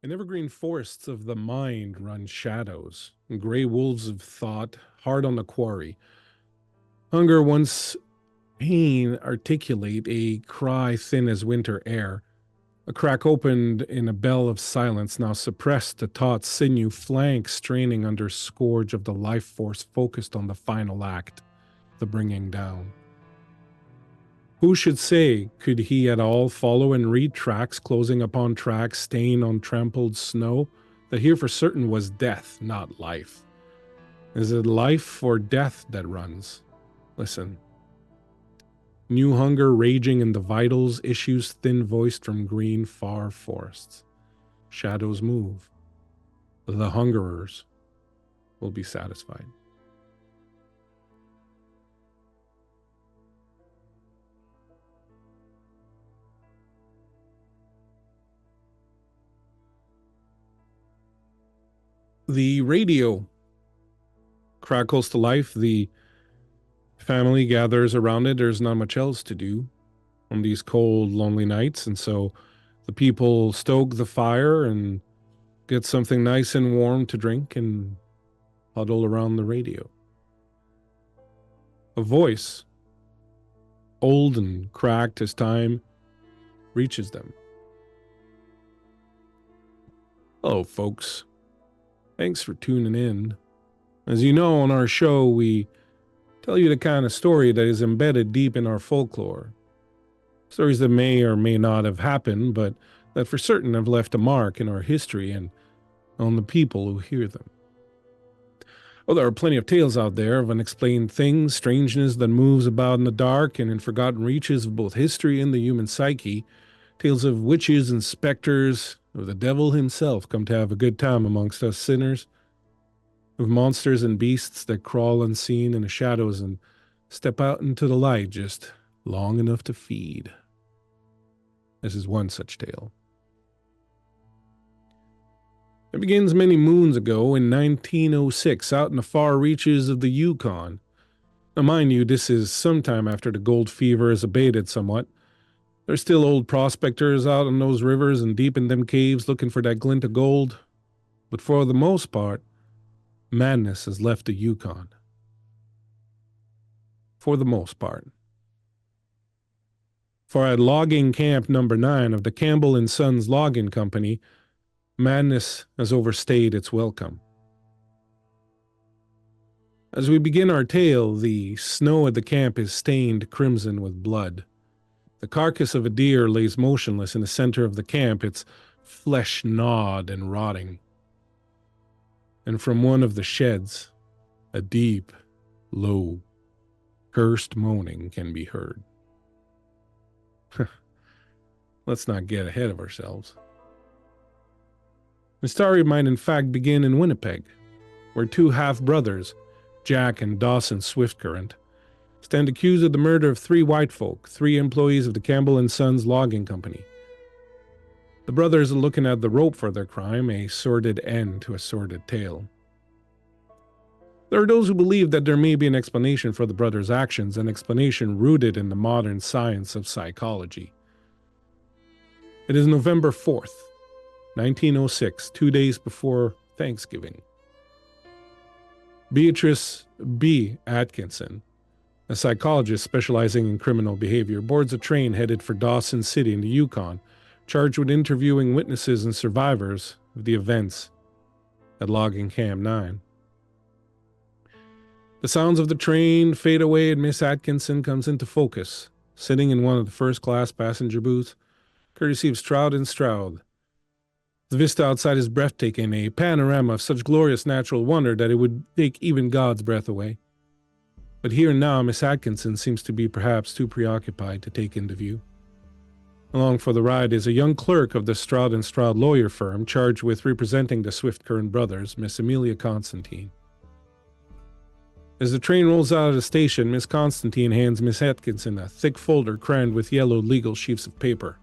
In evergreen forests of the mind run shadows, gray wolves of thought, hard on the quarry. Hunger once pain articulate a cry thin as winter air. A crack opened in a bell of silence, now suppressed, a taut sinew flank straining under scourge of the life force focused on the final act, the bringing down. Who should say, could he at all follow and read tracks closing upon tracks, stain on trampled snow, that here for certain was death, not life? Is it life or death that runs? Listen. New hunger raging in the vitals, issues thin-voiced from green, far forests. Shadows move. The hungerers will be satisfied. The radio crackles to life. The family gathers around it. There's not much else to do on these cold, lonely nights, and so the people stoke the fire and get something nice and warm to drink and huddle around the radio. A voice, old and cracked as time, reaches them. Hello, folks. Thanks for tuning in. As you know, on our show, we tell you the kind of story that is embedded deep in our folklore. Stories that may or may not have happened, but that for certain have left a mark in our history and on the people who hear them. Oh, there are plenty of tales out there of unexplained things, strangeness that moves about in the dark and in forgotten reaches of both history and the human psyche, tales of witches and specters, of the devil himself come to have a good time amongst us sinners, of monsters and beasts that crawl unseen in the shadows and step out into the light just long enough to feed. This is one such tale. It begins many moons ago in 1906 out in the far reaches of the Yukon. Now mind you, this is sometime after the gold fever has abated somewhat. There's still old prospectors out on those rivers and deep in them caves looking for that glint of gold. But for the most part, madness has left the Yukon. For the most part. For at logging camp number 9 of the Campbell and Sons Logging Company, madness has overstayed its welcome. As we begin our tale, the snow at the camp is stained crimson with blood. The carcass of a deer lays motionless in the center of the camp, its flesh gnawed and rotting. And from one of the sheds, a deep, low, cursed moaning can be heard. Let's not get ahead of ourselves. The story might in fact begin in Winnipeg, where two half-brothers, Jack and Dawson Swiftcurrent, stand accused of the murder of 3 white folk, 3 employees of the Campbell and Sons Logging Company. The brothers are looking at the rope for their crime, a sordid end to a sordid tale. There are those who believe that there may be an explanation for the brothers' actions, an explanation rooted in the modern science of psychology. It is November 4th, 1906, 2 days before Thanksgiving. Beatrice B. Atkinson, a psychologist specializing in criminal behavior, boards a train headed for Dawson City in the Yukon, charged with interviewing witnesses and survivors of the events at Logging Camp 9. The sounds of the train fade away and Miss Atkinson comes into focus, sitting in one of the first-class passenger booths, courtesy of Stroud and Stroud. The vista outside is breathtaking, a panorama of such glorious natural wonder that it would take even God's breath away. But here and now, Miss Atkinson seems to be perhaps too preoccupied to take into view. Along for the ride is a young clerk of the Stroud and Stroud lawyer firm charged with representing the Swiftcurrent brothers, Miss Amelia Constantine. As the train rolls out of the station, Miss Constantine hands Miss Atkinson a thick folder crammed with yellowed legal sheets of paper.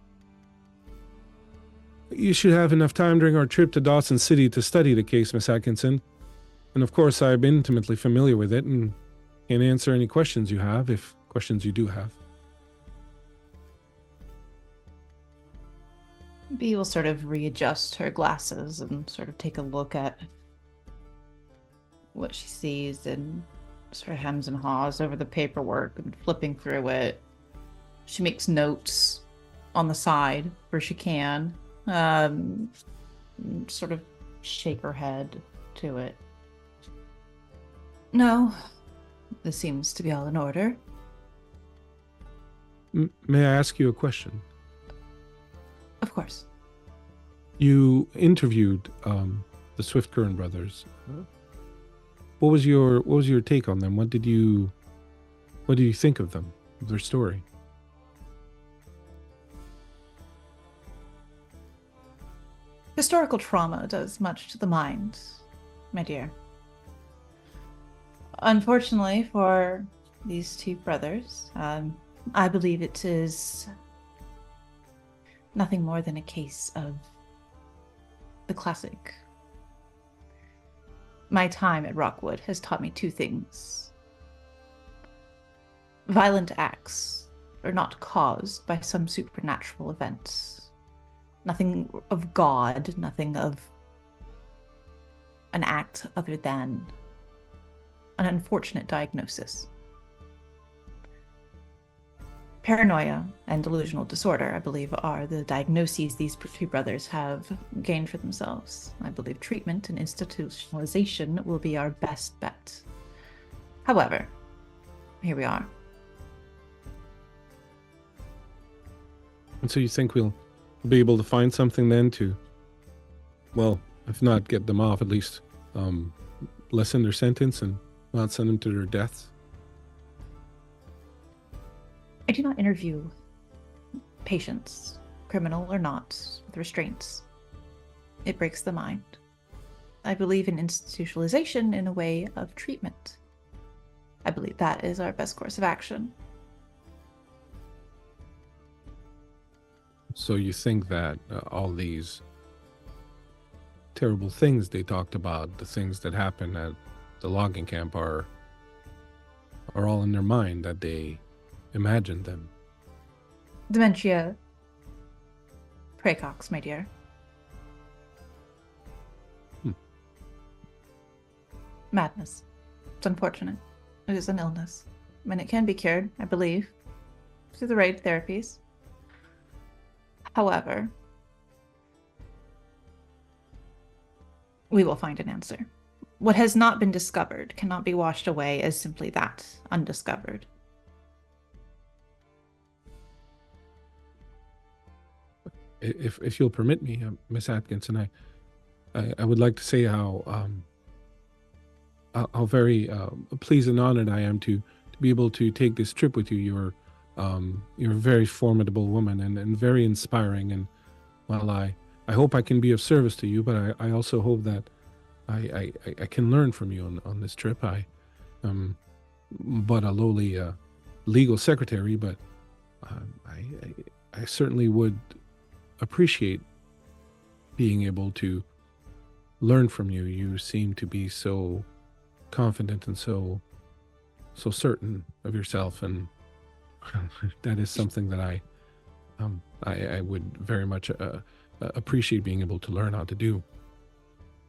You should have enough time during our trip to Dawson City to study the case, Miss Atkinson. And of course, I'm intimately familiar with it and can answer any questions you have, if questions you do have. Bee will sort of readjust her glasses and sort of take a look at what she sees and sort of hems and haws over the paperwork and flipping through it. She makes notes on the side where she can, sort of shake her head to it. No, this seems to be all in order. May I ask you a question? Of course. You interviewed the Swift Current brothers. What was your take on them? What did you think of them, their story? Historical trauma does much to the mind, my dear. Unfortunately for these two brothers, I believe it is nothing more than a case of the classic. My time at Rockwood has taught me two things. Violent acts are not caused by some supernatural event. Nothing of God, nothing of an act other than an unfortunate diagnosis. Paranoia and delusional disorder, I believe, are the diagnoses these two brothers have gained for themselves. I believe treatment and institutionalization will be our best bet. However, here we are. And so you think we'll be able to find something then to, well, if not get them off, at least lessen their sentence and not send them to their deaths? I do not interview patients, criminal or not, with restraints. It breaks the mind. I believe in institutionalization in a way of treatment. I believe that is our best course of action. So you think that all these terrible things they talked about, the things that happen at the logging camp are all in their mind, that they imagined them? Dementia praecox, my dear. Madness. It's unfortunate. It is an illness. And it can be cured, I believe, through the right therapies. However, we will find an answer. What has not been discovered cannot be washed away as simply that, undiscovered. If you'll permit me, Miss Atkinson, I would like to say how very pleased and honored I am to be able to take this trip with you. You're a very formidable woman and very inspiring. And while I hope I can be of service to you, but I also hope that I can learn from you on this trip. I am but a lowly legal secretary, but I certainly would appreciate being able to learn from you. You seem to be so confident and so certain of yourself, and that is something that I would very much appreciate being able to learn how to do.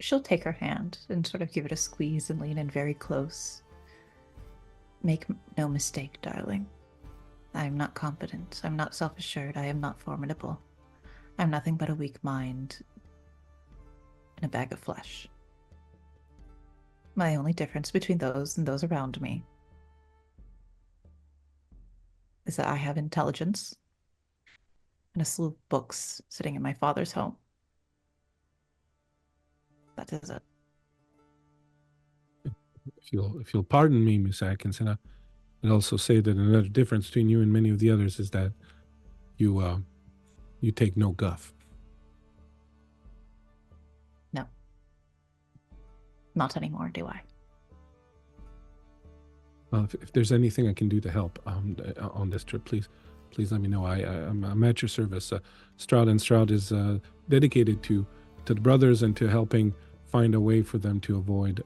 She'll take her hand and sort of give it a squeeze and lean in very close. Make no mistake, darling. I am not competent. I'm not self-assured. I am not formidable. I'm nothing but a weak mind in a bag of flesh. My only difference between those and those around me is that I have intelligence and a slew of books sitting in my father's home. That is it. If you'll pardon me, Miss Atkinson, I'd also say that another difference between you and many of the others is that you take no guff. No. Not anymore, do I? Well, if there's anything I can do to help on this trip, please let me know. I'm at your service. Stroud and Stroud is dedicated to the brothers and to helping find a way for them to avoid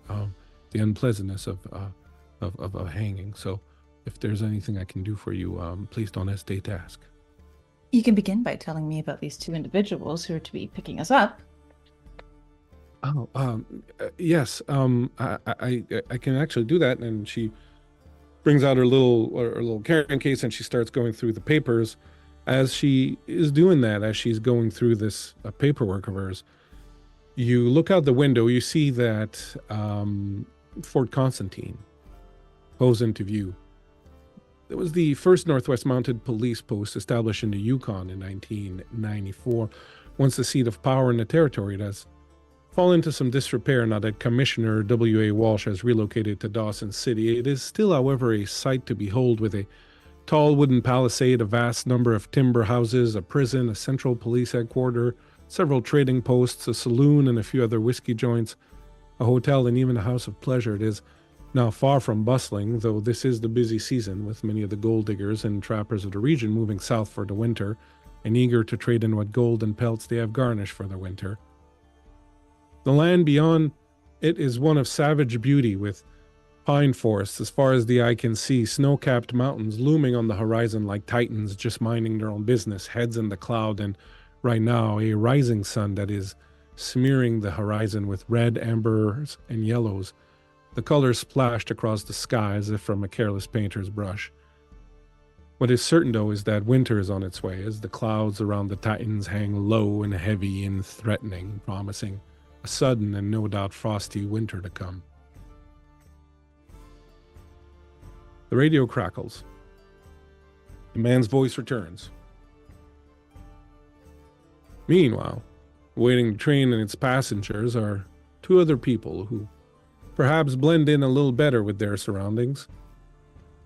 the unpleasantness of hanging. So if there's anything I can do for you, please don't hesitate to ask. You can begin by telling me about these two individuals who are to be picking us up. Oh, yes. I can actually do that. And she brings out her little carrying case and she starts going through the papers. As she is doing that, as she's going through this paperwork of hers, you look out the window. You see that Fort Constantine pulls into view. It was the first Northwest Mounted Police post established in the Yukon in 1994. Once the seat of power in the territory, it has fallen into some disrepair now that Commissioner W.A. Walsh has relocated to Dawson City. It is still, however, a sight to behold, with a tall wooden palisade, a vast number of timber houses, a prison, a central police headquarters, several trading posts, a saloon, and a few other whiskey joints, a hotel, and even a house of pleasure. It is now far from bustling, though this is the busy season, with many of the gold diggers and trappers of the region moving south for the winter and eager to trade in what gold and pelts they have garnished for the winter. The land beyond it is one of savage beauty, with pine forests as far as the eye can see, snow-capped mountains looming on the horizon like titans just minding their own business, heads in the cloud, and right now a rising sun that is smearing the horizon with red, ambers, and yellows, the colors splashed across the sky as if from a careless painter's brush. What is certain, though, is that winter is on its way, as the clouds around the Titans hang low and heavy and threatening, promising a sudden and no doubt frosty winter to come. The radio crackles. The man's voice returns. Meanwhile, awaiting the train and its passengers are two other people who perhaps blend in a little better with their surroundings.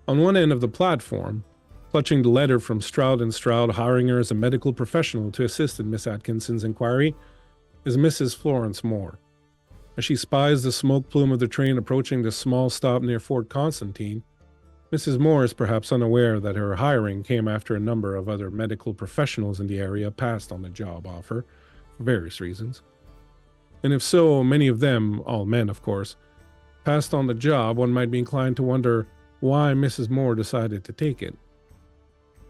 On one end of the platform, clutching the letter from Stroud & Stroud, hiring her as a medical professional to assist in Miss Atkinson's inquiry, is Mrs. Florence Moore. As she spies the smoke plume of the train approaching the small stop near Fort Constantine, Mrs. Moore is perhaps unaware that her hiring came after a number of other medical professionals in the area passed on the job offer, for various reasons. And if so, many of them, all men of course, passed on the job, one might be inclined to wonder why Mrs. Moore decided to take it.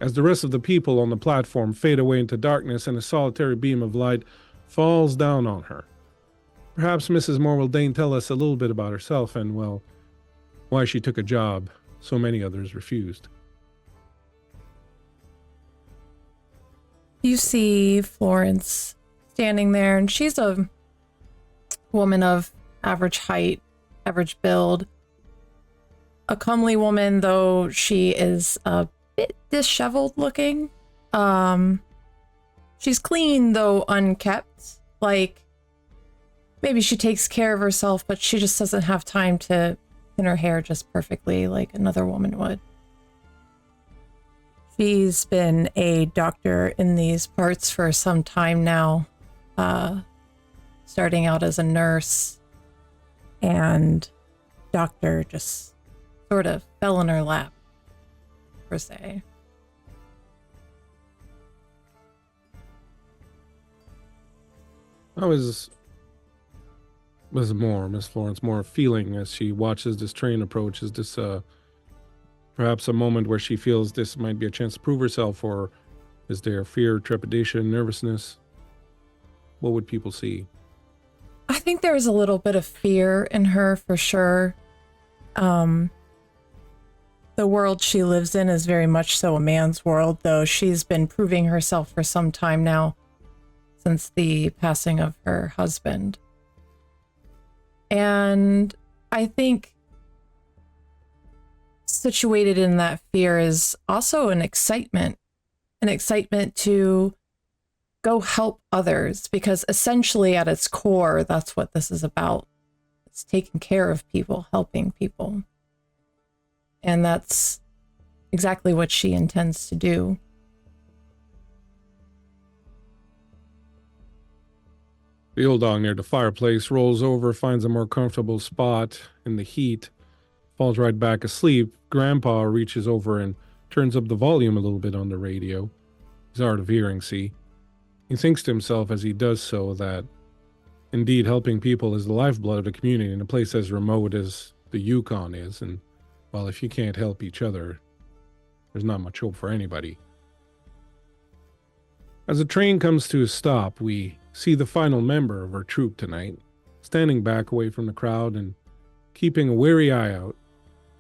As the rest of the people on the platform fade away into darkness and a solitary beam of light falls down on her, perhaps Mrs. Moore will deign tell us a little bit about herself and, well, why she took a job so many others refused. You see Florence standing there, and she's a woman of average height, average build. A comely woman, though she is a bit disheveled looking. She's clean, though unkept. Like, maybe she takes care of herself, but she just doesn't have time to pin her hair just perfectly like another woman would. She's been a doctor in these parts for some time now, starting out as a nurse, and doctor just sort of fell in her lap, per se. How is Miss Florence Moore feeling as she watches this train approach? Is this perhaps a moment where she feels this might be a chance to prove herself, or is there fear, trepidation, nervousness? What would people see? I think there's a little bit of fear in her for sure. The world she lives in is very much so a man's world, though she's been proving herself for some time now, since the passing of her husband. And I think situated in that fear is also an excitement to go help others, because essentially at its core, that's what this is about. It's taking care of people, helping people. And that's exactly what she intends to do. The old dog near the fireplace rolls over, finds a more comfortable spot in the heat, falls right back asleep. Grandpa reaches over and turns up the volume a little bit on the radio. He's hard of hearing, see? He thinks to himself as he does so that indeed helping people is the lifeblood of the community in a place as remote as the Yukon is, and well, if you can't help each other, there's not much hope for anybody. As the train comes to a stop, we see the final member of our troop tonight, standing back away from the crowd and keeping a wary eye out,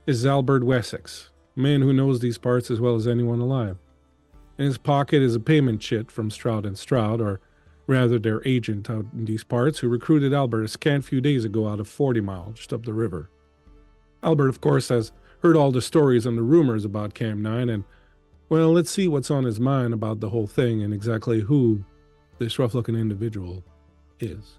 is Albert Wessex, a man who knows these parts as well as anyone alive. In his pocket is a payment chit from Stroud and Stroud, or rather their agent out in these parts, who recruited Albert a scant few days ago out of 40 Mile, just up the river. Albert, of course, has heard all the stories and the rumors about Cam 9, and, well, let's see what's on his mind about the whole thing and exactly who this rough-looking individual is.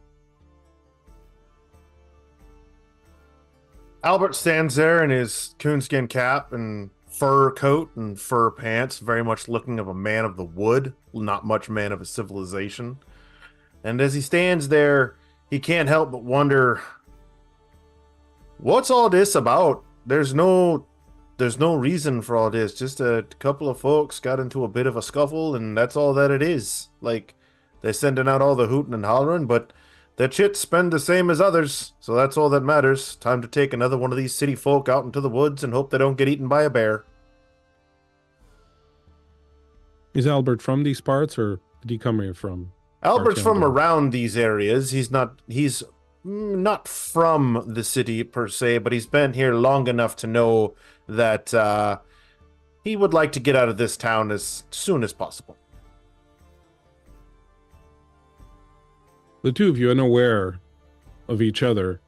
Albert stands there in his coonskin cap and fur coat and fur pants, very much looking of a man of the wood, not much man of a civilization. And as he stands there, he can't help but wonder, what's all this about? There's no reason for all this. Just a couple of folks got into a bit of a scuffle, and that's all that it is. Like, they're sending out all the hooting and hollering, but their chits spend the same as others, so that's all that matters. Time to take another one of these city folk out into the woods and hope they don't get eaten by a bear. Is Albert from these parts, or did he come here from? Albert's from Arcandor? around these areas. He's not from the city per se, but he's been here long enough to know that he would like to get out of this town as soon as possible. The two of you, unaware of each other,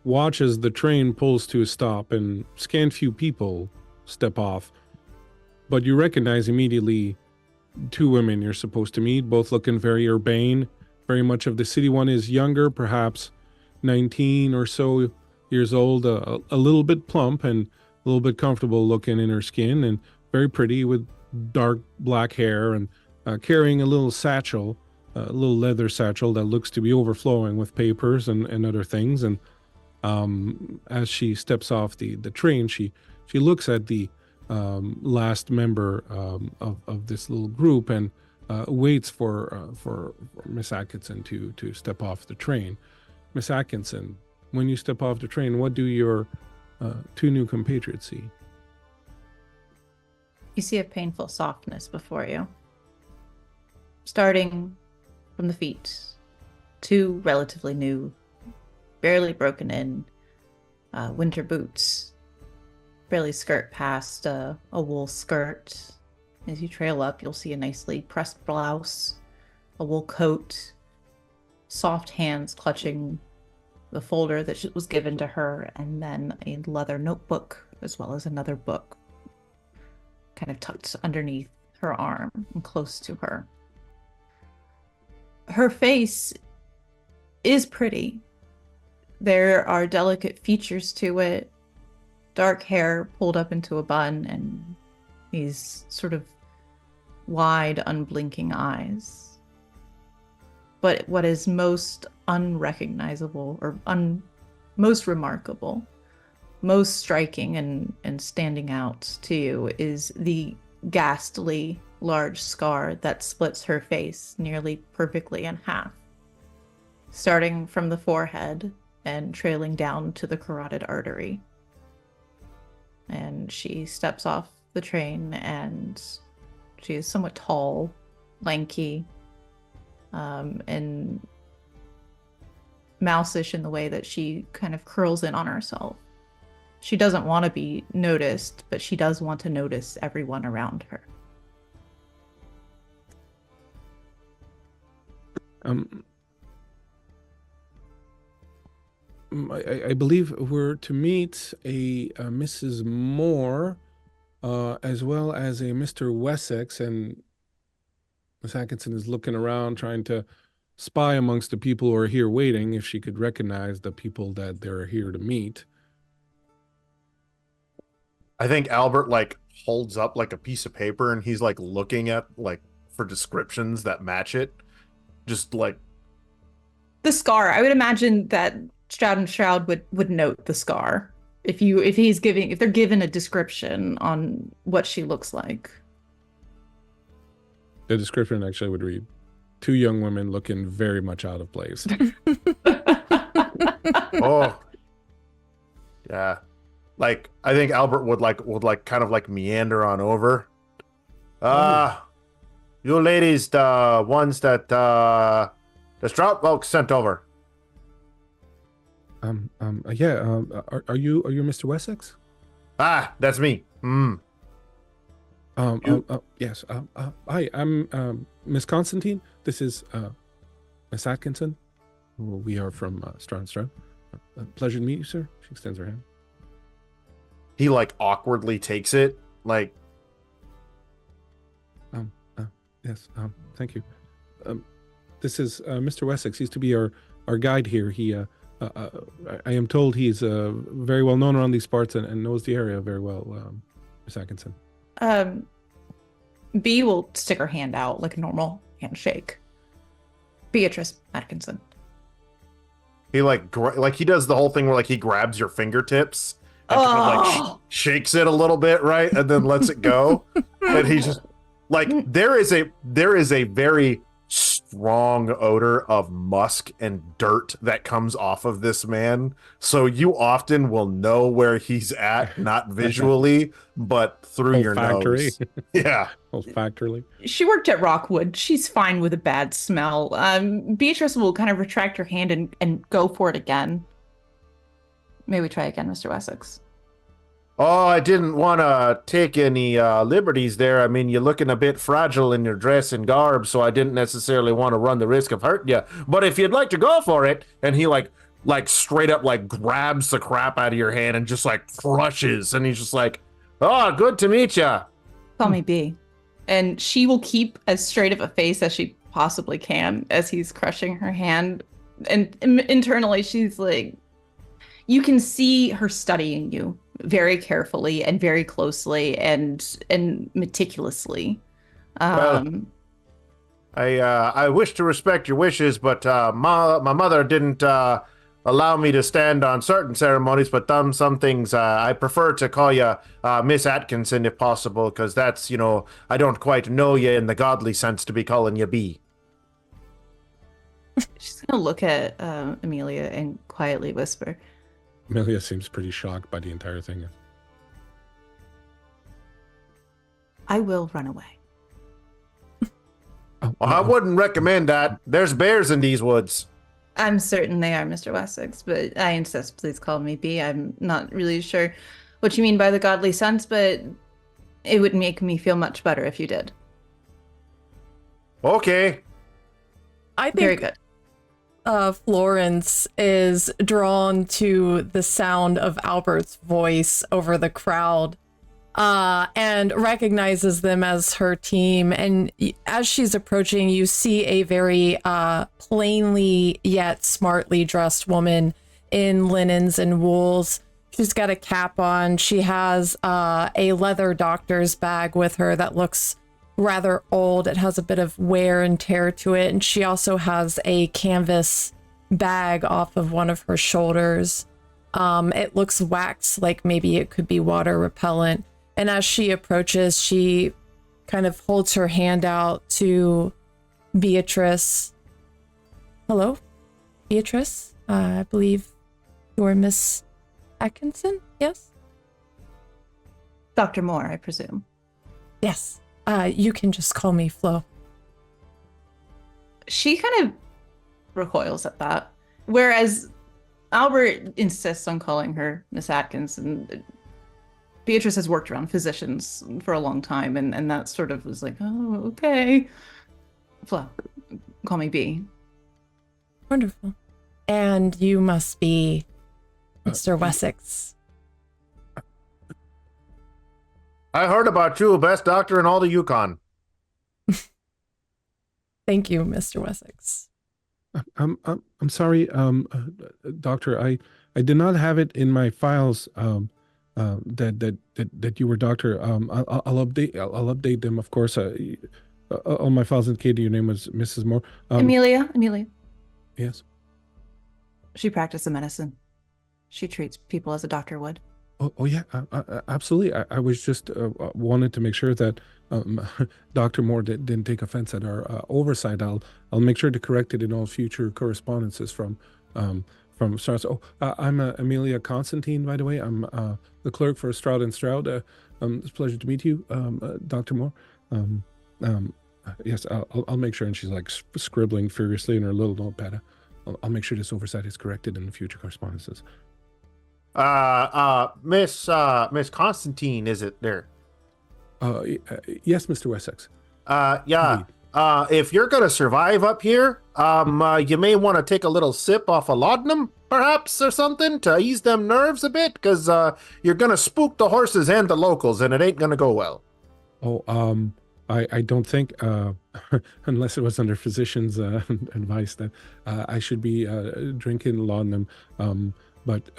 watch as the train pulls to a stop and scant few people step off. But you recognize immediately two women you're supposed to meet, both looking very urbane, very much of the city. One is younger, perhaps 19 or so years old, a little bit plump and a little bit comfortable looking in her skin, and very pretty with dark black hair and carrying a little satchel, a little leather satchel that looks to be overflowing with papers and other things. And as she steps off the train, she looks at the last member of this little group and waits for Miss Atkinson to step off the train. Miss Atkinson, when you step off the train, what do your two new compatriots see? You see a painful softness before you. Starting from the feet, two relatively new, barely broken in winter boots. Barely skirt past a wool skirt. As you trail up, you'll see a nicely pressed blouse, a wool coat, soft hands clutching the folder that was given to her, and then a leather notebook, as well as another book, kind of tucked underneath her arm and close to her. Her face is pretty. There are delicate features to it. Dark hair pulled up into a bun and these sort of wide, unblinking eyes. But what is most unrecognizable or most remarkable, most striking and standing out to you is the ghastly large scar that splits her face nearly perfectly in half, starting from the forehead and trailing down to the carotid artery. And she steps off the train, and she is somewhat tall, lanky, and mouse-ish in the way that she kind of curls in on herself. She doesn't want to be noticed, but she does want to notice everyone around her. I believe we're to meet a Mrs. Moore, as well as a Mr. Wessex, and Miss Atkinson is looking around, trying to spy amongst the people who are here waiting, if she could recognize the people that they're here to meet. I think Albert holds up a piece of paper and he's looking at for descriptions that match it. Just the scar. I would imagine that Stroud and Shroud would note the scar if they're given a description on what she looks like. The description actually would read, two young women looking very much out of place. Oh. Yeah. I think Albert would kind of meander on over. You ladies, the ones that the Strout folks sent over. Yeah. Are you Mr. Wessex? Ah, that's me. Yes. Hi, I'm Miss Constantine. This is Miss Atkinson. We are from Stroud and Stroud. Pleasure to meet you, sir. She extends her hand. He like awkwardly takes it, like. Yes. Thank you. This is Mr. Wessex. He used to be our guide here. He I am told he's very well known around these parts and knows the area very well. Miss Atkinson. B will stick her hand out like a normal handshake. Beatrice Atkinson. He like he does the whole thing where like he grabs your fingertips and kind of like shakes it a little bit, right, and then lets it go. And he just like there is a very strong odor of musk and dirt that comes off of this man. So you often will know where he's at, not visually, but through your nose. Yeah. Olfactorily. She worked at Rockwood. She's fine with a bad smell. Beatrice will kind of retract her hand and go for it again. May we try again, Mr. Wessex? Oh, I didn't want to take any liberties there. I mean, you're looking a bit fragile in your dress and garb, so I didn't necessarily want to run the risk of hurting you. But if you'd like to go for it, and he like straight up like grabs the crap out of your hand and just like crushes, and he's just like, "Oh, good to meet you." Call me B. And she will keep as straight of a face as she possibly can as he's crushing her hand. And internally, she's like, you can see her studying you very carefully and very closely and meticulously. Well, I wish to respect your wishes, but my mother didn't allow me to stand on certain ceremonies, but some things I prefer to call you Miss Atkinson if possible, because that's, you know, I don't quite know you in the godly sense to be calling you B. She's gonna look at Amelia and quietly whisper, Amelia seems pretty shocked by the entire thing. I will run away. Well, I wouldn't recommend that. There's bears in these woods. I'm certain they are, Mr. Wessex, but I insist, please call me B. I'm not really sure what you mean by the godly sense, but it would make me feel much better if you did. Okay. I think Very good. Florence is drawn to the sound of Albert's voice over the crowd and recognizes them as her team. And as she's approaching, you see a very plainly yet smartly dressed woman in linens and wools. She's got a cap on. She has a leather doctor's bag with her that looks rather old. It has a bit of wear and tear to it. And she also has a canvas bag off of one of her shoulders. It looks waxed, like maybe it could be water repellent. And as she approaches, she kind of holds her hand out to Beatrice. Hello, Beatrice. I believe you're Miss Atkinson, yes? Dr. Moore, I presume. Yes. You can just call me Flo. She kind of recoils at that. Whereas Albert insists on calling her Miss Atkinson. Beatrice has worked around physicians for a long time, and that sort of was like, oh, okay. Flo, call me B. Wonderful. And you must be Mr. Wessex. I heard about you, best doctor in all the Yukon. Thank you, Mr. Wessex. I'm sorry, doctor. I did not have it in my files that you were doctor. I'll update them, of course. All my files indicated your name was Mrs. Moore. Amelia. Yes. She practices medicine. She treats people as a doctor would. Oh yeah, absolutely. I was just wanted to make sure that Dr. Moore didn't take offense at our oversight. I'll make sure to correct it in all future correspondences from Stroud. Oh, I'm Amelia Constantine, by the way. I'm the clerk for Stroud and Stroud. It's a pleasure to meet you, Dr. Moore. Yes, I'll make sure. And she's like scribbling furiously in her little notepad. I'll make sure this oversight is corrected in the future correspondences. Miss Constantine, is it there? Yes, Mr. Wessex. Yeah. Indeed. If you're gonna survive up here, you may want to take a little sip off a laudanum, perhaps, or something to ease them nerves a bit, because you're gonna spook the horses and the locals, and it ain't gonna go well. Oh, I don't think, unless it was under physician's advice, that I should be drinking laudanum. But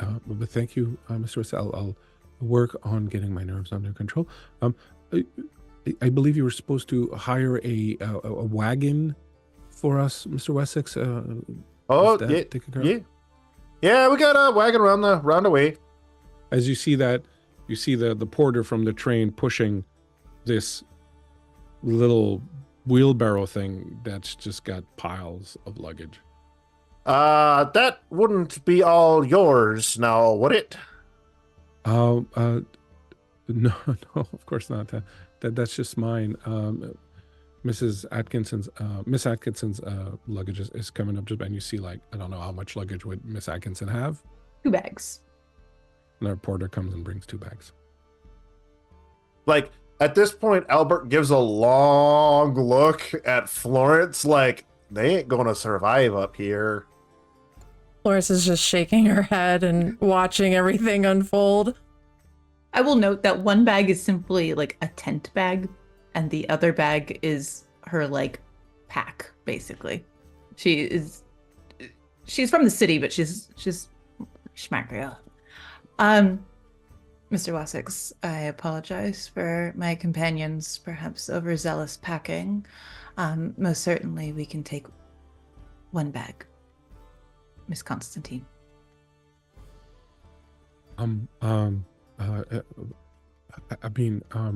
thank you, Mr. Wessex. I'll work on getting my nerves under control. I believe you were supposed to hire a wagon for us, Mr. Wessex. Oh, that yeah, taken care of? yeah. Yeah, we got a wagon round the way. As you see that, you see the porter from the train pushing this little wheelbarrow thing that's just got piles of luggage. That wouldn't be all yours now, would it? No, no, of course not. That's just mine. Miss Atkinson's luggage is coming up just, and you see, like, I don't know how much luggage would Miss Atkinson have. 2 bags. And our porter comes and brings 2 bags. Like, at this point, Albert gives a long look at Florence, like, they ain't gonna survive up here. Florence is just shaking her head and watching everything unfold. I will note that one bag is simply like a tent bag, and the other bag is her like pack, basically. She's from the city, but she's schmackriel. Mr. Wessex, I apologize for my companion's perhaps overzealous packing. Most certainly we can take 1 bag. Miss Constantine. I mean, I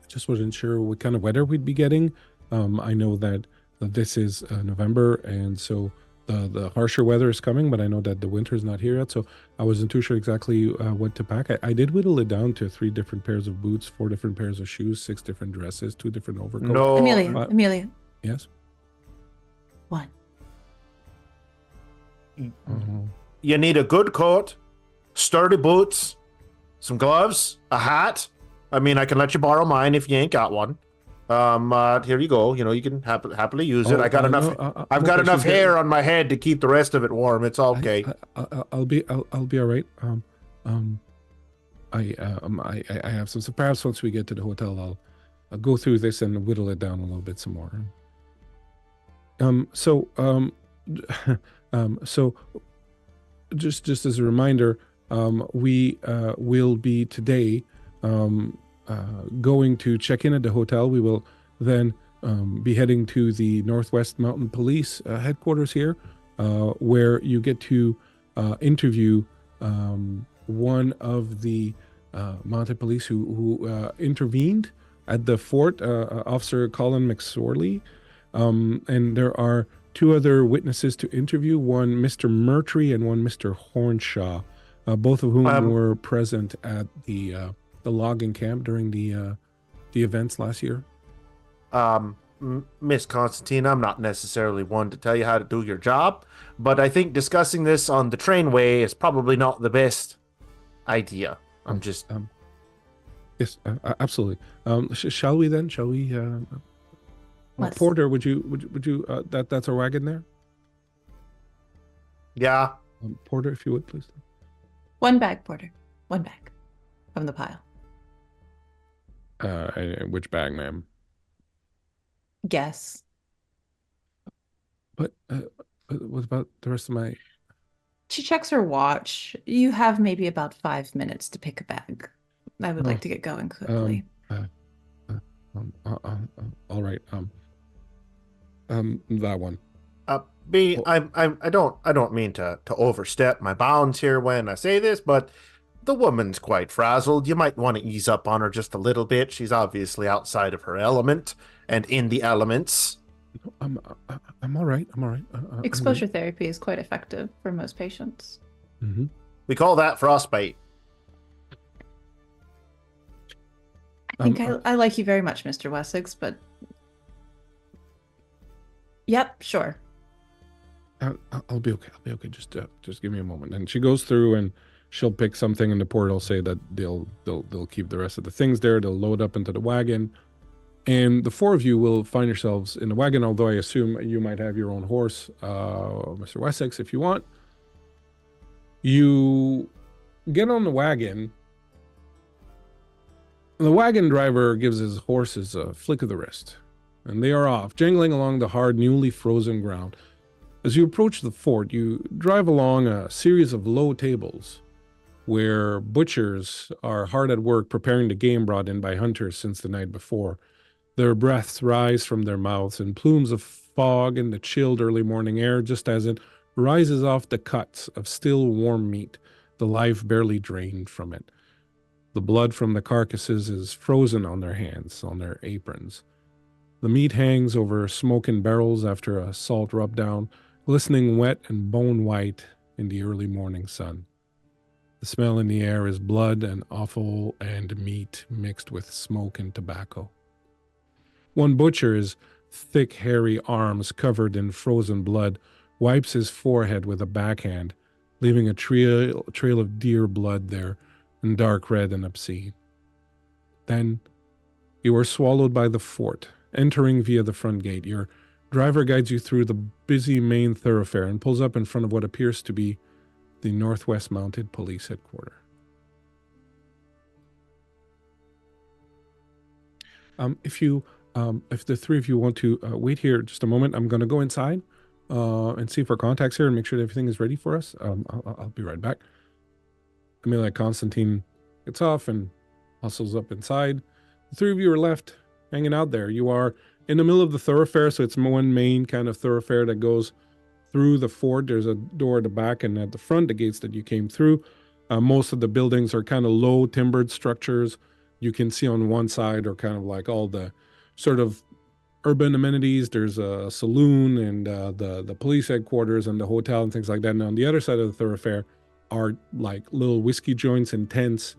just wasn't sure what kind of weather we'd be getting. I know that this is November, and so the harsher weather is coming, but I know that the winter is not here yet, so I wasn't too sure exactly what to pack. I did whittle it down to 3 different pairs of boots, 4 different pairs of shoes, 6 different dresses, 2 different overcoats. No, Amelia. Yes? 1. you need a good coat, sturdy boots, some gloves, a hat. I mean, I can let you borrow mine if you ain't got one. Here you go. You know, you can happily use it. I got enough. I've got enough hair on my head to keep the rest of it warm. It's okay. I'll be all right. I have some. So perhaps once we get to the hotel, I'll go through this and whittle it down a little bit some more. So just as a reminder, we will be today going to check in at the hotel. We will then be heading to the Northwest Mountain Police headquarters here, where you get to interview one of the mounted police who intervened at the fort, Officer Colin McSorley. And there are 2 other witnesses to interview, one Mr. Murtry and one Mr. Hornshaw, both of whom were present at the logging camp during the events last year. Miss Constantine, I'm not necessarily one to tell you how to do your job, but I think discussing this on the trainway is probably not the best idea. I'm just... Yes, absolutely. Shall we then? Shall we... Porter, would you that's our wagon there? Yeah. Porter, if you would, please. 1 bag, Porter. 1 bag from the pile. Which bag, ma'am? Guess. But what about the rest of my... She checks her watch. You have maybe about 5 minutes to pick a bag. I would like to get going quickly. All right. That one. I don't mean to overstep my bounds here when I say this, but the woman's quite frazzled. You might want to ease up on her just a little bit. She's obviously outside of her element and in the elements. I'm all right. I'm all right. Exposure therapy is quite effective for most patients. Mm-hmm. We call that frostbite. I think I like you very much, Mr. Wessex, but Yep, sure. I'll be okay. I'll be okay. Just give me a moment. And she goes through and she'll pick something in the portal, say that they'll keep the rest of the things there. They'll load up into the wagon, and the four of you will find yourselves in the wagon. Although I assume you might have your own horse, Mr. Wessex, if you want. You get on the wagon. The wagon driver gives his horses a flick of the wrist, and they are off, jangling along the hard, newly frozen ground. As you approach the fort, you drive along a series of low tables where butchers are hard at work preparing the game brought in by hunters since the night before. Their breaths rise from their mouths in plumes of fog in the chilled early morning air, just as it rises off the cuts of still warm meat, the life barely drained from it. The blood from the carcasses is frozen on their hands, on their aprons. The meat hangs over smoking barrels after a salt rub-down, glistening wet and bone-white in the early morning sun. The smell in the air is blood and offal and meat mixed with smoke and tobacco. One butcher's thick, hairy arms covered in frozen blood wipes his forehead with a backhand, leaving a trail of deer blood there, and dark red and obscene. Then you are swallowed by the fort, entering via the front gate. Your driver guides you through the busy main thoroughfare and pulls up in front of what appears to be the Northwest Mounted Police Headquarters. If the three of you want to wait here just a moment, I'm going to go inside and see if our contact's here and make sure that everything is ready for us. I'll be right back. Amelia Constantine gets off and hustles up inside. The three of you are left hanging out there. You are in the middle of the thoroughfare, so it's one main kind of thoroughfare that goes through the fort. There's a door at the back and at the front, the gates that you came through. Most of the buildings are kind of low timbered structures. You can see on one side are kind of like all the sort of urban amenities. There's a saloon and the police headquarters and the hotel and things like that. And on the other side of the thoroughfare are like little whiskey joints and tents,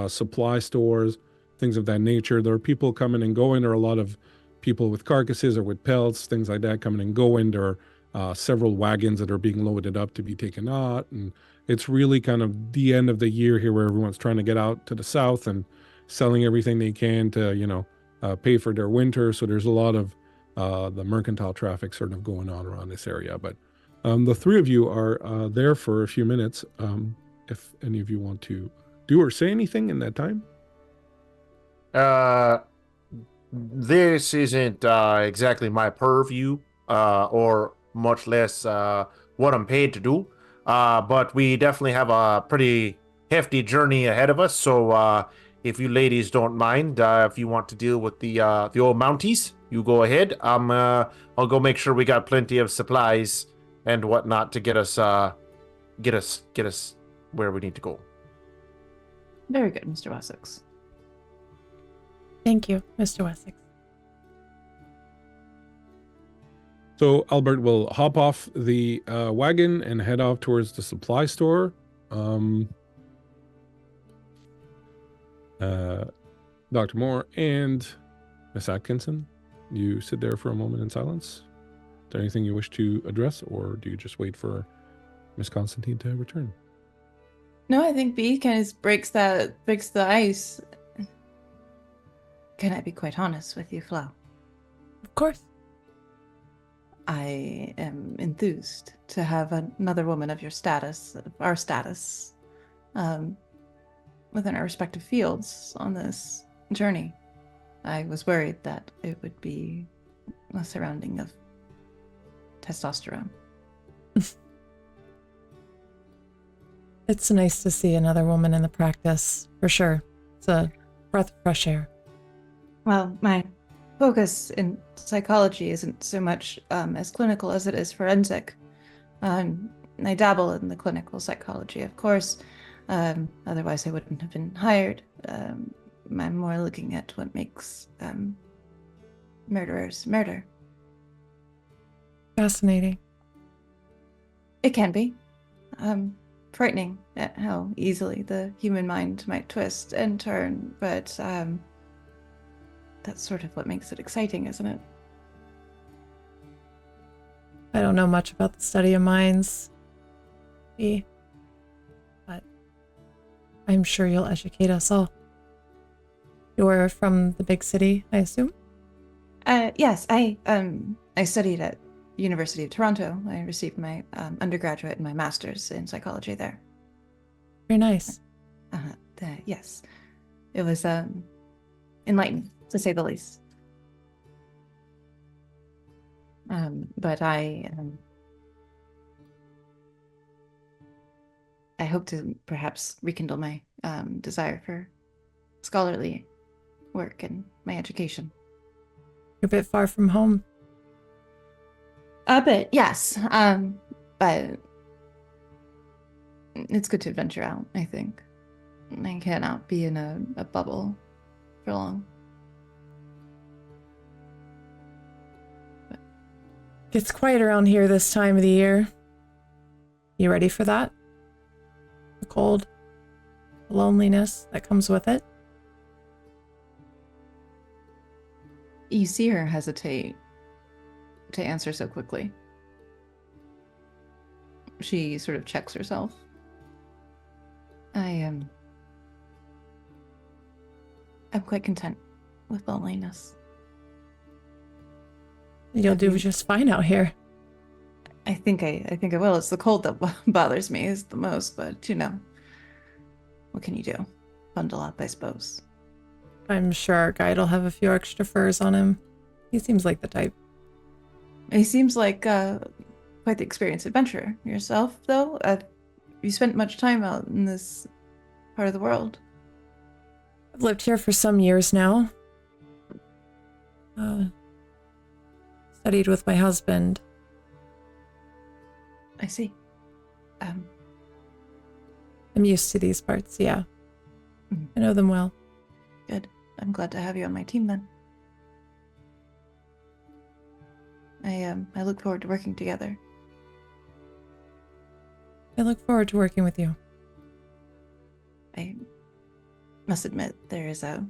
supply stores, things of that nature. There are people coming and going. There are a lot of people with carcasses or with pelts, things like that coming and going. There are several wagons that are being loaded up to be taken out. And it's really kind of the end of the year here where everyone's trying to get out to the south and selling everything they can to, pay for their winter. So there's a lot of the mercantile traffic sort of going on around this area. But the three of you are there for a few minutes. If any of you want to do or say anything in that time. This isn't exactly my purview, or much less what I'm paid to do. But we definitely have a pretty hefty journey ahead of us. So if you ladies don't mind, if you want to deal with the old Mounties, you go ahead. I'll go make sure we got plenty of supplies and whatnot to get us where we need to go. Very good, Mr. Wessex. Thank you, Mr. Wessex. So Albert will hop off the wagon and head off towards the supply store. Dr. Moore and Miss Atkinson, you sit there for a moment in silence. Is there anything you wish to address, or do you just wait for Miss Constantine to return? No, I think B kind of breaks the ice. Can I be quite honest with you, Flo? Of course. I am enthused to have another woman of your status, our status, within our respective fields on this journey. I was worried that it would be a surrounding of testosterone. It's nice to see another woman in the practice, for sure. It's a breath of fresh air. Well, my focus in psychology isn't so much as clinical as it is forensic. I dabble in the clinical psychology, of course. Otherwise, I wouldn't have been hired. I'm more looking at what makes murderers murder. Fascinating. It can be. Frightening at how easily the human mind might twist and turn, but that's sort of what makes it exciting, isn't it? I don't know much about the study of minds, but I'm sure you'll educate us all. You're from the big city, I assume? Yes, I studied at University of Toronto. I received my undergraduate and my master's in psychology there. Very nice. Yes, it was enlightening, to say the least. But I hope to perhaps rekindle my desire for scholarly work and my education. You're a bit far from home. But yes, but it's good to venture out, I think. I cannot be in a bubble for long. It's quiet around here this time of the year. You ready for that? The cold, the loneliness that comes with it? You see her hesitate to answer so quickly. She sort of checks herself. I'm quite content with loneliness. You'll do just fine out here. I think I will. It's the cold that bothers me is the most, but you know, what can you do? Bundle up, I suppose. I'm sure our guide will have a few extra furs on him. He seems like the type. He seems like quite the experienced adventurer. Yourself, though? You spent much time out in this part of the world? I've lived here for some years now. Studied with my husband. I see. I'm used to these parts, yeah. Mhm. I know them well. Good. I'm glad to have you on my team then. I look forward to working together. I look forward to working with you. I must admit there is a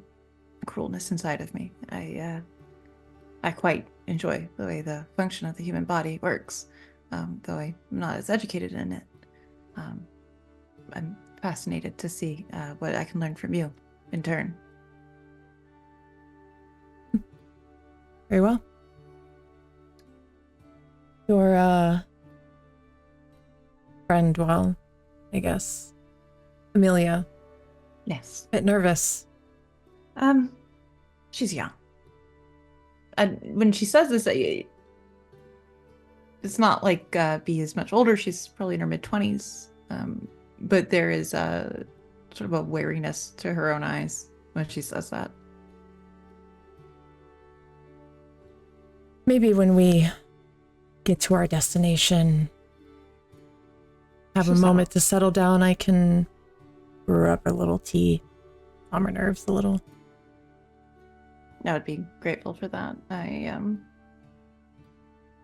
cruelness inside of me. I quite enjoy the way the function of the human body works, though I'm not as educated in it. I'm fascinated to see what I can learn from you in turn. Very well. Your friend, well, I guess, Amelia, Yes. a bit nervous. She's young. And when she says this, it's not like B is much older. She's probably in her mid-20s. But there is a sort of a wariness to her own eyes when she says that. Maybe when we get to our destination, have a moment to settle down, I can brew up a little tea, calm her nerves a little. I would be grateful for that. I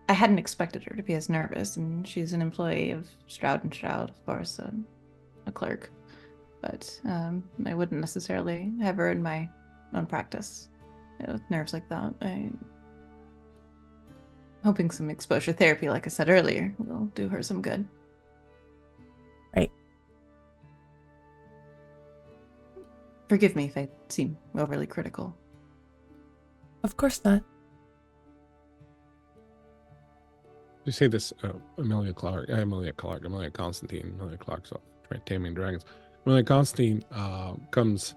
hadn't expected her to be as nervous, and she's an employee of Stroud and Stroud, of course, a clerk. But I wouldn't necessarily have her in my own practice with nerves like that. I'm hoping some exposure therapy, like I said earlier, will do her some good. Right. Forgive me if I seem overly critical. Of course not. You say this, Amelia Constantine, Amelia Clark, so Taming Dragons. Amelia Constantine comes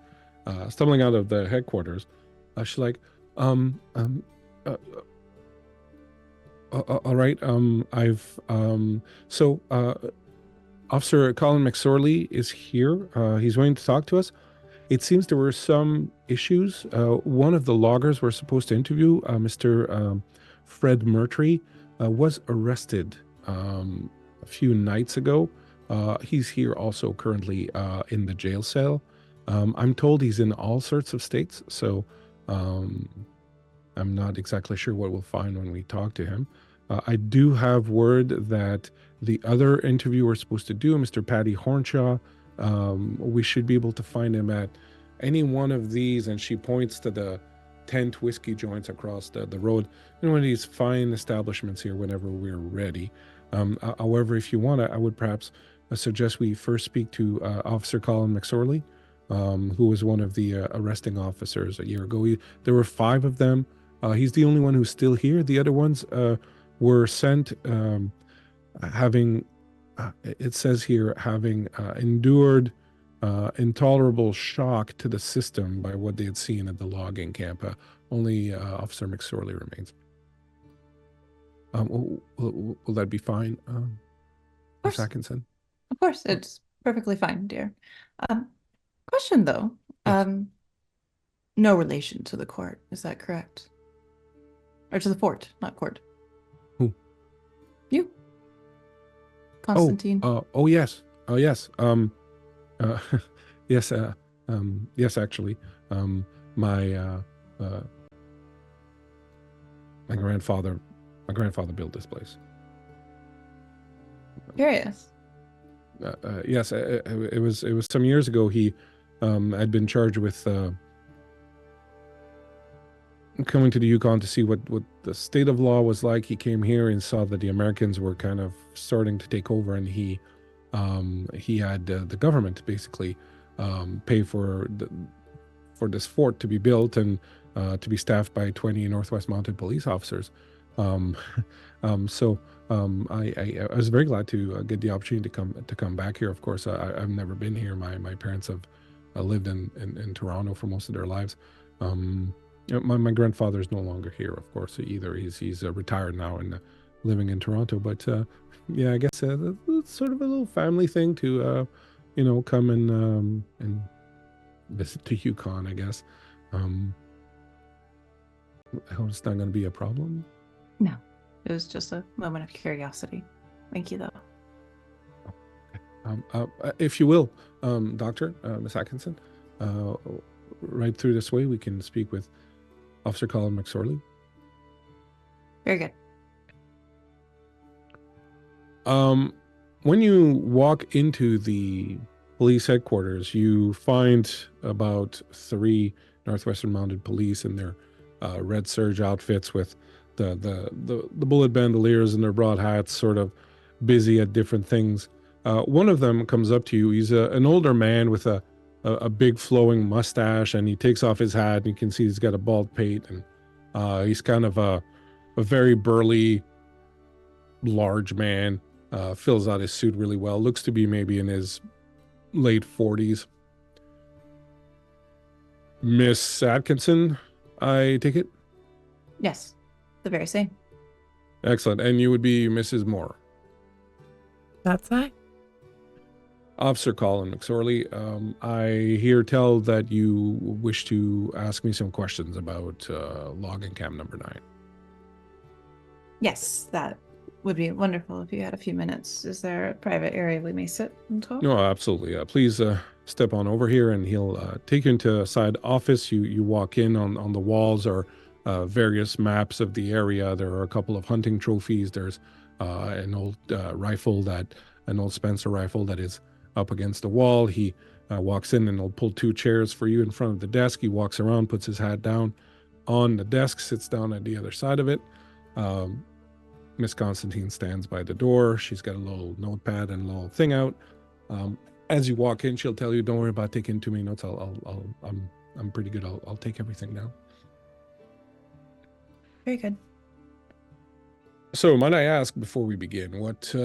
stumbling out of the headquarters. She's like, all right, Officer Colin McSorley is here. He's willing to talk to us. It seems there were some issues. One of the loggers we're supposed to interview, Mr. Fred Murtry, was arrested a few nights ago. He's here also currently in the jail cell. I'm told he's in all sorts of states, so I'm not exactly sure what we'll find when we talk to him. I do have word that the other interview we're supposed to do, Mr. Paddy Hornshaw, we should be able to find him at any one of these, and she points to the tent whiskey joints across the road. One of these fine establishments here whenever we're ready. However, if you want, I would perhaps suggest we first speak to Officer Colin McSorley, who was one of the arresting officers a year ago. There were 5 of them. He's the only one who's still here. The other ones were sent having, it says here, having endured intolerable shock to the system by what they had seen at the logging camp. Only Officer McSorley remains. Will that be fine, Miss Atkinson? Of course, it's perfectly fine, dear. Question though. Yes. No relation to the court, is that correct? Or to the fort, not court. Who? You. Constantine. Oh yes. Oh yes. Yes. Yes. Actually, my grandfather built this place. Curious. Yes. It was some years ago. He had been charged with coming to the Yukon to see what the state of law was like. He came here and saw that the Americans were kind of starting to take over, and he had the government basically pay for this fort to be built and to be staffed by 20 Northwest Mounted Police officers. So I was very glad to get the opportunity to come back here. Of course, I've never been here. My parents have lived in Toronto for most of their lives. My grandfather is no longer here, of course, either. He's retired now and living in Toronto. But yeah, I guess it's sort of a little family thing to come and visit the Yukon, I guess. I hope it's not going to be a problem. No, it was just a moment of curiosity. Thank you, though. If you will, Doctor, Miss Atkinson, right through this way, we can speak with Officer Colin McSorley. Very good. When you walk into the police headquarters, you find about 3 Northwestern Mounted Police in their red serge outfits with the bullet bandoliers and their broad hats, sort of busy at different things. One of them comes up to you. He's an older man with a big flowing mustache, and he takes off his hat, and you can see he's got a bald pate, and he's kind of a very burly, large man. Fills out his suit really well. Looks to be maybe in his late 40s. Miss Atkinson, I take it? Yes, the very same. Excellent. And you would be Mrs. Moore. That's I. Officer Colin McSorley, I hear tell that you wish to ask me some questions about logging camp number 9. Yes, that would be wonderful if you had a few minutes. Is there a private area we may sit and talk? No, absolutely. Please step on over here, and he'll take you into a side office. You walk in. On the walls are various maps of the area. There are a couple of hunting trophies. There's an old an old Spencer rifle that is up against the wall. He walks in and he'll pull 2 chairs for you in front of the desk. He walks around, puts his hat down on the desk, sits down at the other side of it. Miss Constantine stands by the door. She's got a little notepad and a little thing out. As you walk in, she'll tell you, "Don't worry about taking too many notes. I'm pretty good. I'll take everything down." Very good. So, might I ask before we begin, what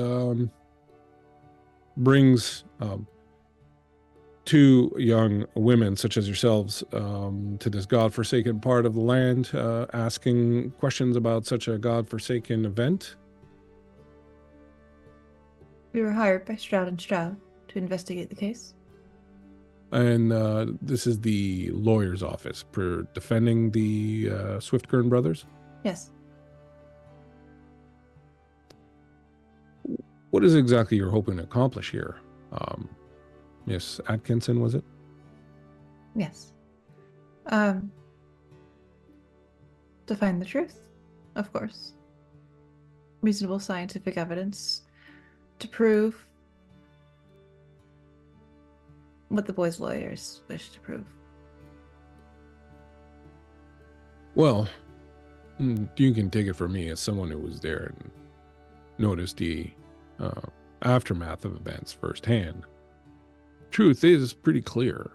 brings 2 young women such as yourselves to this godforsaken part of the land, asking questions about such a godforsaken event? We were hired by Stroud & Stroud to investigate the case. And this is the lawyer's office for defending the Swiftgurn brothers? Yes. What is exactly you're hoping to accomplish here? Miss Atkinson, was it? Yes. To find the truth, of course. Reasonable scientific evidence to prove what the boys' lawyers wish to prove. Well, you can take it from me as someone who was there and noticed the aftermath of events firsthand. Truth is pretty clear.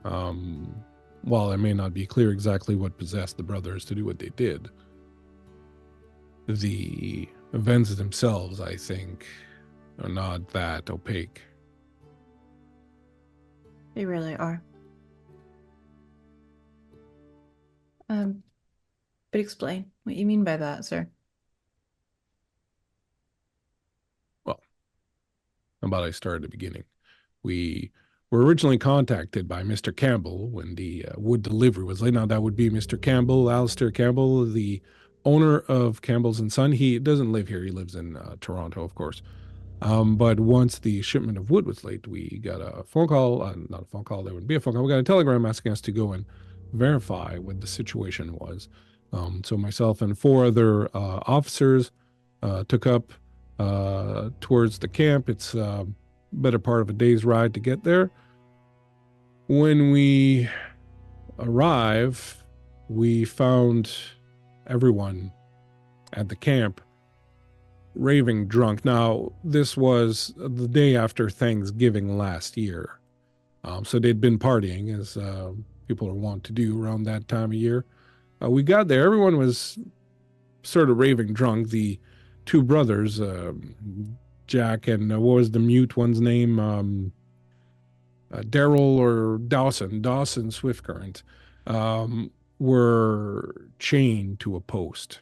While it may not be clear exactly what possessed the brothers to do what they did, the events themselves, I think, are not that opaque. They really are. But explain what you mean by that, sir. Well, how about I start at the beginning? We were originally contacted by Mr. Campbell when the wood delivery was late. Now, that would be Mr. Campbell, Alistair Campbell, the owner of Campbell's and Son. He doesn't live here. He lives in Toronto, of course. But once the shipment of wood was late, we got a phone call, not a phone call, there would be a phone call. We got a telegram asking us to go and verify what the situation was. So myself and 4 other officers took up towards the camp. It's better part of a day's ride to get there. When we arrive, we found everyone at the camp raving drunk. Now, this was the day after Thanksgiving last year. So they'd been partying, as people are wont to do around that time of year. We got there, everyone was sort of raving drunk. The 2 brothers, Jack and what was the mute one's name? Daryl or Dawson Swiftcurrent, were chained to a post.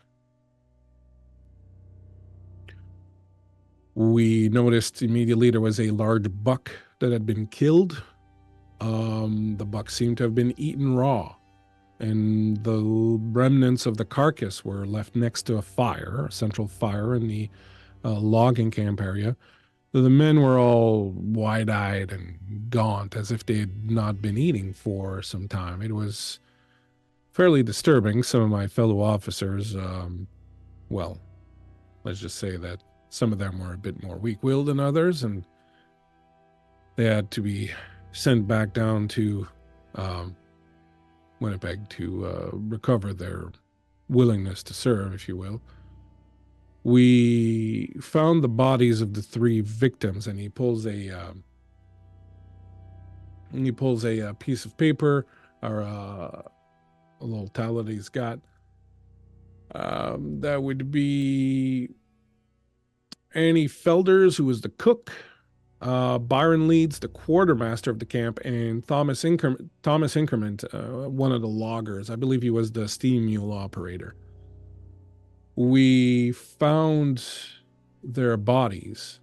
We noticed immediately there was a large buck that had been killed. The buck seemed to have been eaten raw, and the remnants of the carcass were left next to a central fire in the logging camp area. The men were all wide-eyed and gaunt, as if they had not been eating for some time. It was fairly disturbing. Some of my fellow officers, well, let's just say that some of them were a bit more weak-willed than others, and they had to be sent back down to Winnipeg to recover their willingness to serve, if you will. We found the bodies of the 3 victims, and he pulls a piece of paper, or a little towel that he's got. That would be Annie Felders, who was the cook, Byron Leeds, the quartermaster of the camp, and Thomas Increment, one of the loggers. I believe he was the steam mule operator. We found their bodies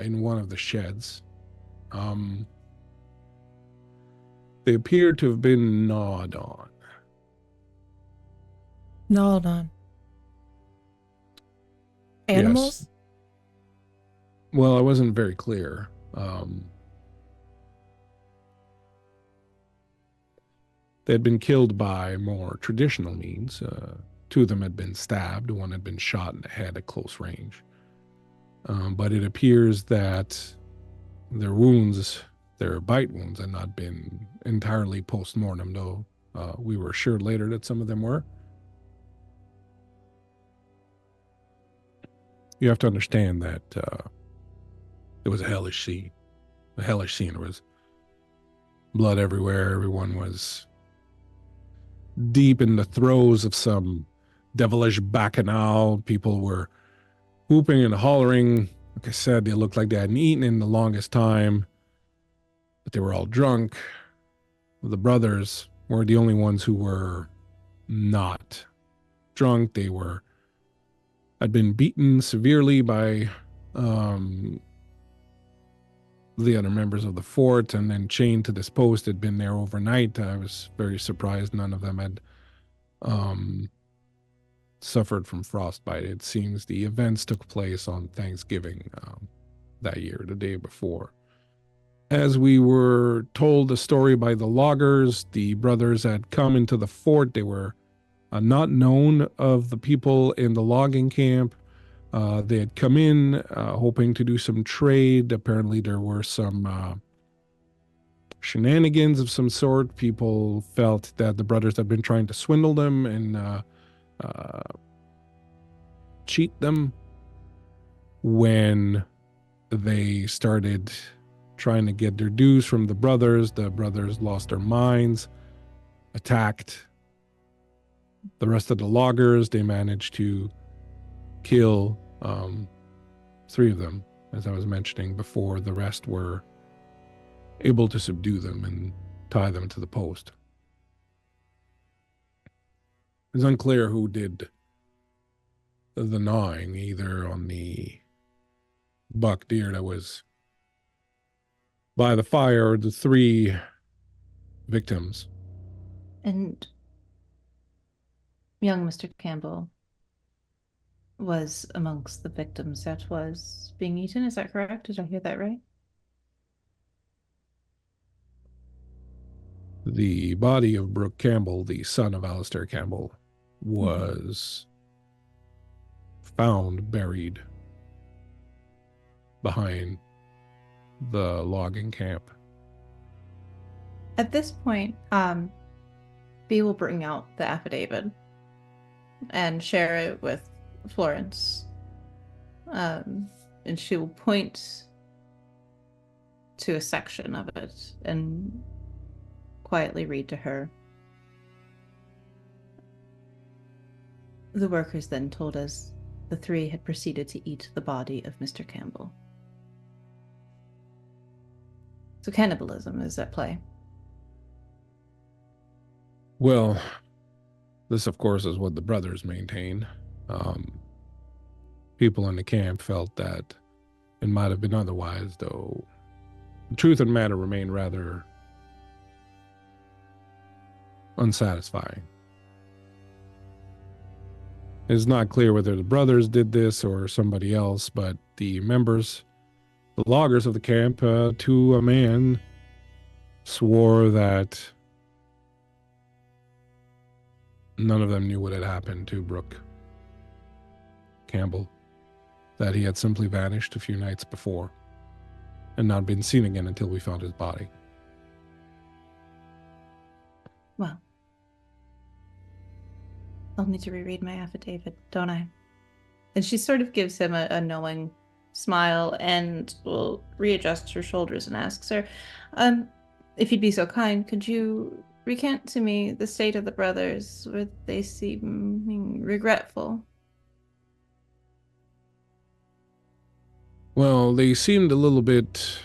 in one of the sheds. They appeared to have been gnawed on. Gnawed on. Animals? Yes. Well, I wasn't very clear. They had been killed by more traditional means. 2 of them had been stabbed. 1 had been shot in the head at close range. But it appears that their wounds, their bite wounds, had not been entirely post-mortem, though we were assured later that some of them were. You have to understand that it was a hellish scene. A hellish scene. There was blood everywhere. Everyone was deep in the throes of some devilish bacchanal. People were whooping and hollering. Like I said, they looked like they hadn't eaten in the longest time, but they were all drunk. The brothers were the only ones who were not drunk. They had been beaten severely by the other members of the fort, and then chained to this post. Had been there overnight. I was very surprised none of them had suffered from frostbite. It seems the events took place on Thanksgiving that year, the day before. As we were told the story by the loggers, the brothers had come into the fort. They were not known of the people in the logging camp. They had come in hoping to do some trade. Apparently there were some shenanigans of some sort. People felt that the brothers had been trying to swindle them and cheat them. When they started trying to get their dues from the brothers lost their minds, attacked the rest of the loggers. They managed to kill 3 of them, as I was mentioning before. The rest were able to subdue them and tie them to the post. It's unclear who did the gnawing, either on the buck deer that was by the fire or the 3 victims. And young Mr. Campbell was amongst the victims that was being eaten. Is that correct? Did I hear that right? The body of Brooke Campbell, the son of Alistair Campbell, was found buried behind the logging camp. At this point, B will bring out the affidavit and share it with Florence. And she will point to a section of it and quietly read to her. The workers then told us the 3 had proceeded to eat the body of Mr. Campbell. So cannibalism is at play. Well, this, of course, is what the brothers maintain. People in the camp felt that it might have been otherwise, though the truth of the matter remained rather unsatisfying. It's not clear whether the brothers did this or somebody else, but the members, the loggers of the camp, to a man, swore that none of them knew what had happened to Brooke Campbell, that he had simply vanished a few nights before and not been seen again until we found his body. Well, I'll need to reread my affidavit, don't I? And she sort of gives him a knowing smile and will readjust her shoulders and asks her, if you'd be so kind, could you recant to me the state of the brothers, where they seem regretful? Well, they seemed a little bit...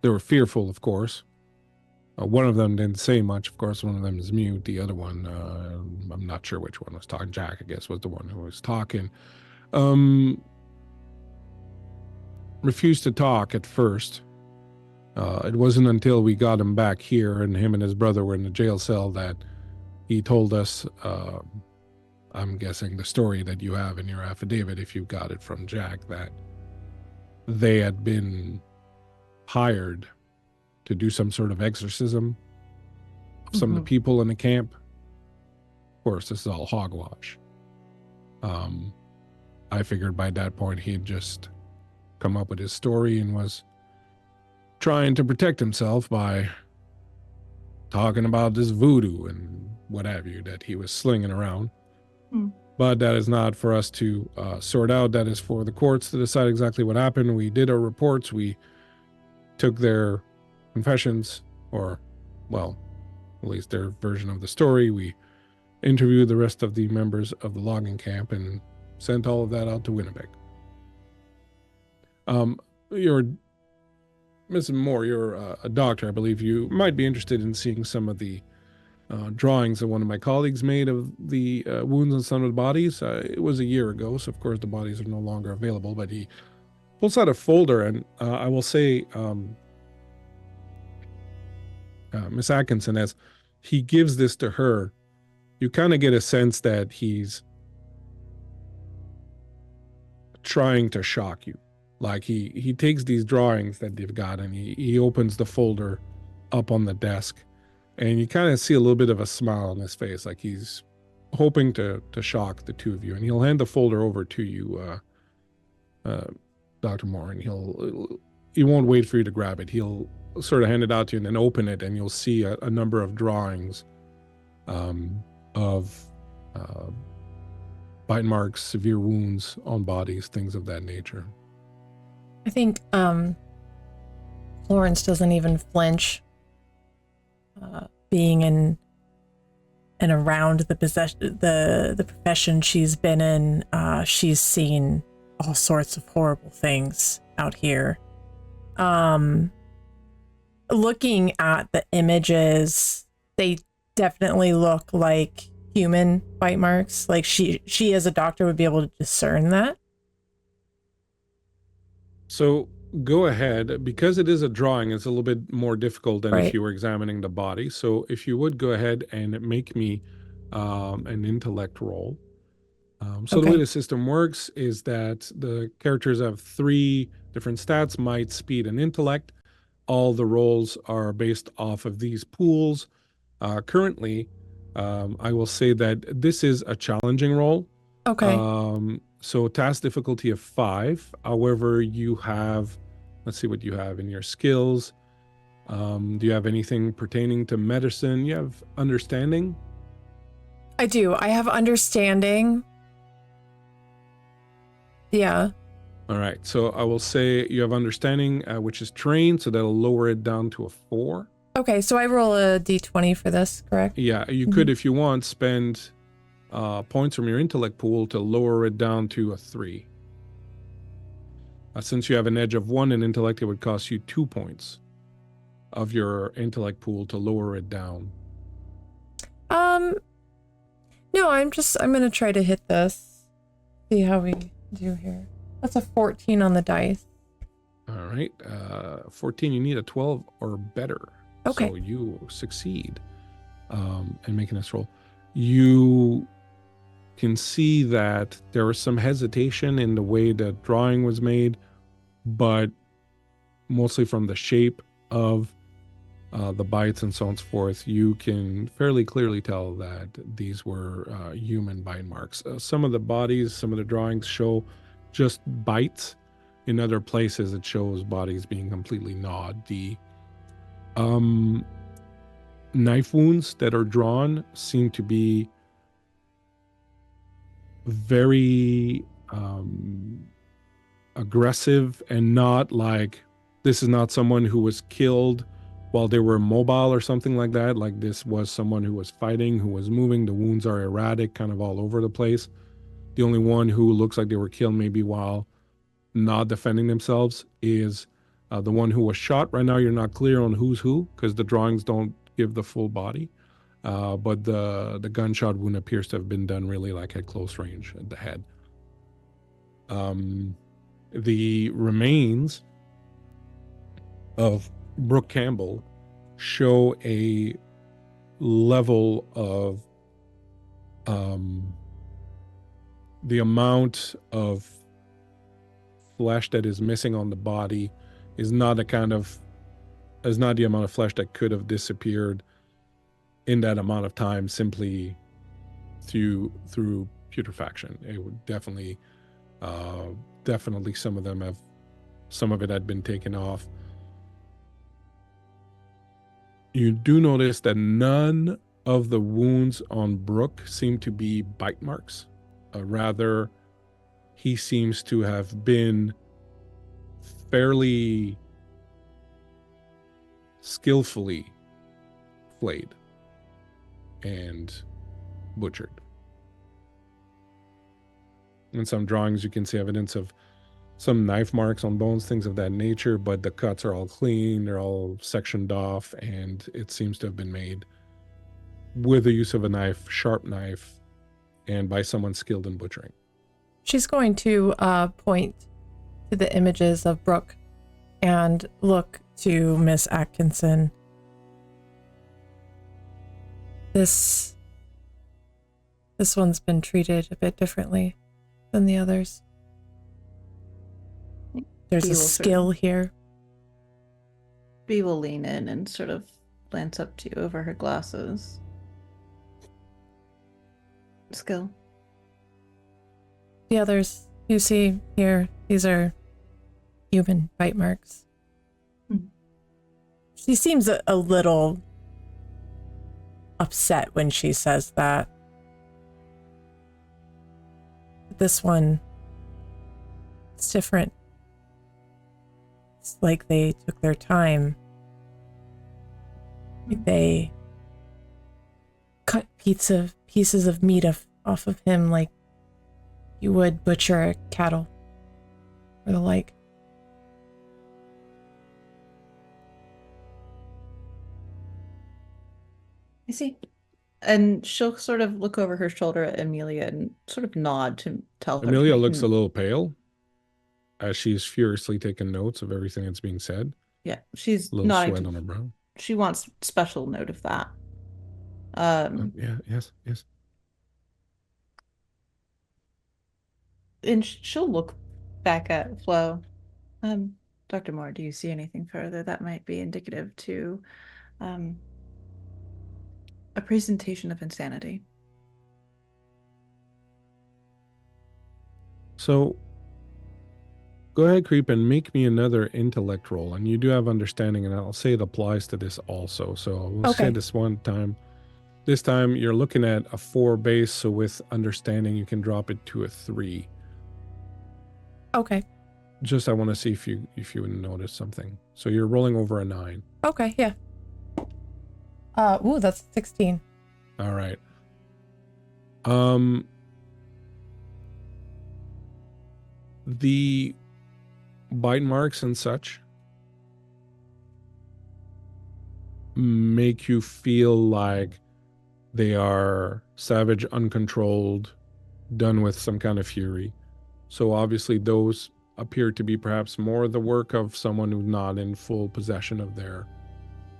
They were fearful, of course. One of them didn't say much. Of course, one of them is mute. The other one, I'm not sure which one was talking. Jack, I guess, was the one who was talking. Refused to talk at first. It wasn't until we got him back here and him and his brother were in the jail cell that he told us, I'm guessing the story that you have in your affidavit, if you got it from Jack, that they had been hired to do some sort of exorcism of some of the people in the camp. Of course, this is all hogwash. I figured by that point he'd just come up with his story and was trying to protect himself by talking about this voodoo and what have you that he was slinging around. But that is not for us to sort out. That is for the courts to decide exactly what happened. We did our reports. We took their confessions, or, well, at least their version of the story. We interviewed the rest of the members of the logging camp and sent all of that out to Winnipeg. You're Mrs. Moore, you're a doctor, I believe. You might be interested in seeing some of the drawings that one of my colleagues made of the wounds on some of the bodies. It was a year ago, so of course the bodies are no longer available, but he pulls out a folder, and I will say, Miss Atkinson, as he gives this to her, you kind of get a sense that he's trying to shock you. Like he takes these drawings that they've got and he opens the folder up on the desk, and you kind of see a little bit of a smile on his face, like he's hoping to shock the two of you. And he'll hand the folder over to you, Dr. Moore, and he won't wait for you to grab it. He'll sort of hand it out to you and then open it, and you'll see a number of drawings of bite marks, severe wounds on bodies, things of that nature. I think Florence doesn't even flinch, being in and around the profession she's been in. She's seen all sorts of horrible things out here. Looking at the images, they definitely look like human bite marks. Like she as a doctor would be able to discern that. So go ahead, because it is a drawing, it's a little bit more difficult than if Right. you were examining the body. So if you would go ahead and make me an intellect roll. So the way Okay. the system works is that the characters have 3 different stats: might, speed, and intellect. All the rolls are based off of these pools. Currently, I will say that this is a challenging roll. Okay. So task difficulty of 5. However, you have, let's see what you have in your skills. Do you have anything pertaining to medicine? You have understanding? I do. I have understanding. Yeah. All right. So I will say you have understanding, which is trained, so that'll lower it down to a 4. Okay, so I roll a d20 for this, correct? Yeah, you could, if you want, spend points from your intellect pool to lower it down to a 3. Since you have an edge of 1 in intellect, it would cost you 2 points of your intellect pool to lower it down. No, I'm gonna try to hit this. See how we do here. That's a 14 on the dice. All right. 14, you need a 12 or better. Okay. So you succeed in making this roll. You can see that there was some hesitation in the way the drawing was made, but mostly from the shape of the bites and so on and so forth, you can fairly clearly tell that these were human bite marks. Some of the bodies, some of the drawings show just bites. In other places, it shows bodies being completely gnawed. The knife wounds that are drawn seem to be very aggressive, and not like, this is not someone who was killed while they were mobile or something like that. Like, this was someone who was fighting, who was moving. The wounds are erratic, kind of all over the place. The only one who looks like they were killed maybe while not defending themselves is the one who was shot. Right now, you're not clear on who's who because the drawings don't give the full body. But the gunshot wound appears to have been done really like at close range at the head. The remains of Brooke Campbell show a level of the amount of flesh that is missing on the body is not the amount of flesh that could have disappeared in that amount of time simply through putrefaction. It would definitely some of it had been taken off. You do notice that none of the wounds on Brooke seem to be bite marks. Rather, he seems to have been fairly skillfully flayed and butchered. In some drawings, you can see evidence of some knife marks on bones, things of that nature, but the cuts are all clean, they're all sectioned off, and it seems to have been made with the use of a knife, sharp knife, and by someone skilled in butchering. She's going to point to the images of Brooke and look to Miss Atkinson. This one's been treated a bit differently than the others. There's a skill here. Bea will lean in and sort of glance up to you over her glasses. Skill. The others you see here, these are human bite marks. She seems a little upset when she says that. This one, it's different. It's like they took their time. Like they cut pieces of meat off of him like you would butcher a cattle or the like. I see. And she'll sort of look over her shoulder at Amelia and sort of nod to tell her. Amelia looks a little pale as she's furiously taking notes of everything that's being said. Yeah, she's A little nodding. sweat on her brow. She wants special note of that. Yeah, yes. And she'll look back at Flo. Dr. Moore, do you see anything further that might be indicative to a presentation of insanity? So go ahead, Creep, and make me another intellect roll. And you do have understanding, and I'll say it applies to this also. So we'll say this one time. This time you're looking at a 4 base, so with understanding you can drop it to a 3. Okay. Just I want to see if you would notice something. So you're rolling over a 9. Okay, yeah. Ooh, that's 16. All right. The bite marks and such make you feel like they are savage, uncontrolled, done with some kind of fury. So obviously those appear to be perhaps more the work of someone who's not in full possession of their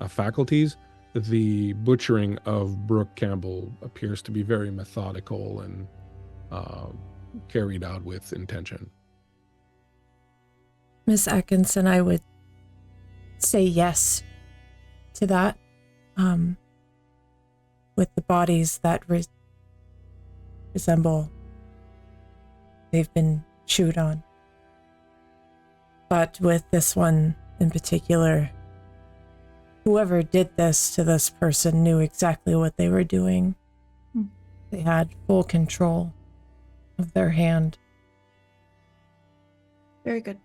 faculties. The butchering of Brooke Campbell appears to be very methodical and carried out with intention. Miss Atkinson, I would say yes to that. With the bodies that resemble they've been chewed on. But with this one in particular, whoever did this to this person knew exactly what they were doing. They had full control of their hand. Very good.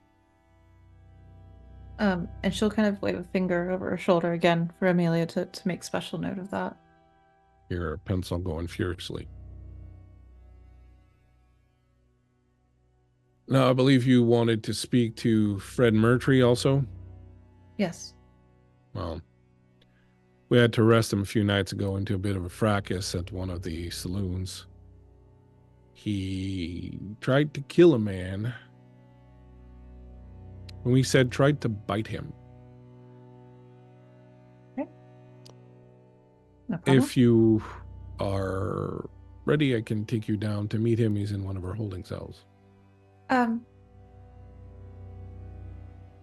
And she'll kind of wave a finger over her shoulder again for Amelia to make special note of that. Your pencil going furiously. Now, I believe you wanted to speak to Fred Murtry also? Yes. Well, we had to arrest him a few nights ago into a bit of a fracas at one of the saloons. He tried to kill a man. When we said tried to bite him. Okay. No problem. If you are ready, I can take you down to meet him. He's in one of our holding cells.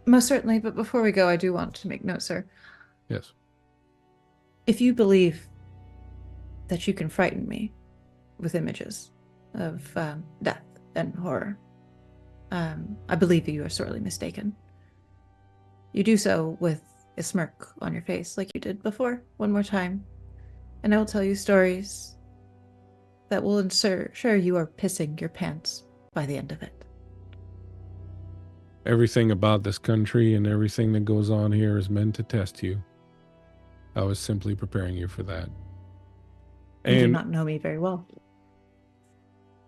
Most certainly, but before we go, I do want to make note, sir. Yes. If you believe that you can frighten me with images of death and horror, I believe you are sorely mistaken. You do so with a smirk on your face like you did before, one more time, and I will tell you stories that will ensure you are pissing your pants by the end of it. Everything about this country and everything that goes on here is meant to test you. I was simply preparing you for that. You do not know me very well.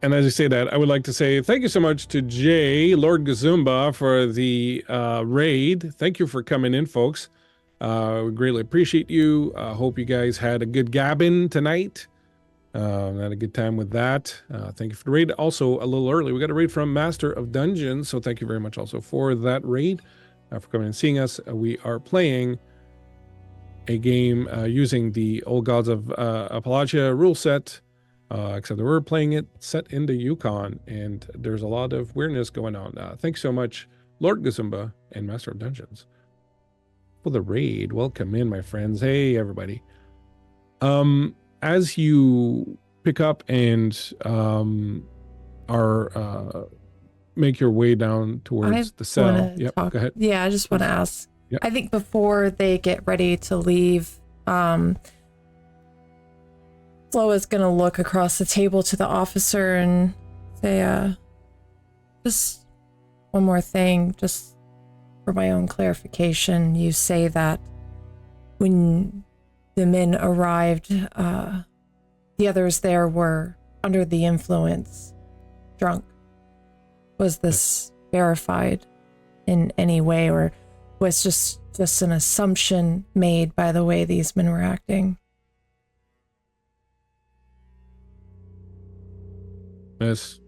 And as I say that, I would like to say thank you so much to Jay, Lord Gazumba, for the raid. Thank you for coming in, folks. We greatly appreciate you. Hope you guys had a good gabbing tonight. Had a good time with that. Thank you for the raid. Also, a little early, we got a raid from Master of Dungeons, so thank you very much also for that raid, for coming and seeing us. We are playing a game using the Old Gods of Appalachia rule set, except that we're playing it set into Yukon, and there's a lot of weirdness going on. Thanks so much, Lord Gazumba and Master of Dungeons, for the raid. Welcome in, my friends. Hey, everybody. As you pick up and make your way down towards the cell. Yep, go ahead. Yeah, I just want to ask. I think before they get ready to leave, Flo is going to look across the table to the officer and say, just one more thing, just for my own clarification. You say that when the men arrived, the others there were under the influence, drunk. Was this verified in any way, or was just an assumption made by the way these men were acting? Mrs.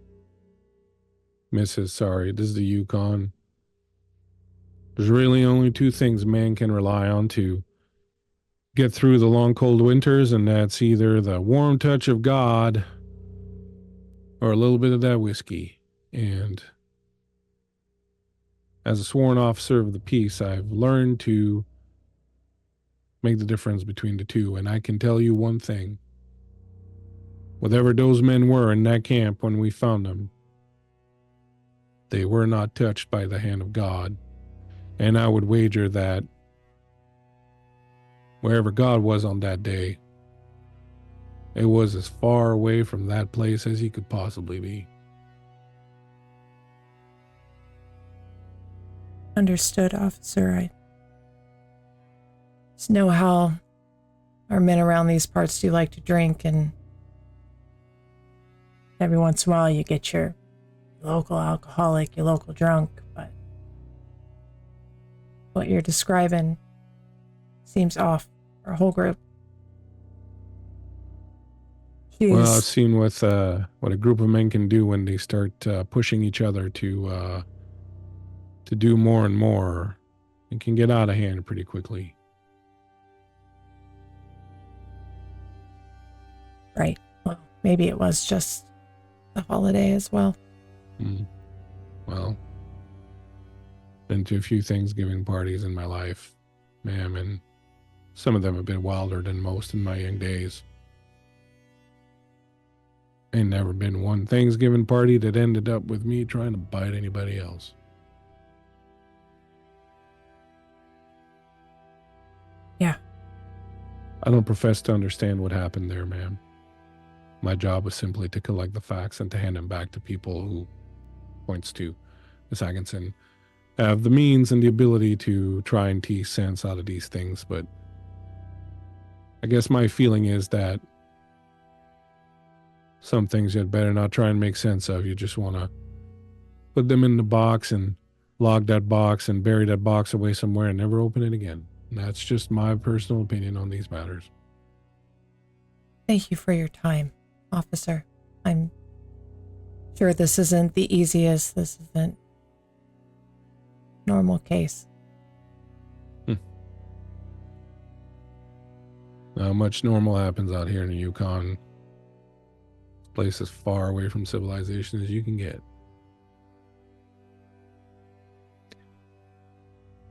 Sorry, this is the Yukon. There's really only two things man can rely on to get through the long cold winters, and that's either the warm touch of God or a little bit of that whiskey. And as a sworn officer of the peace, I've learned to make the difference between the two. And I can tell you one thing. Whatever those men were in that camp when we found them, they were not touched by the hand of God. And I would wager that wherever God was on that day, it was as far away from that place as he could possibly be. Understood, officer. I just know how our men around these parts do like to drink, and every once in a while you get your local alcoholic, your local drunk, but what you're describing seems off for a whole group. Jeez. Well, I've seen what a group of men can do when they start pushing each other to do more and more. It can get out of hand pretty quickly. Right. Well, maybe it was just the holiday as well. Well, been to a few Thanksgiving parties in my life, ma'am, and some of them have been wilder than most in my young days. Ain't never been one Thanksgiving party that ended up with me trying to bite anybody else. Yeah. I don't profess to understand what happened there, ma'am. My job was simply to collect the facts and to hand them back to people who, points to Miss Atkinson, have the means and the ability to try and tease sense out of these things. But I guess my feeling is that some things you'd better not try and make sense of. You just want to put them in the box and log that box and bury that box away somewhere and never open it again. And that's just my personal opinion on these matters. Thank you for your time, officer. I'm sure this isn't the easiest. This isn't normal case. Not much normal happens out here in the Yukon. This place is far away from civilization as you can get.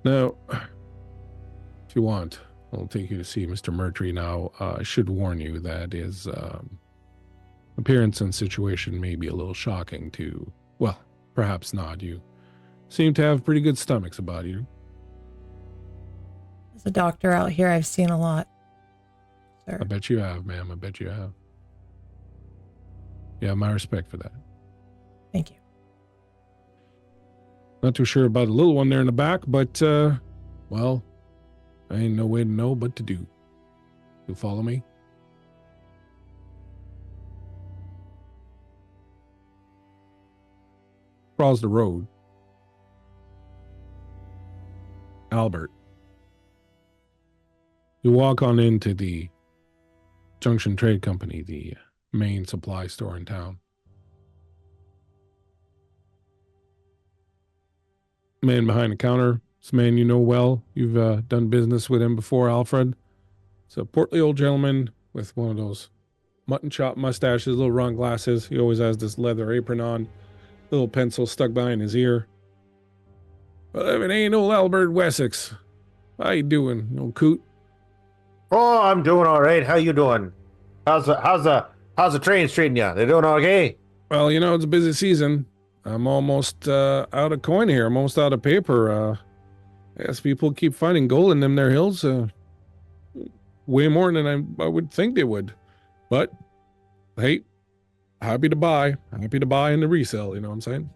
Now, if you want, I'll take you to see Mr. Murtry now. I should warn you that his appearance and situation may be a little shocking to, well, perhaps not. You seem to have pretty good stomachs about you. As a doctor out here, I've seen a lot, sir. I bet you have, ma'am. I bet you have. You have my respect for that. Thank you. Not too sure about the little one there in the back, but, well, I ain't no way to know but to do. You follow me? Across the road, Albert. You walk on into the Junction Trade Company, the main supply store in town. Man behind the counter, this man you know well. You've done business with him before, Alfred. It's a portly old gentleman with one of those mutton chop mustaches, little round glasses. He always has this leather apron on, little pencil stuck behind his ear. Well, if it ain't old Albert Wessex. How you doing, old coot? Oh, I'm doing all right. How you doing? How's the trains treating you? They doing okay? Well, you know, it's a busy season. I'm almost out of coin here. I'm almost out of paper. I guess people keep finding gold in them there hills. Way more than I would think they would. But hey, happy to buy and to resell. You know what I'm saying?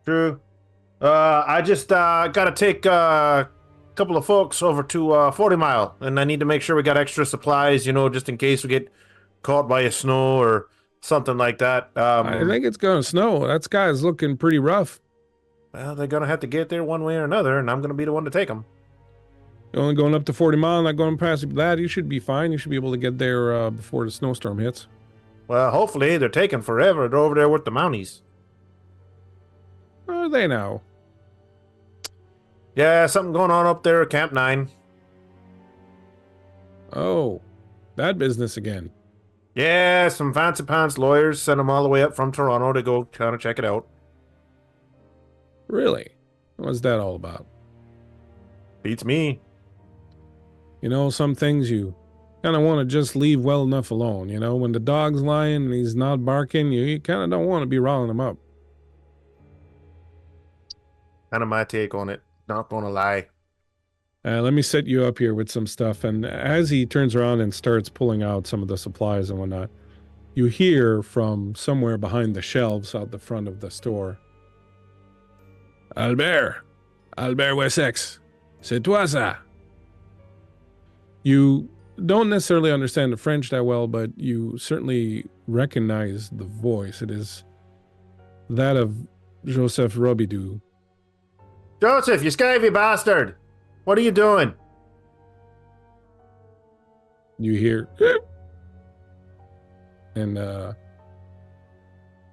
True. I just gotta take a couple of folks over to 40 Mile, and I need to make sure we got extra supplies, just in case we get caught by a snow or something like that. I think it's gonna snow. That sky's looking pretty rough. Well, they're gonna have to get there one way or another, and I'm gonna be the one to take them. You're only going up to 40 Mile, not going past that. You should be fine. You should be able to get there before the snowstorm hits. Well, hopefully they're taking forever. They're over there with the Mounties. Where are they now? Yeah, something going on up there at Camp 9. Oh, that business again. Yeah, some fancy pants lawyers sent them all the way up from Toronto to go kind of check it out. Really? What's that all about? Beats me. Some things you kind of want to just leave well enough alone. When the dog's lying and he's not barking, you kind of don't want to be riling him up. Kind of my take on it. Not gonna lie. Let me set you up here with some stuff. And as he turns around and starts pulling out some of the supplies and whatnot, you hear from somewhere behind the shelves out the front of the store. Albert Wessex, c'est toi ça? You don't necessarily understand the French that well, but you certainly recognize the voice. It is that of Joseph Robidoux. Joseph, you scabby bastard! What are you doing? You hear, and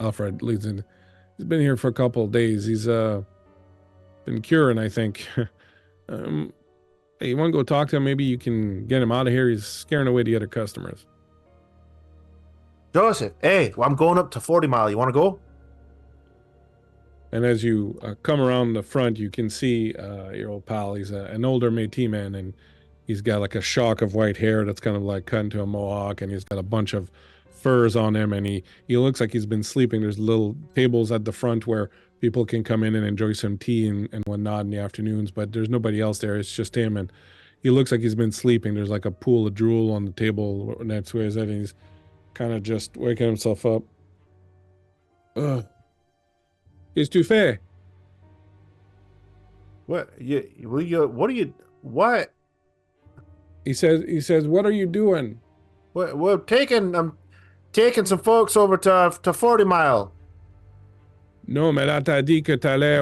Alfred leads in. He's been here for a couple of days. He's been curing, I think. Hey, you want to go talk to him? Maybe you can get him out of here. He's scaring away the other customers. Joseph, hey, well, I'm going up to 40 Mile. You want to go? And as you come around the front, you can see your old pal. He's an older Métis man, and he's got like a shock of white hair that's kind of like cut into a mohawk, and he's got a bunch of furs on him, and he looks like he's been sleeping. There's little tables at the front where people can come in and enjoy some tea and whatnot in the afternoons, but there's nobody else there. It's just him, and he looks like he's been sleeping. There's like a pool of drool on the table next to his head, and he's kind of just waking himself up. Qu'est-ce que tu fais? What? What? He says, what are you doing? I'm taking some folks over to 40 Mile. Non, mais là, t'as dit que t'allais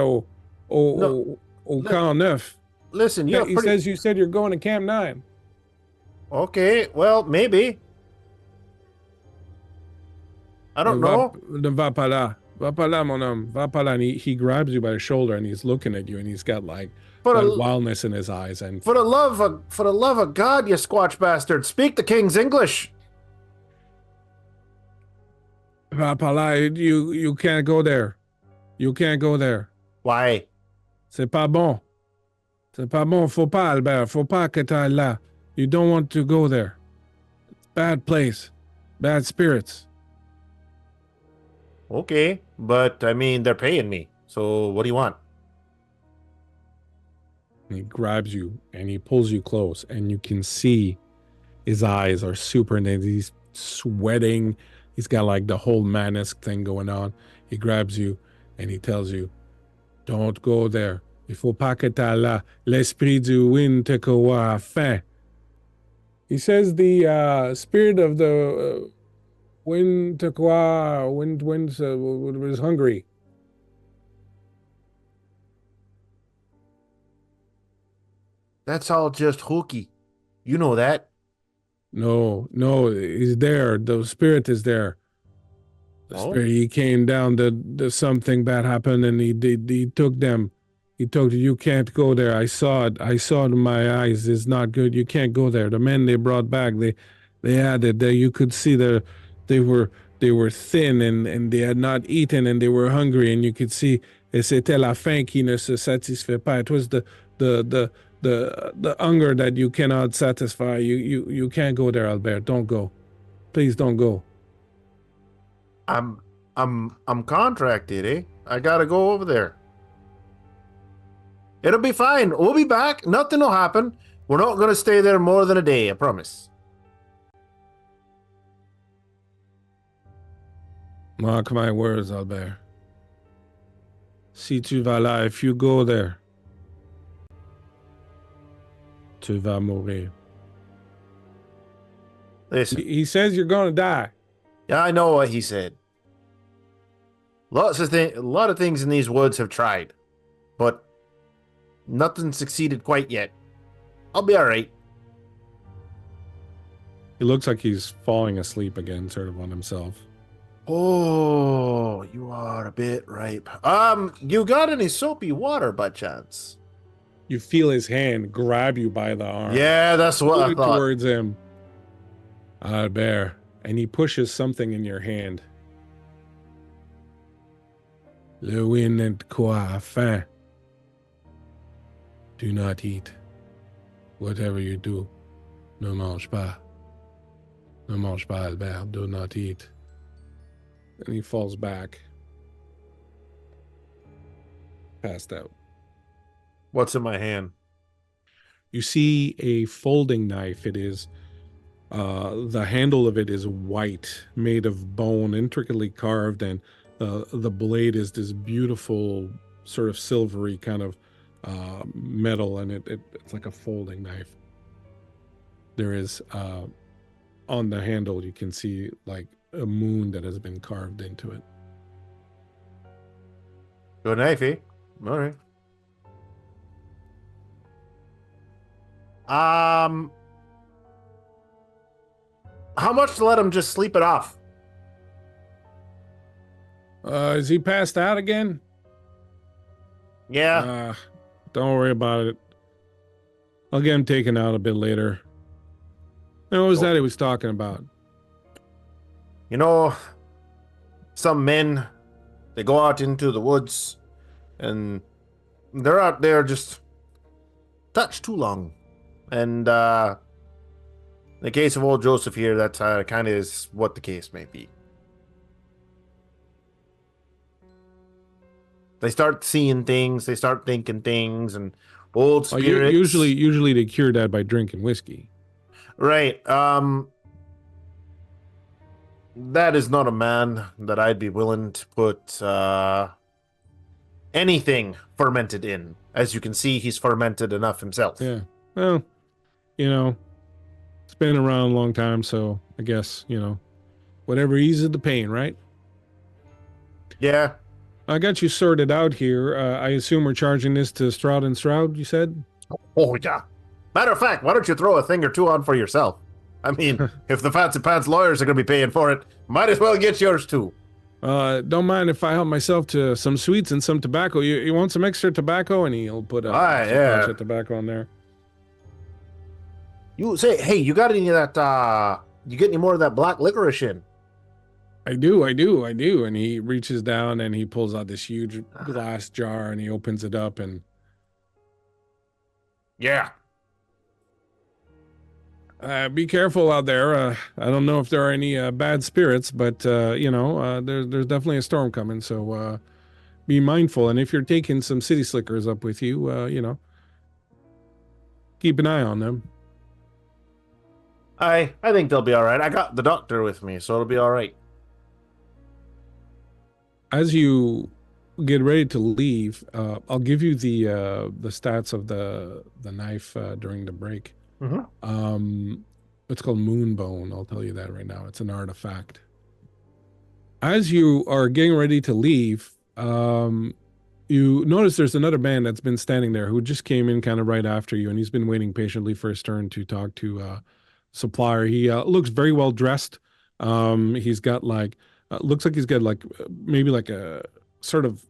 au Camp 9. Listen, You said you're going to Camp 9. Okay, well, maybe. I don't know. Ne va pas là. Va pas là, mon homme. Va pas là. And he grabs you by the shoulder, and he's looking at you, and he's got like that wildness in his eyes. And for the love of God, you squatch bastard, speak the king's English. Va pas là. You can't go there. You can't go there. Why? C'est pas bon. C'est pas bon. Faut pas, Albert. Faut pas que t'ailles là. You don't want to go there. It's a bad place. Bad spirits. Okay, but I mean, they're paying me. So what do you want? He grabs you and he pulls you close, and you can see his eyes are super intense. He's sweating. He's got like the whole madness thing going on. He grabs you and he tells you, don't go there. Il faut pas que t'ailles là. L'esprit du wind te croit faim. He says the spirit of the wind te croit, wind was hungry. That's all just hooky. You know that. No, he's there. The spirit is there. The spirit, he came down, the something bad happened, and he took them. He told you can't go there. I saw it. I saw it in my eyes. It's not good. You can't go there. The men they brought back, they had it there. You could see they were thin and they had not eaten and they were hungry, and you could see et c'était la faim qui ne se satisfait pas. It was the hunger that you cannot satisfy. You can't go there, Albert. Don't go. Please don't go. I'm contracted, eh? I gotta go over there. It'll be fine. We'll be back. Nothing will happen. We're not going to stay there more than a day, I promise. Mark my words, Albert. Si tu vas là, if you go there, tu vas mourir. Listen, He says you're gonna die. yeah, I know what he said. A lot of things in these woods have tried, but nothing succeeded quite yet. I'll be all right. He looks like he's falling asleep again, sort of on himself. Oh, you are a bit ripe. You got any soapy water by chance? You feel his hand grab you by the arm. Yeah, that's what I Move thought. towards him. Albert, and he pushes something in your hand. Le wind et quoi a faim. Do not eat. Whatever you do, ne mange pas. Ne mange pas, Albert. Do not eat. And he falls back. Passed out. What's in my hand? You see a folding knife. It is, the handle of it is white, made of bone, intricately carved, and the blade is this beautiful, sort of silvery kind of metal, and it's like a folding knife. There is, on the handle, you can see like a moon that has been carved into it. Good knife, eh? All right. How much to let him just sleep it off? Is he passed out again? Yeah. Don't worry about it. I'll get him taken out a bit later. And what was that he was talking about? You know, some men, they go out into the woods and they're out there just touch too long. And in the case of old Joseph here, that kind of is what the case may be. They start seeing things, they start thinking things, and old spirits. Usually they cure that by drinking whiskey. Right. That is not a man that I'd be willing to put anything fermented in. As you can see, he's fermented enough himself. Yeah. Well, it's been around a long time, so I guess, whatever eases the pain, right? Yeah. I got you sorted out here. I assume we're charging this to Stroud and Stroud, you said? Oh, yeah. Matter of fact, why don't you throw a thing or two on for yourself? I mean, if the fancy pants lawyers are going to be paying for it, might as well get yours too. Don't mind if I help myself to some sweets and some tobacco. You want some extra tobacco? And he'll put a bunch of tobacco on there. You say, hey, you got any of that, you get any more of that black licorice in? I do. And he reaches down and he pulls out this huge glass jar and he opens it up and... Yeah. Be careful out there. I don't know if there are any bad spirits, but there's definitely a storm coming. So be mindful. And if you're taking some city slickers up with you, keep an eye on them. I think they'll be all right. I got the doctor with me, so it'll be all right. As you get ready to leave, I'll give you the stats of the knife during the break. Mm-hmm. It's called Moonbone. I'll tell you that right now. It's an artifact. As you are getting ready to leave, you notice there's another man that's been standing there who just came in kind of right after you, and he's been waiting patiently for his turn to talk to supplier. He looks very well dressed. He's got looks like he's got maybe like a sort of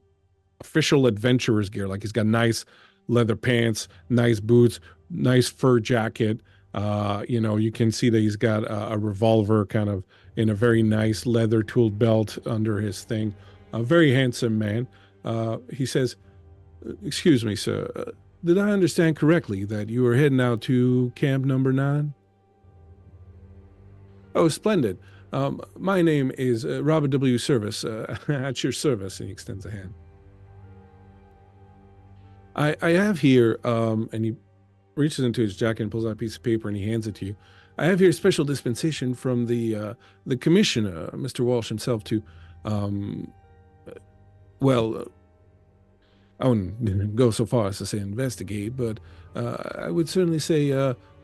official adventurer's gear. Like he's got nice leather pants, nice boots, nice fur jacket. You can see that he's got a revolver kind of in a very nice leather tooled belt under his thing. A very handsome man. He says, "Excuse me, sir. Did I understand correctly that you were heading out to camp number 9? Oh, splendid. My name is Robert W. Service. At your service." And he extends a hand. I have here, and he reaches into his jacket and pulls out a piece of paper and he hands it to you. I have here a special dispensation from the commissioner, Mr. Walsh himself, to, um, well, I wouldn't go so far as to say investigate, but I would certainly say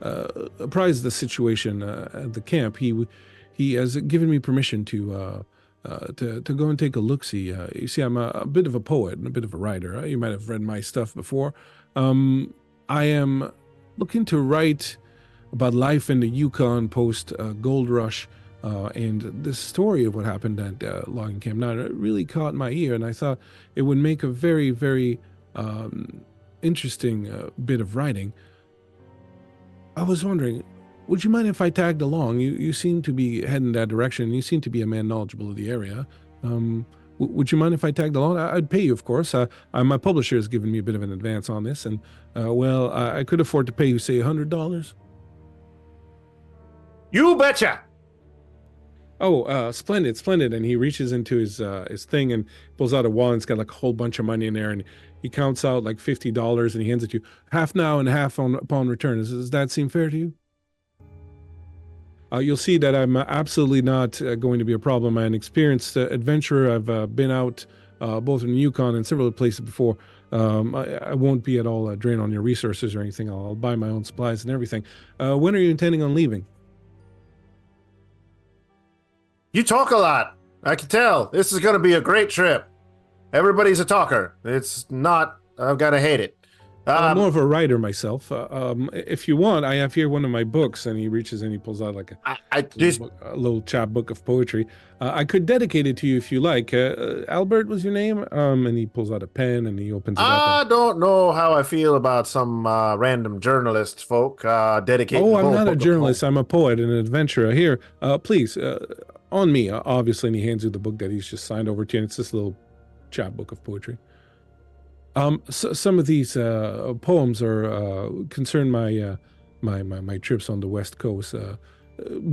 apprise the situation at the camp. He has given me permission to go and take a look. See, you see, I'm a bit of a poet and a bit of a writer. You might have read my stuff before. I am looking to write about life in the Yukon post gold rush. And the story of what happened at logging camp now really caught my ear, and I thought it would make a very, very interesting bit of writing. I was wondering, would you mind if I tagged along? You seem to be heading that direction. You seem to be a man knowledgeable of the area. Would you mind if I tagged along? I'd pay you, of course. My publisher has given me a bit of an advance on this, and well, I could afford to pay you, say, $100. You betcha. Oh, splendid, splendid. And he reaches into his thing and pulls out a wallet. And it's got like a whole bunch of money in there. And he counts out like $50 and he hands it to you. Half now and half upon return. Does that seem fair to you? You'll see that I'm absolutely not going to be a problem. I'm an experienced adventurer. I've been out both in the Yukon and several places before. I won't be at all a drain on your resources or anything. I'll buy my own supplies and everything. When are you intending on leaving? You talk a lot. I can tell. This is going to be a great trip. Everybody's a talker. It's not, I've got to hate it. I'm more of a writer myself. If you want, I have here one of my books, and he reaches and he pulls out like a little chapbook of poetry. I could dedicate it to you if you like. Albert was your name? And he pulls out a pen and he opens it up. I don't know how I feel about some random journalist folk dedicating. Oh, I'm not a journalist. I'm a poet and an adventurer. Here, please, on me, obviously. And he hands you the book that he's just signed over to you, and it's this little chapbook of poetry. So some of these poems are concern my trips on the West Coast.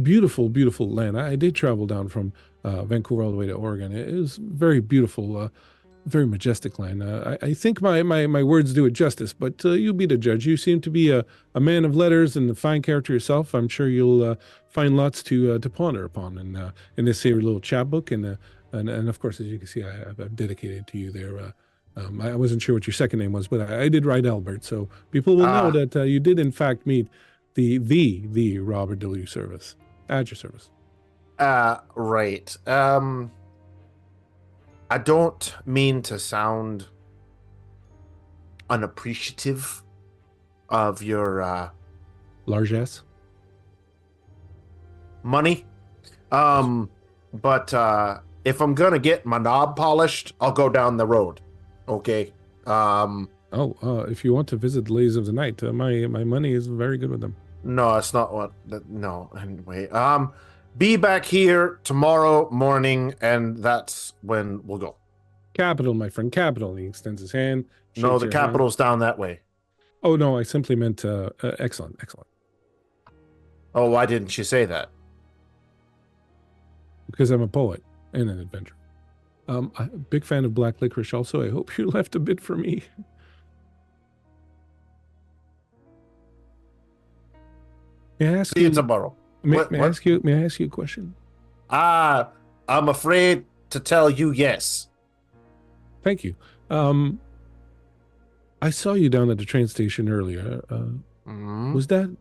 Beautiful, beautiful land. I did travel down from Vancouver all the way to Oregon. It was very beautiful, very majestic land. I think my words do it justice, but you be the judge. You seem to be a man of letters and a fine character yourself. I'm sure you'll find lots to ponder upon in this here little chapbook. And of course, as you can see, I've dedicated to you there. I wasn't sure what your second name was, but I did write Albert, so people will know that you did in fact meet the Robert W. Service at your service. Right. I don't mean to sound unappreciative of your largesse money, but if I'm gonna get my knob polished, I'll go down the road. Okay. If you want to visit the Ladies of the Night, my money is very good with them. No, it's not what. No. Anyway, be back here tomorrow morning, and that's when we'll go. Capital, my friend, capital. He extends his hand. No, the capital's down that way. Oh no, I simply meant excellent, excellent. Oh, why didn't you say that? Because I'm a poet and an adventurer. I'm a big fan of black licorice also. I hope you left a bit for me. May I ask See you tomorrow. May I ask you a question? I'm afraid to tell you yes. Thank you. I saw you down at the train station earlier. Was that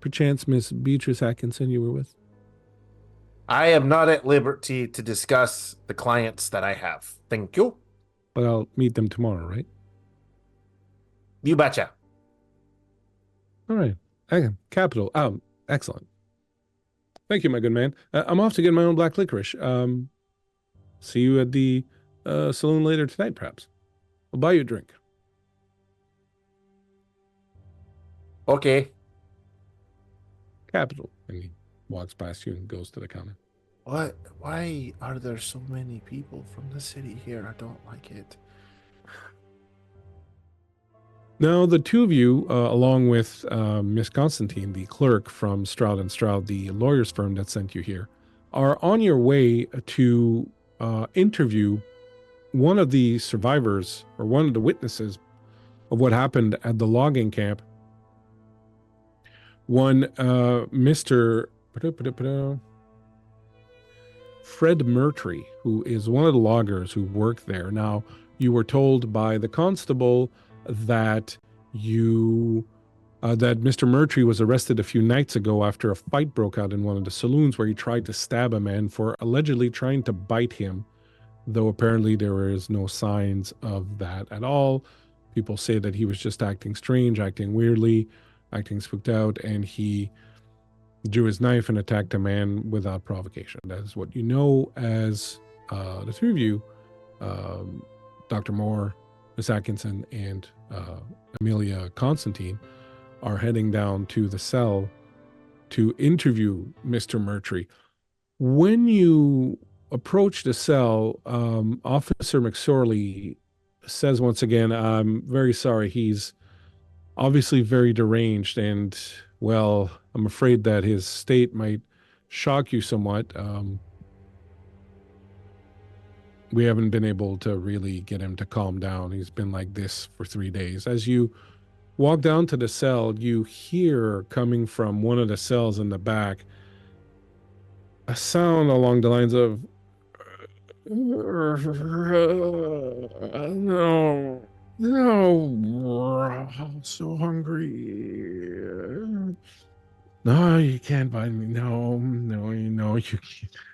perchance Miss Beatrice Atkinson you were with? I am not at liberty to discuss the clients that I have. Thank you. But I'll meet them tomorrow, right? You betcha. All right. Capital. Excellent. Thank you, my good man. I'm off to get my own black licorice. See you at the saloon later tonight, perhaps. I'll buy you a drink. Okay. Capital. And he walks past you and goes to the counter. What? Why are there so many people from the city here? I don't like it. Now, the two of you, along with Miss Constantine, the clerk from Stroud and Stroud, the lawyer's firm that sent you here, are on your way to interview one of the survivors or one of the witnesses of what happened at the logging camp. One Mr. Fred Murtry, who is one of the loggers who work there. Now, you were told by the constable that that Mr. Murtry was arrested a few nights ago after a fight broke out in one of the saloons where he tried to stab a man for allegedly trying to bite him, though apparently there is no signs of that at all. People say that he was just acting strange, acting weirdly, acting spooked out, and he drew his knife and attacked a man without provocation. That is what you know, as the three of you, Dr. Moore, Miss Atkinson, and Amelia Constantine, are heading down to the cell to interview Mr. Murtry. When you approach the cell, Officer McSorley says once again, "I'm very sorry. He's obviously very deranged, and, well, I'm afraid that his state might shock you somewhat. We haven't been able to really get him to calm down. He's been like this for 3 days." As you walk down to the cell, you hear coming from one of the cells in the back a sound along the lines of, "No, no, I'm so hungry. No, you can't bite me. No, no, you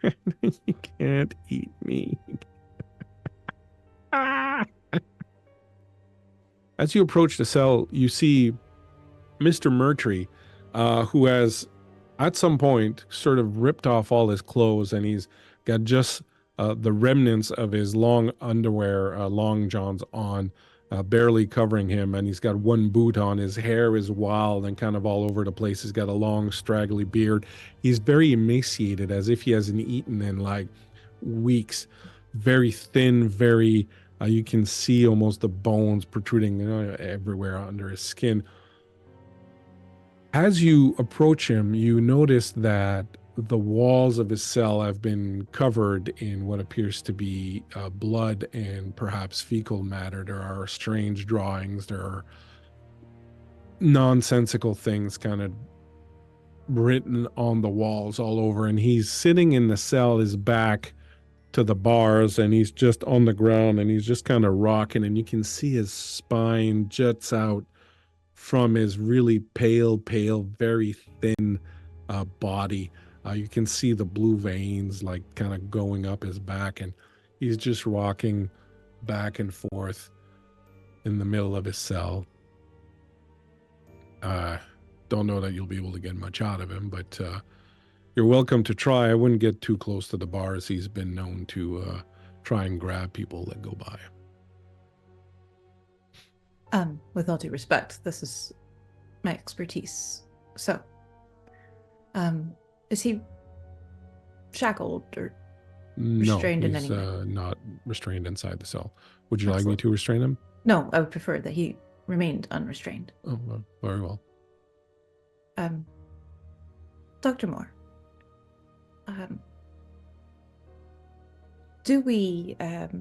can't. You can't eat me." Ah. As you approach the cell, you see Mr. Murtry, who has at some point sort of ripped off all his clothes, and he's got just the remnants of his long underwear, long johns on, barely covering him, and he's got one boot on. His hair is wild and kind of all over the place. He's got a long, straggly beard. He's very emaciated, as if he hasn't eaten in like weeks. Very thin, very, you can see almost the bones protruding everywhere under his skin. As you approach him, you notice that the walls of his cell have been covered in what appears to be blood and perhaps fecal matter. There are strange drawings. There are nonsensical things kind of written on the walls all over. And he's sitting in the cell, his back to the bars, and he's just on the ground, and he's just kind of rocking, and you can see his spine juts out from his really pale, very thin body. You can see the blue veins like kind of going up his back, and he's just rocking back and forth in the middle of his cell. Don't know that you'll be able to get much out of him, but you're welcome to try. I wouldn't get too close to the bars. He's been known to try and grab people that go by. With all due respect, this is my expertise. So, is he shackled or restrained in any way? No, he's not restrained inside the cell. Would you like me to restrain him? No, I would prefer that he remained unrestrained. Oh, well, very well. Dr. Moore, do we have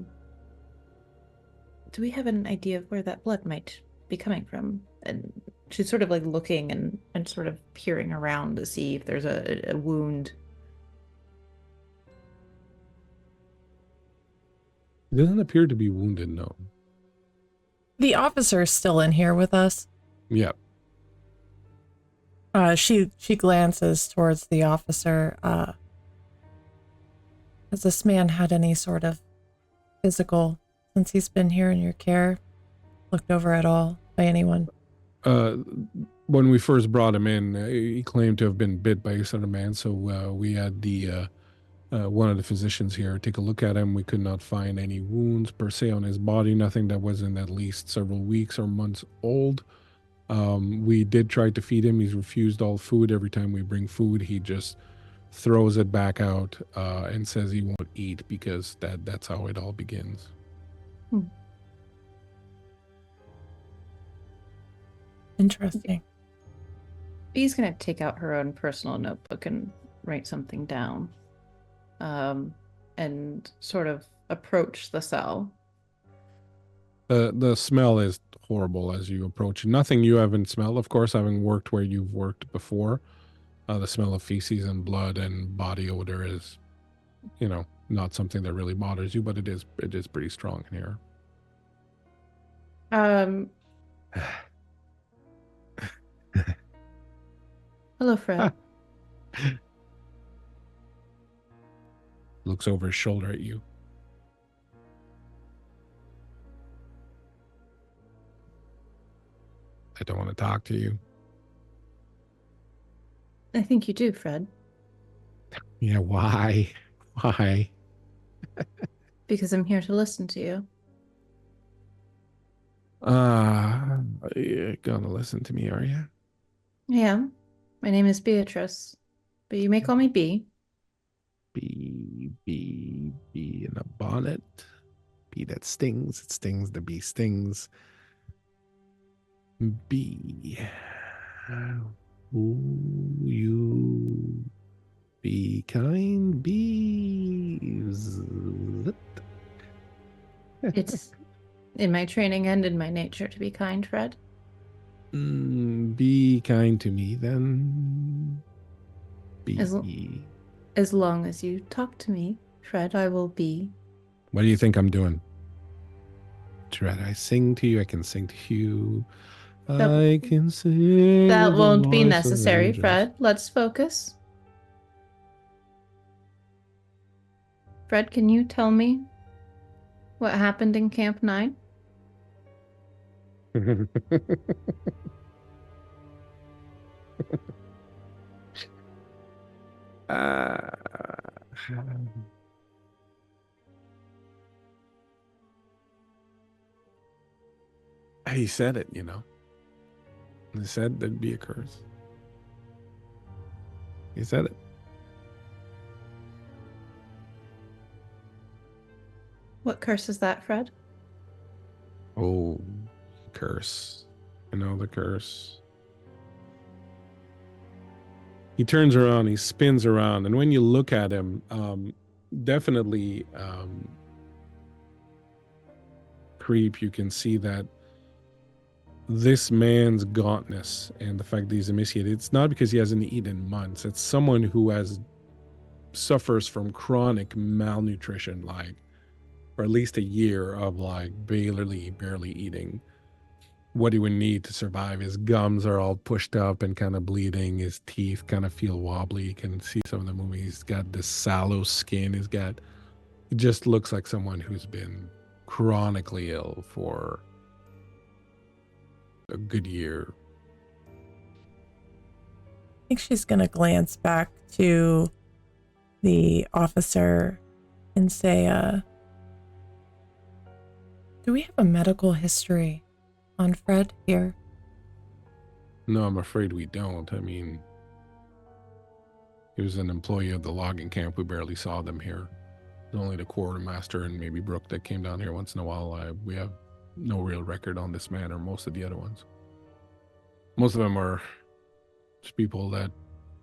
an idea of where that blood might be coming from? And she's sort of like looking and sort of peering around to see if there's a wound. He doesn't appear to be wounded, no. The officer is still in here with us. Yeah. She glances towards the officer. Has this man had any sort of physical, since he's been here in your care, looked over at all by anyone? When we first brought him in, he claimed to have been bit by a man, so we had the one of the physicians here take a look at him. We could not find any wounds per se on his body, nothing that wasn't at least several weeks or months old. We did try to feed him. He's refused all food. Every time we bring food, he just throws it back out and says he won't eat because that's how it all begins. Interesting. Bee's gonna take out her own personal notebook and write something down, and sort of approach the cell. The smell is horrible as you approach. Nothing you haven't smelled, of course, having worked where you've worked before. The smell of feces and blood and body odor is, not something that really bothers you, but it is pretty strong in here. Hello, Fred. Looks over his shoulder at you. I don't want to talk to you. I think you do, Fred. Yeah, why? Why? Because I'm here to listen to you. You're gonna listen to me, are you? Yeah. My name is Beatrice, but you may call me B. Bee in a bonnet. Bee that stings. It stings. The bee stings. Bee. Ooh, you be kind bees. It's in my training and in my nature to be kind, Fred. Be kind to me then. Be. As long as you talk to me, Fred, I will be. What do you think I'm doing? Should I sing to you? I can sing to you. I can sing. That won't be voice of necessary, angels. Fred. Let's focus. Fred, can you tell me what happened in Camp 9? He said it, He said there'd be a curse. He said it. What curse is that, Fred? Oh, curse. I know the curse. He turns around, he spins around, and when you look at him, definitely creep, you can see that this man's gauntness and the fact that he's emaciated, it's not because he hasn't eaten in months. It's someone who suffers from chronic malnutrition, for at least a year of barely eating what he would need to survive. His gums are all pushed up and kind of bleeding. His teeth kind of feel wobbly. You can see some of the movies. He's got this sallow skin. It just looks like someone who's been chronically ill for a good year. I think she's going to glance back to the officer and say, do we have a medical history on Fred here? No, I'm afraid we don't. I mean, he was an employee of the logging camp. We barely saw them here. Only the quartermaster and maybe Brooke that came down here once in a while. We have no real record on this man or most of the other ones. Most of them are just people that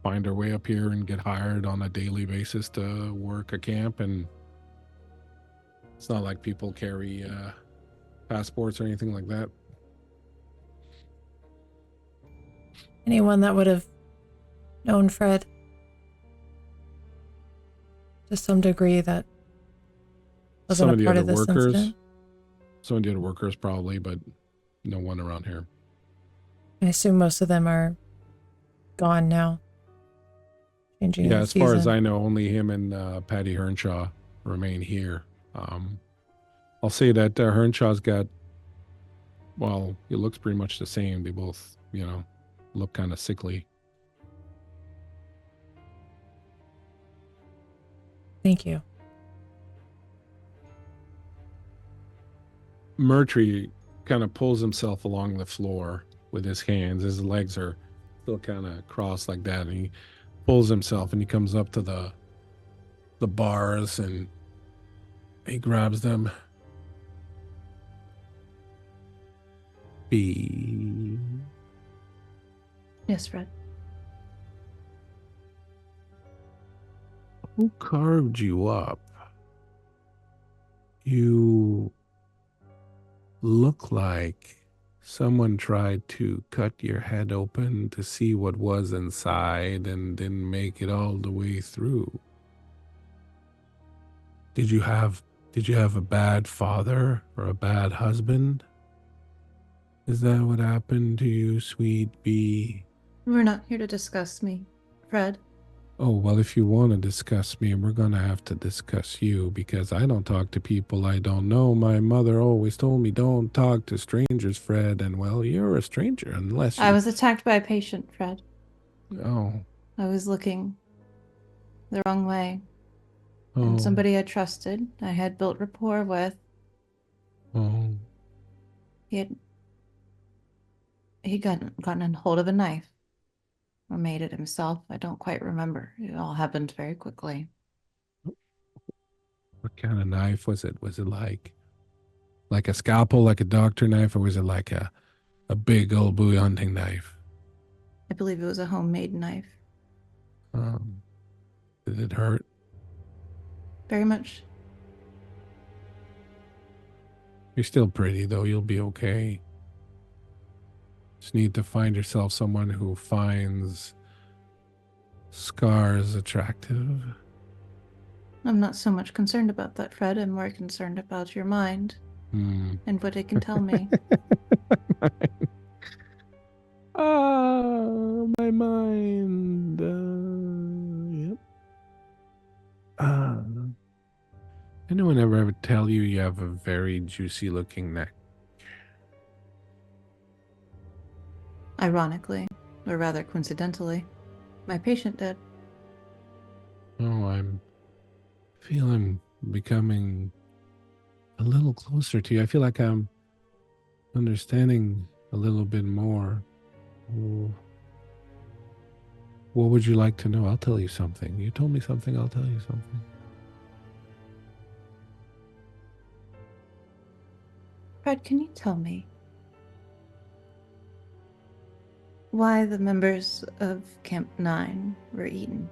find their way up here and get hired on a daily basis to work a camp, and it's not like people carry passports or anything like that. Anyone that would have known Fred to some degree that wasn't a part of this incident? Some of the other workers probably, but no one around here. I assume most of them are gone now. Changing as far as I know, only him and Patty Hernshaw remain here. I'll say that Hernshaws got, well, he looks pretty much the same. They both, look kind of sickly. Thank you. Murtry kind of pulls himself along the floor with his hands. His legs are still kind of crossed like that, and he pulls himself and he comes up to the bars and he grabs them. B. Yes, Fred. Who carved you up? You look like Someone tried to cut your head open to see what was inside and didn't make it all the way through. Did you have a bad father or a bad husband? Is that what happened to you, sweet bee? We're not here to discuss me, Fred. Oh, well, if you want to discuss me, we're going to have to discuss you because I don't talk to people I don't know. My mother always told me don't talk to strangers, Fred. And, well, you're a stranger unless you... I was attacked by a patient, Fred. Oh. I was looking the wrong way. Oh. And somebody I trusted, I had built rapport with. Oh. He'd gotten a hold of a knife. Or made it himself. I don't quite remember. It all happened very quickly. What kind of knife was it? Was it like a scalpel, like a doctor knife, or was it like a big old bowie hunting knife? I believe it was a homemade knife. Did it hurt? Very much. You're still pretty, though. You'll be okay. Just need to find yourself someone who finds scars attractive. I'm not so much concerned about that, Fred. I'm more concerned about your mind and what it can tell me. My mind. Yep. Anyone ever tell you have a very juicy looking neck? Ironically, or rather coincidentally, my patient did. Oh, I feel I'm becoming a little closer to you. I feel like I'm understanding a little bit more. What would you like to know? I'll tell you something. You told me something, I'll tell you something. Fred, can you tell me why the members of Camp 9 were eaten?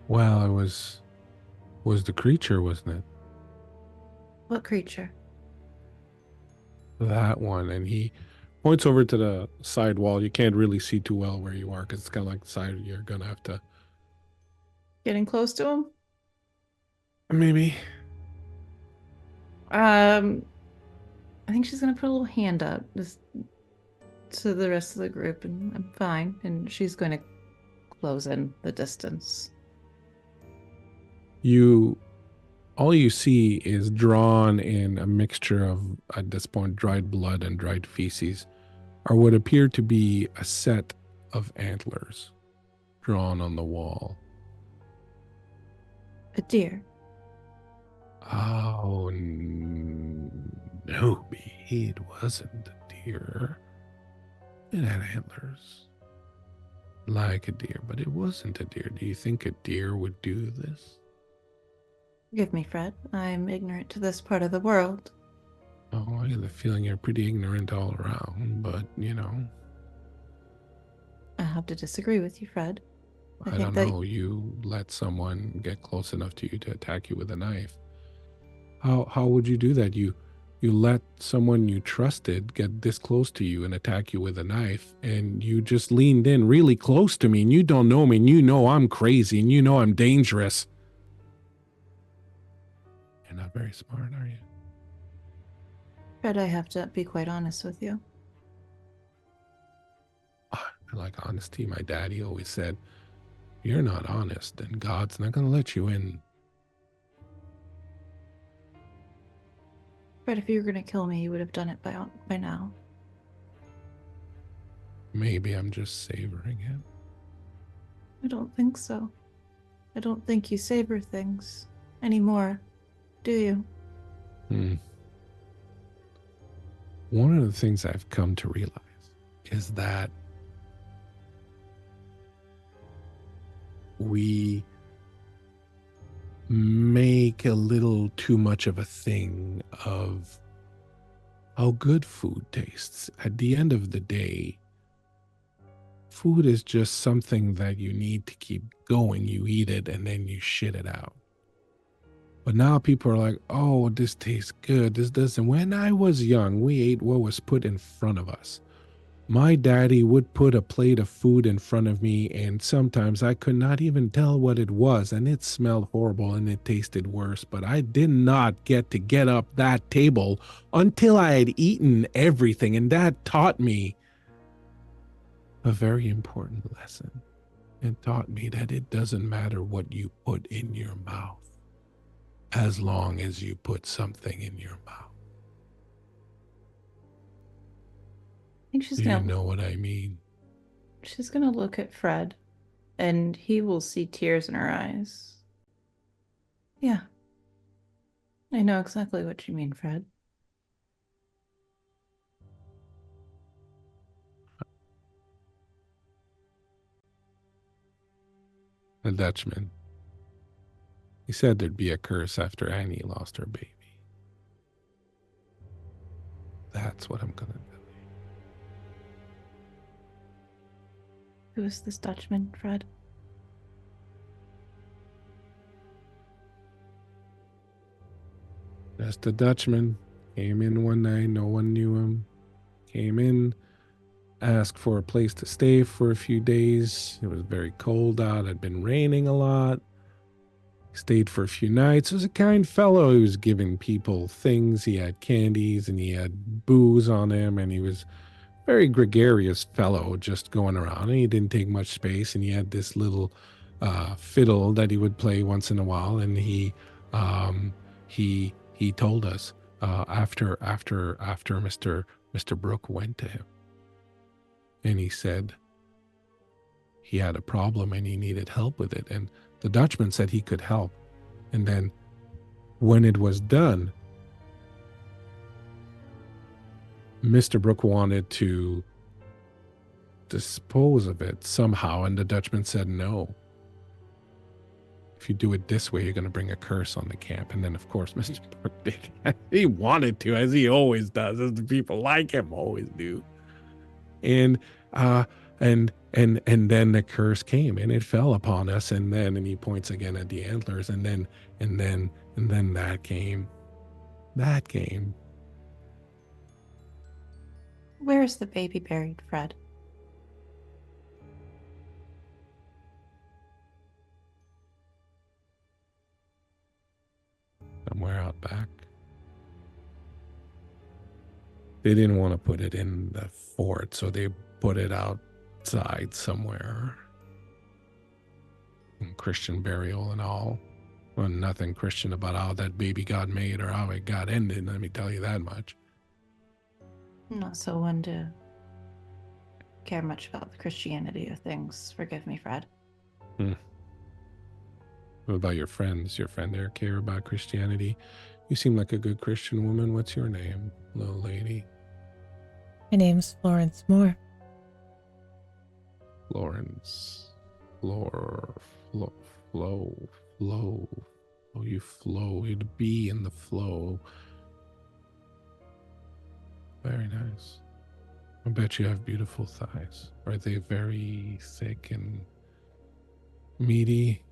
Well, it was the creature, wasn't it? What creature? That one. And he points over to the side wall. You can't really see too well where you are because it's kind of like the side you're going to have to... Getting close to him? Maybe. I think she's gonna put a little hand up just to the rest of the group, and I'm fine. And she's going to close in the distance. All you see is drawn in a mixture of, at this point, dried blood and dried feces, are what appear to be a set of antlers drawn on the wall. A deer. Oh, no, it wasn't a deer. It had antlers. Like a deer, but it wasn't a deer. Do you think a deer would do this? Forgive me, Fred. I'm ignorant to this part of the world. Oh, I get the feeling you're pretty ignorant all around, but, I have to disagree with you, Fred. I don't know. You let someone get close enough to you to attack you with a knife. How would you do that? You let someone you trusted get this close to you and attack you with a knife, and you just leaned in really close to me, and you don't know me, and you know I'm crazy, and you know I'm dangerous. You're not very smart, are you? Fred, I have to be quite honest with you. I like honesty. My daddy always said, you're not honest, then God's not going to let you in. Fred, if you were going to kill me, you would have done it by now. Maybe I'm just savoring it. I don't think so. I don't think you savor things anymore, do you? One of the things I've come to realize is that we make a little too much of a thing of how good food tastes. At the end of the day, Food is just something that you need to keep going. You eat it and then you shit it out. But now people are like, oh, this tastes good. This doesn't. When I was young, we ate what was put in front of us. My daddy would put a plate of food in front of me, and sometimes I could not even tell what it was, and it smelled horrible and it tasted worse. But I did not get up that table until I had eaten everything, and that taught me a very important lesson. It taught me that it doesn't matter what you put in your mouth, as long as you put something in your mouth. I think she's Do you gonna know what I mean? she's gonna look at Fred, and he will see tears in her eyes. Yeah. I know exactly what you mean, Fred. The Dutchman. He said there'd be a curse after Annie lost her baby. That's what I'm gonna do. Who is this Dutchman, Fred? Just a Dutchman. Came in one night, no one knew him. Came in, asked for a place to stay for a few days. It was very cold out, had been raining a lot. Stayed for a few nights. Was a kind fellow. He was giving people things. He had candies and he had booze on him, and he was very gregarious fellow, just going around. And he didn't take much space, and he had this little fiddle that he would play once in a while. And he told us after Mr. Brooke went to him, and he said he had a problem and he needed help with it. And the Dutchman said he could help. And then when it was done, Mr. Brooke wanted to dispose of it somehow. And the Dutchman said, no. If you do it this way, you're going to bring a curse on the camp. And then, of course, Mr. Brooke did. He wanted to, as he always does, as the people like him always do. And then the curse came and it fell upon us. And he points again at the antlers. And then that came. Where is the baby buried, Fred? Somewhere out back. They didn't want to put it in the fort, so they put it outside somewhere. Christian burial and all. Well, nothing Christian about how that baby got made or how it got ended, let me tell you that much. I'm not so one to care much about the Christianity of things. Forgive me, Fred. What about your friends? Your friend there care about Christianity? You seem like a good Christian woman. What's your name, little lady? My name's Florence Moore. Florence. Flow. Oh, you flow. You'd be in the flow. Very nice. I bet you have beautiful thighs. Are they very thick and meaty?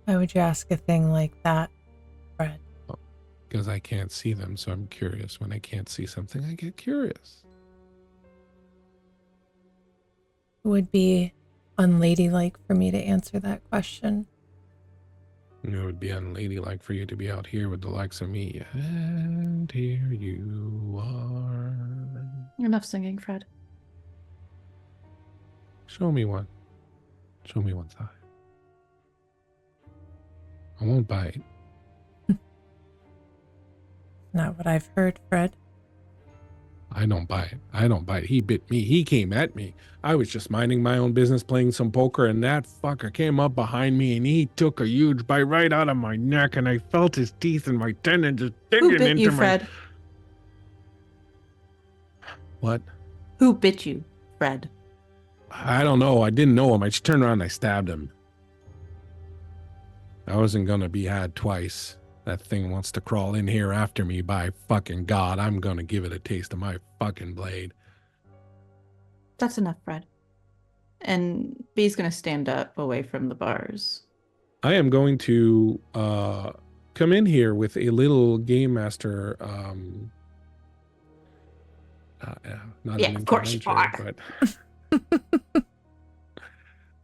Why would you ask a thing like that, Fred? Because I can't see them, so I'm curious. When I can't see something, I get curious. It would be unladylike for me to answer that question. It would be unladylike for you to be out here with the likes of me. And here you are. Enough singing, Fred. Show me one. Show me one thigh. I won't bite. Not what I've heard, Fred. I don't bite. I don't bite. He bit me. He came at me. I was just minding my own business, playing some poker, and that fucker came up behind me, and he took a huge bite right out of my neck, and I felt his teeth and my tendon just digging Who bit into you, my... Fred? What? Who bit you, Fred? I don't know. I didn't know him. I just turned around and I stabbed him. I wasn't gonna be had twice. That thing wants to crawl in here after me. By fucking God, I'm gonna give it a taste of my fucking blade. That's enough, Fred. And B's gonna stand up away from the bars. I am going to come in here with a little game master. Not Yeah, an of course you intervention,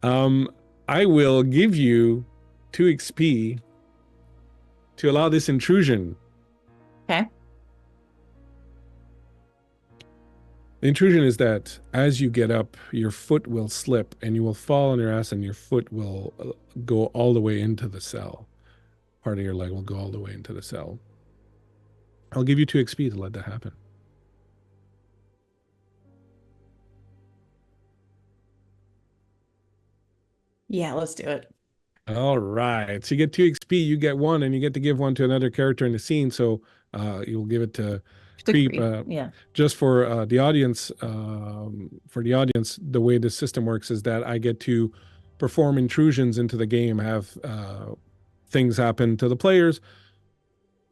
are. but I will give you 2 XP to allow this intrusion. Okay. The intrusion is that as you get up, your foot will slip and you will fall on your ass, and your foot will go all the way into the cell. Part of your leg will go all the way into the cell. I'll give you 2 XP to let that happen. Yeah, let's do it. All right. So you get 2 XP, you get 1, and you get to give 1 to another character in the scene. So you'll give it to Creep. Yeah. Just for the audience, the way the system works is that I get to perform intrusions into the game, have things happen to the players.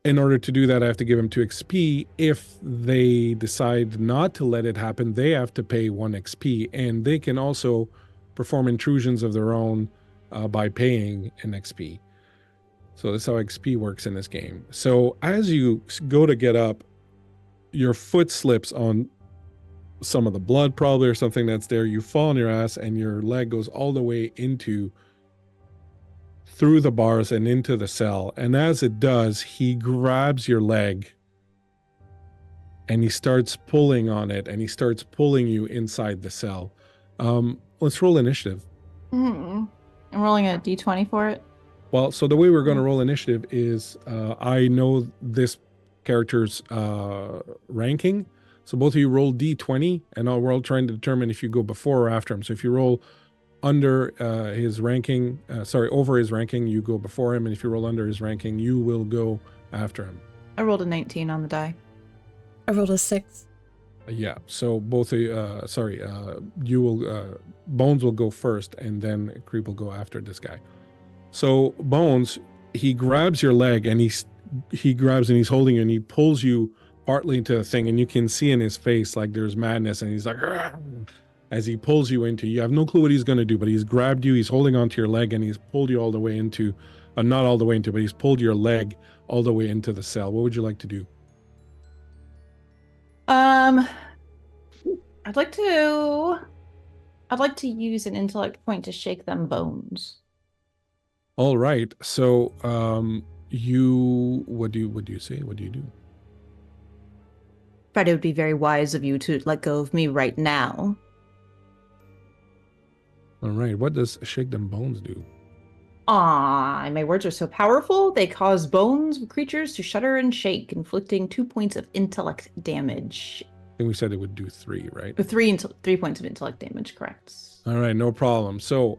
In order to do that, I have to give them 2 XP. If they decide not to let it happen, they have to pay 1 XP, and they can also perform intrusions of their own by paying an XP. So that's how XP works in this game. So as you go to get up, your foot slips on some of the blood probably or something that's there. You fall on your ass and your leg goes all the way through the bars and into the cell. And as it does, he grabs your leg and he starts pulling on it, and he starts pulling you inside the cell. Let's roll initiative. I'm rolling a d20 for it. Well, so the way we're going to roll initiative is I know this character's ranking. So both of you roll d20, and we're all trying to determine if you go before or after him. So if you roll under his ranking, over his ranking, you go before him. And if you roll under his ranking, you will go after him. I rolled a 19 on the die. I rolled a 6. Yeah. So both of you will, Bones will go first, and then Creep will go after this guy. So Bones, he grabs your leg, and he grabs and he's holding you, and he pulls you partly into the thing, and you can see in his face like there's madness, and he's like, "Argh!" As he pulls you into, you have no clue what he's going to do, but he's grabbed you, he's holding onto your leg, and he's pulled you all the way into, not all the way into, but he's pulled your leg all the way into the cell. What would you like to do? I'd like to use an intellect point to shake them bones. All right. So, what do you say? What do you do? Fred, it would be very wise of you to let go of me right now. All right. What does shake them bones do? My words are so powerful, they cause bones of creatures to shudder and shake, inflicting 2 points of intellect damage. I think we said it would do 3, right? 3 points of intellect damage, correct. All right, no problem. So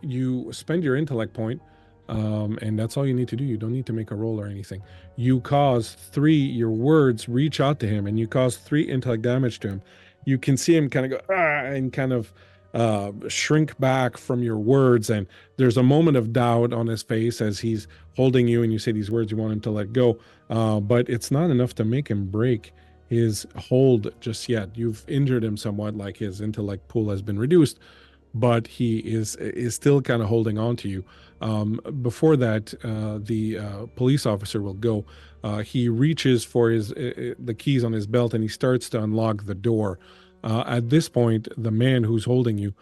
you spend your intellect point, and that's all you need to do. You don't need to make a roll or anything. You cause 3, your words reach out to him, and you cause 3 intellect damage to him. You can see him kind of go, and kind of shrink back from your words, and there's a moment of doubt on his face as he's holding you, and you say these words you want him to let go, but it's not enough to make him break his hold just yet. You've injured him somewhat, like his intellect pool has been reduced, but he is still kind of holding on to you. Before that, the police officer will go. He reaches for the keys on his belt, and he starts to unlock the door. At this point, the man who's holding you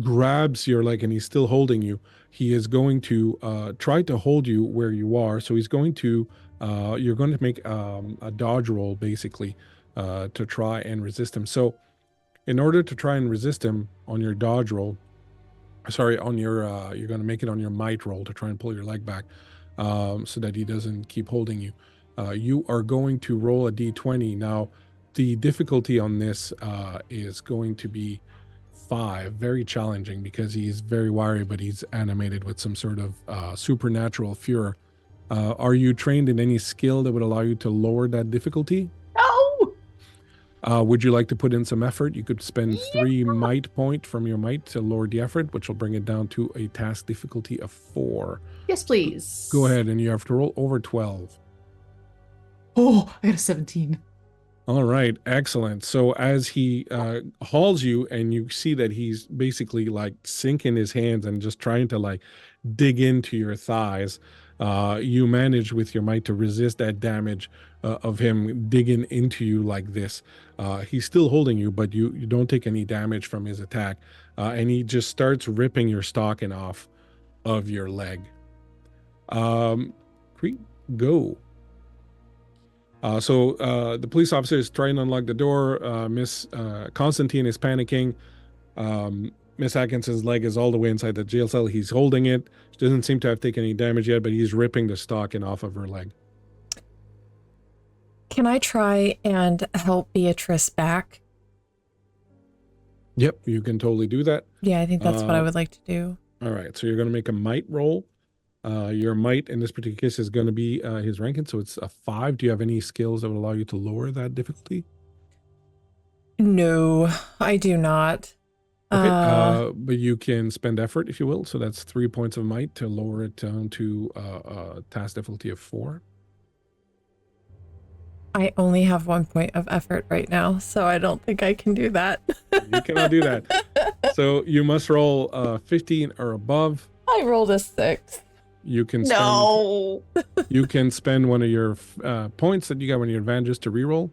grabs your leg, and he's still holding you. He is going to try to hold you where you are. So he's going to, you're going to make a dodge roll, basically, to try and resist him. So in order to try and resist him on your dodge roll, you're going to make it on your might roll to try and pull your leg back so that he doesn't keep holding you. You are going to roll a d20. Now, the difficulty on this is going to be 5, very challenging because he's very wiry, but he's animated with some sort of supernatural furor. Are you trained in any skill that would allow you to lower that difficulty? No! Would you like to put in some effort? You could spend 3 might point from your might to lower the effort, which will bring it down to a task difficulty of 4. Yes, please. Go ahead, and you have to roll over 12. Oh, I got a 17. All right, excellent. So as he hauls you, and you see that he's basically like sinking his hands and just trying to like dig into your thighs, you manage with your might to resist that damage of him digging into you like this. He's still holding you, but you don't take any damage from his attack, and he just starts ripping your stocking off of your leg. Creep, go. The police officer is trying to unlock the door. Miss Constantine is panicking. Miss Atkinson's leg is all the way inside the jail cell. He's holding it. She doesn't seem to have taken any damage yet, but he's ripping the stocking off of her leg. Can I try and help Beatrice back? Yep, you can totally do that. Yeah, I think that's what I would like to do. All right, so you're going to make a might roll. Your might in this particular case is going to be his ranking, so it's a 5. Do you have any skills that would allow you to lower that difficulty? No, I do not. Okay, but you can spend effort if you will. So that's 3 points of might to lower it down to a task difficulty of 4. I only have 1 point of effort right now, so I don't think I can do that. You cannot do that. So you must roll 15 or above. I rolled a 6. You can spend, you can spend one of your points that you got, one of your advantages to reroll.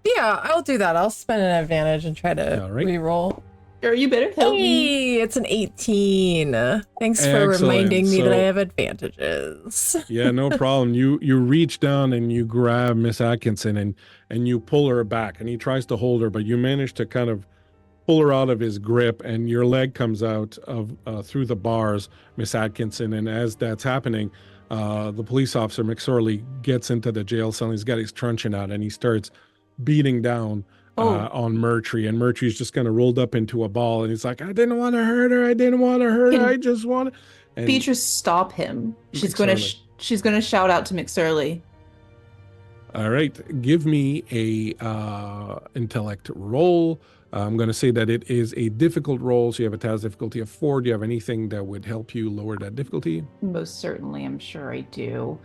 Yeah, I'll do that. I'll spend an advantage and try to reroll. Sure, you better help me. Hey, it's an 18. Thanks for Excellent. reminding me that I have advantages. Yeah, no problem. You reach down and you grab Miss Atkinson and you pull her back, and he tries to hold her, but you manage to kind of pull her out of his grip, and your leg comes out of through the bars, Miss Atkinson. And as that's happening, the police officer McSorley gets into the jail cell, and he's got his truncheon out, and he starts beating down on Murtry, and Murtry's just kind of rolled up into a ball, and he's like, I didn't want to hurt her, I didn't want to hurt her, I just want to. Beatrice, stop him. She's going to shout out to McSorley. All right, give me a intellect roll. I'm going to say that it is a difficult roll, so you have a task difficulty of 4. Do you have anything that would help you lower that difficulty? Most certainly, I'm sure I do.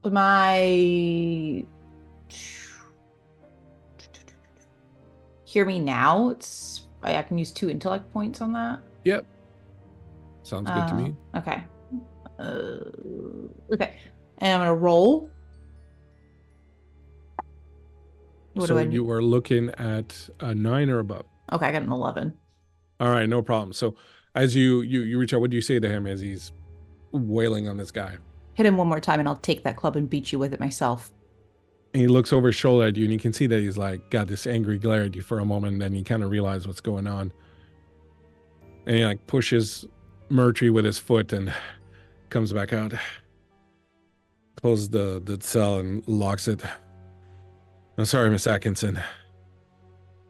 My hear me now. I can use 2 intellect points on that. Yep, sounds good to me. Okay. Okay, and I'm gonna roll. So you are looking at a 9 or above. Okay, I got an 11. All right, no problem. So as you reach out, what do you say to him as he's wailing on this guy? Hit him one more time, and I'll take that club and beat you with it myself. And he looks over his shoulder at you, and you can see that he's like got this angry glare at you for a moment, and then he kind of realizes what's going on. And he like pushes Murtry with his foot and comes back out, closes the cell and locks it. I'm sorry, Miss Atkinson.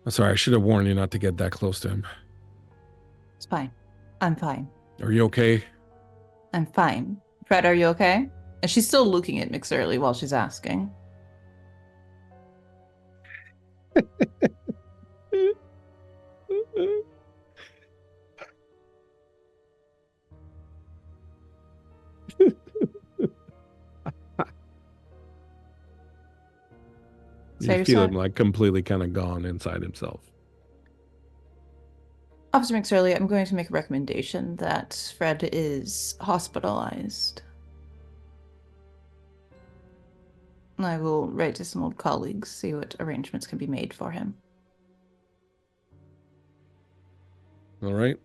I'm sorry, I should have warned you not to get that close to him. It's fine. I'm fine. Are you okay? I'm fine. Fred, are you okay? And she's still looking at McSorley while she's asking. You feel him like completely kind of gone inside himself. Officer McSorley, I'm going to make a recommendation that Fred is hospitalized. I will write to some old colleagues, see what arrangements can be made for him. All right.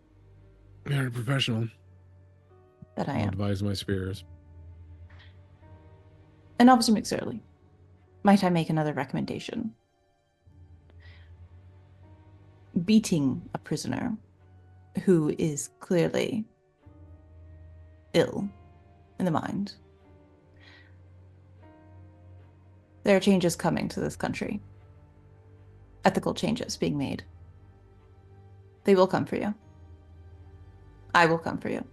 You're a professional. That I I'll am. advise my superiors. And Officer McSorley, might I make another recommendation? Beating a prisoner who is clearly ill in the mind. There are changes coming to this country. Ethical changes being made. They will come for you. I will come for you.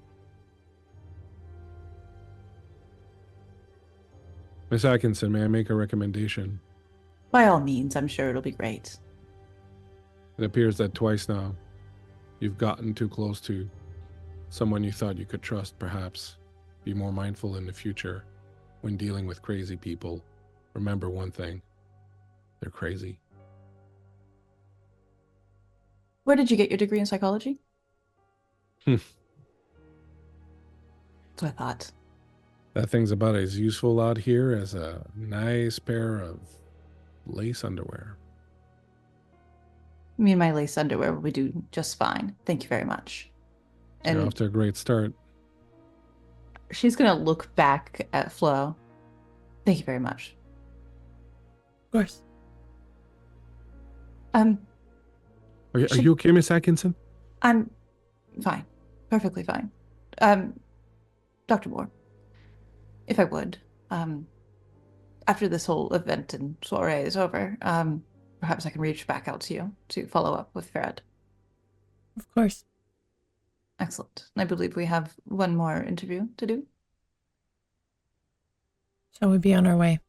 Miss Atkinson, may I make a recommendation? By all means, I'm sure it'll be great. It appears that twice now you've gotten too close to someone you thought you could trust, perhaps. Be more mindful in the future when dealing with crazy people remember one thing. They're crazy. Where did you get your degree in psychology? That's what I thought. That thing's about as useful out here as a nice pair of lace underwear. Me and my lace underwear will do just fine. Thank you very much. You're And off to a great start. she's going to look back at Flo. Thank you very much. Of course. Are you okay, Miss Atkinson? I'm fine. Perfectly fine. Dr. Moore, if I would, after this whole event and soiree is over, perhaps I can reach back out to you to follow up with Fred. Of course. Excellent. I believe we have one more interview to do. Shall we be on our way?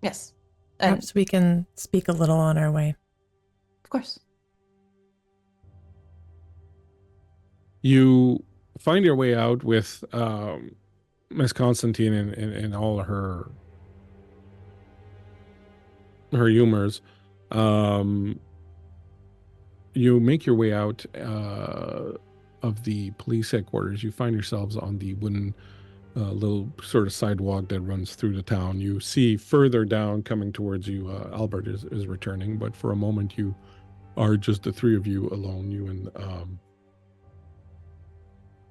Yes. And Perhaps we can speak a little on our way. of course. You find your way out with Miss Constantine and all her humors. You make your way out of the police headquarters. You find yourselves on the wooden little sort of sidewalk that runs through the town. You see further down coming towards you, Albert is returning, but for a moment you are just the three of you alone, you and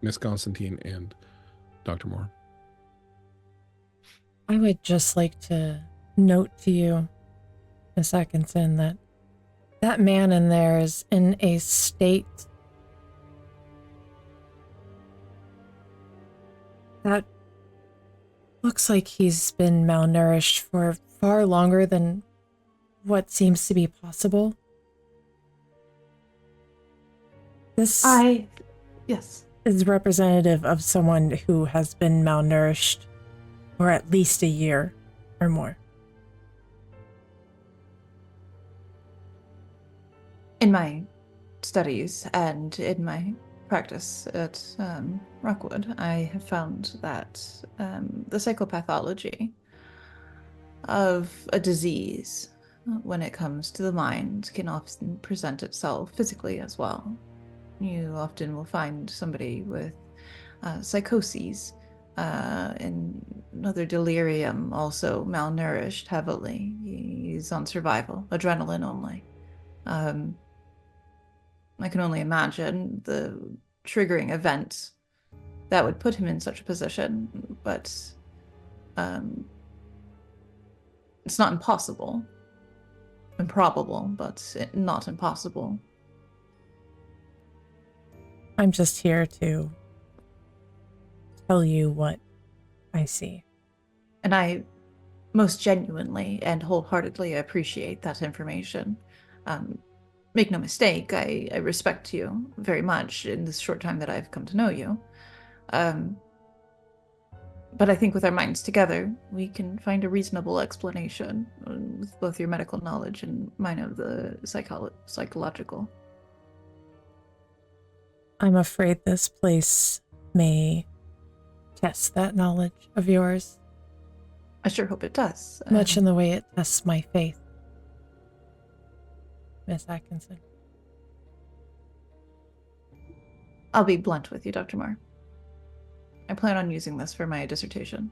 Miss Constantine and Dr. Moore. I would just like to note to you, Miss Atkinson, that that man in there is in a state that looks like he's been malnourished for far longer than what seems to be possible. This Yes. is representative of someone who has been malnourished for at least a year or more. In my studies and in my practice at Rockwood, I have found that the psychopathology of a disease, when it comes to the mind, can often present itself physically as well. You often will find somebody with psychoses and another delirium, also malnourished heavily. He's on survival, adrenaline only. I can only imagine the triggering event that would put him in such a position, but it's not impossible. Improbable, but not impossible. I'm just here to tell you what I see. And I most genuinely and wholeheartedly appreciate that information. Make no mistake, I respect you very much in this short time that I've come to know you. But I think with our minds together, we can find a reasonable explanation with both your medical knowledge and mine of the psychological. I'm afraid this place may test that knowledge of yours, I sure hope it does. much in the way it tests my faith, Miss Atkinson. I'll be blunt with you, Dr. Moore. I plan on using this for my dissertation.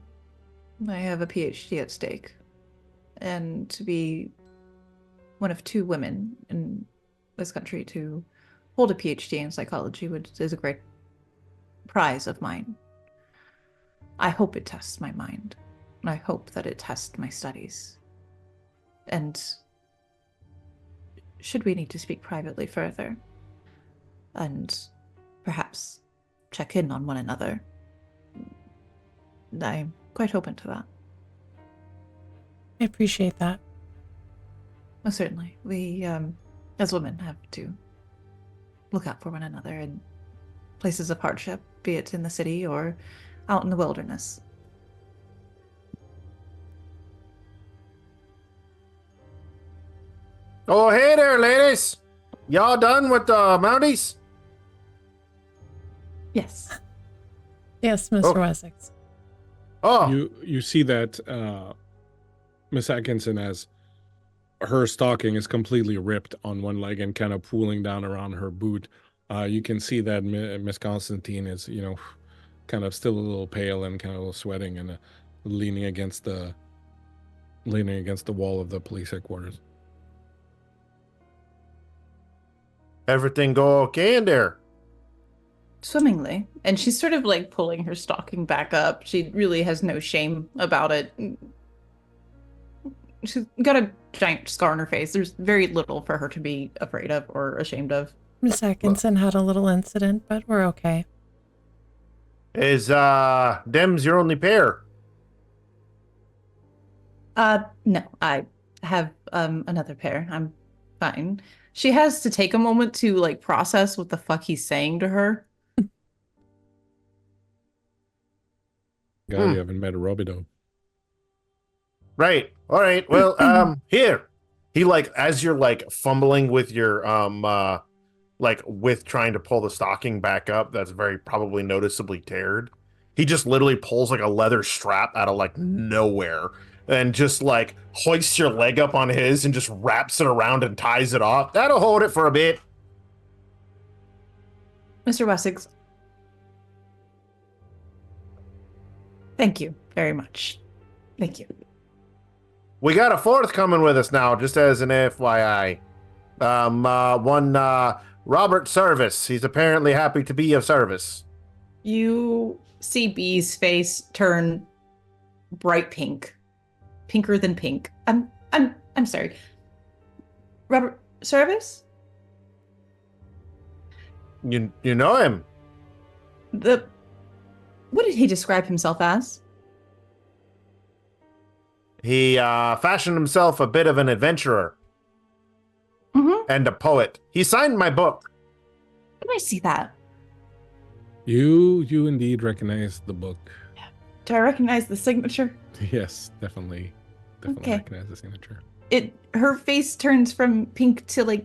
I have a PhD at stake. And to be one of two women in this country to hold a PhD in psychology is a great prize of mine. I hope it tests my mind. And I hope that it tests my studies. And should we need to speak privately further, and perhaps check in on one another, I'm quite open to that. I appreciate that. Most certainly. We, as women, have to look out for one another in places of hardship, be it in the city or out in the wilderness. Oh, hey there, ladies. Y'all done with the Mounties? Yes. Yes, Mr. Oh. Wessex. Oh, You see that Miss Atkinson, as her stocking is completely ripped on one leg and kind of pooling down around her boot. You can see that Miss Constantine is, kind of still a little pale and kind of a little sweating and leaning against the wall of the police headquarters. Everything go okay in there? Swimmingly. And she's sort of like pulling her stocking back up. She really has no shame about it. She's got a giant scar on her face. There's very little for her to be afraid of or ashamed of. Miss Atkinson had a little incident, but we're okay. Is Dems your only pair? No, I have another pair. I'm fine. She has to take a moment to like process what the fuck he's saying to her. God, you haven't met a Robido. Right. All right. Well, here. He as you're fumbling with your with trying to pull the stocking back up, that's very probably noticeably teared. He just literally pulls a leather strap out of nowhere and just hoists your leg up on his and just wraps it around and ties it off. That'll hold it for a bit. Mr. Wessex, thank you very much. Thank you. We got a fourth coming with us now, just as an FYI. One Robert Service. He's apparently happy to be of service. You see B's face turn bright pink. Pinker than pink. I'm sorry. Robert Service? You know him? What did he describe himself as? He fashioned himself a bit of an adventurer and a poet. He signed my book. Did I see that? You indeed recognize the book. Do I recognize the signature? Yes, definitely Okay. recognize the signature. Her face turns from pink to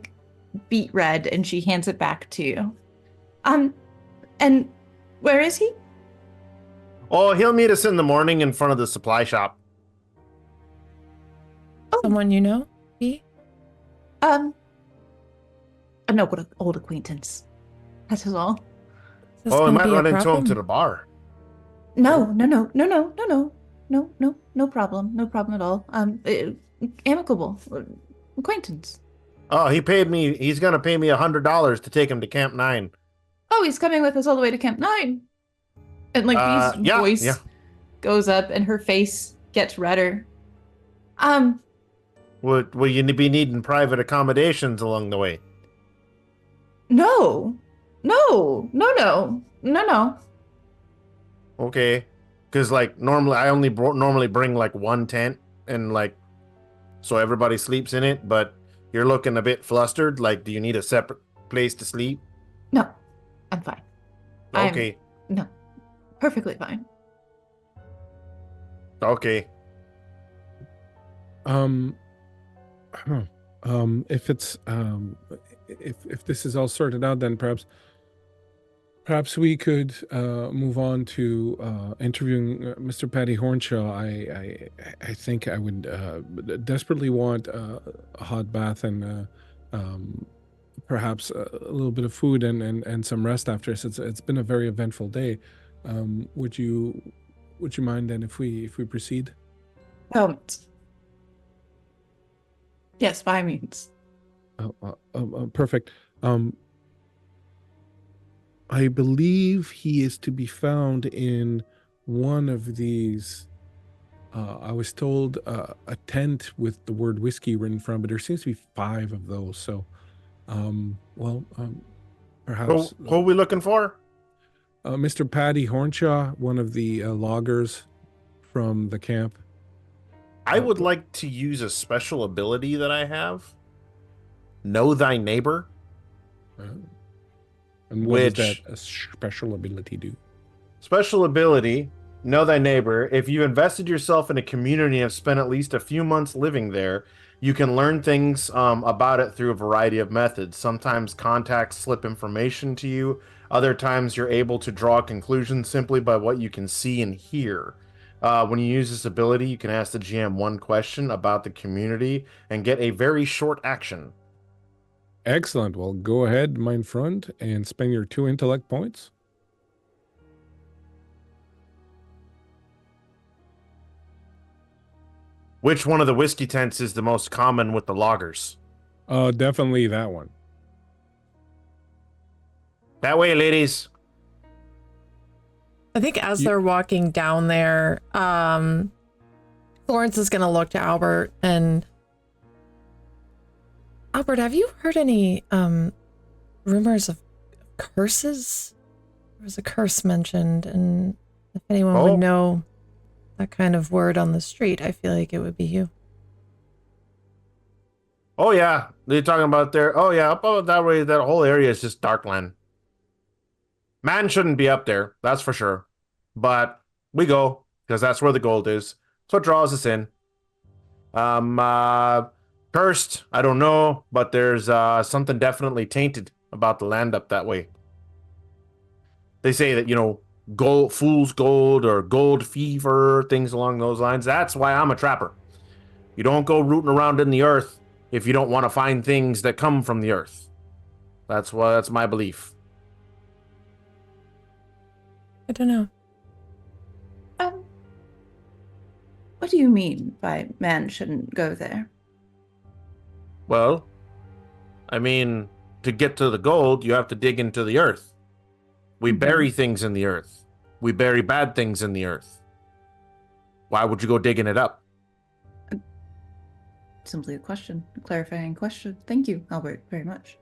beet red, and she hands it back to you. And where is he? Oh, he'll meet us in the morning in front of the supply shop. Someone you know, B? No, but an old acquaintance. That is all. Is this Oh, we gonna might be a run into him problem? to the bar. No problem. No problem at all. Amicable acquaintance. Oh, he paid me. He's gonna pay me $100 to take him to Camp 9. Oh, he's coming with us all the way to Camp 9. And B's voice goes up, and her face gets redder. Will you be needing private accommodations along the way? No. Okay, because normally I only normally bring one tent and so everybody sleeps in it. But you're looking a bit flustered. Do you need a separate place to sleep? No, I'm fine. Okay. No, perfectly fine. Okay. If it's if this is all sorted out, then perhaps we could move on to interviewing Mr. Patty Hornshaw. I think I would desperately want a hot bath and perhaps a little bit of food and some rest after. It's been a very eventful day. Would you mind then if we proceed? Yes, by means. Perfect. I believe he is to be found in one of these. I was told a tent with the word whiskey written from, but there seems to be 5 of those. So, perhaps. Who are we looking for? Mr. Patty Hornshaw, one of the loggers from the camp. I would like to use a special ability that I have. Know thy neighbor. And what does that special ability do? Special ability, know thy neighbor. If you invested yourself in a community and have spent at least a few months living there, you can learn things about it through a variety of methods. Sometimes contacts slip information to you. Other times you're able to draw conclusions simply by what you can see and hear. When you use this ability, you can ask the GM one question about the community and get a very short action. Excellent. Well, go ahead, mind front, and spend your 2 intellect points. Which one of the whiskey tents is the most common with the loggers? Definitely that one. That way, ladies. I think as You- they're walking down there, Florence is going to look to Albert and Albert, have you heard any rumors of curses? There was a curse mentioned, and if anyone would know that kind of word on the street, I feel like it would be you. Oh yeah, they're talking about there. Oh yeah, up that way, that whole area is just Darkland. Man shouldn't be up there, that's for sure. But we go because that's where the gold is. That's what draws us in. Cursed, I don't know, but there's something definitely tainted about the land up that way. They say that, gold, fool's gold or gold fever, things along those lines. That's why I'm a trapper. You don't go rooting around in the earth if you don't want to find things that come from the earth. That's my belief. I don't know. What do you mean by man shouldn't go there? Well, I mean, to get to the gold, you have to dig into the earth. We bury things in the earth. We bury bad things in the earth. Why would you go digging it up? Simply a question, a clarifying question. Thank you, Albert, very much.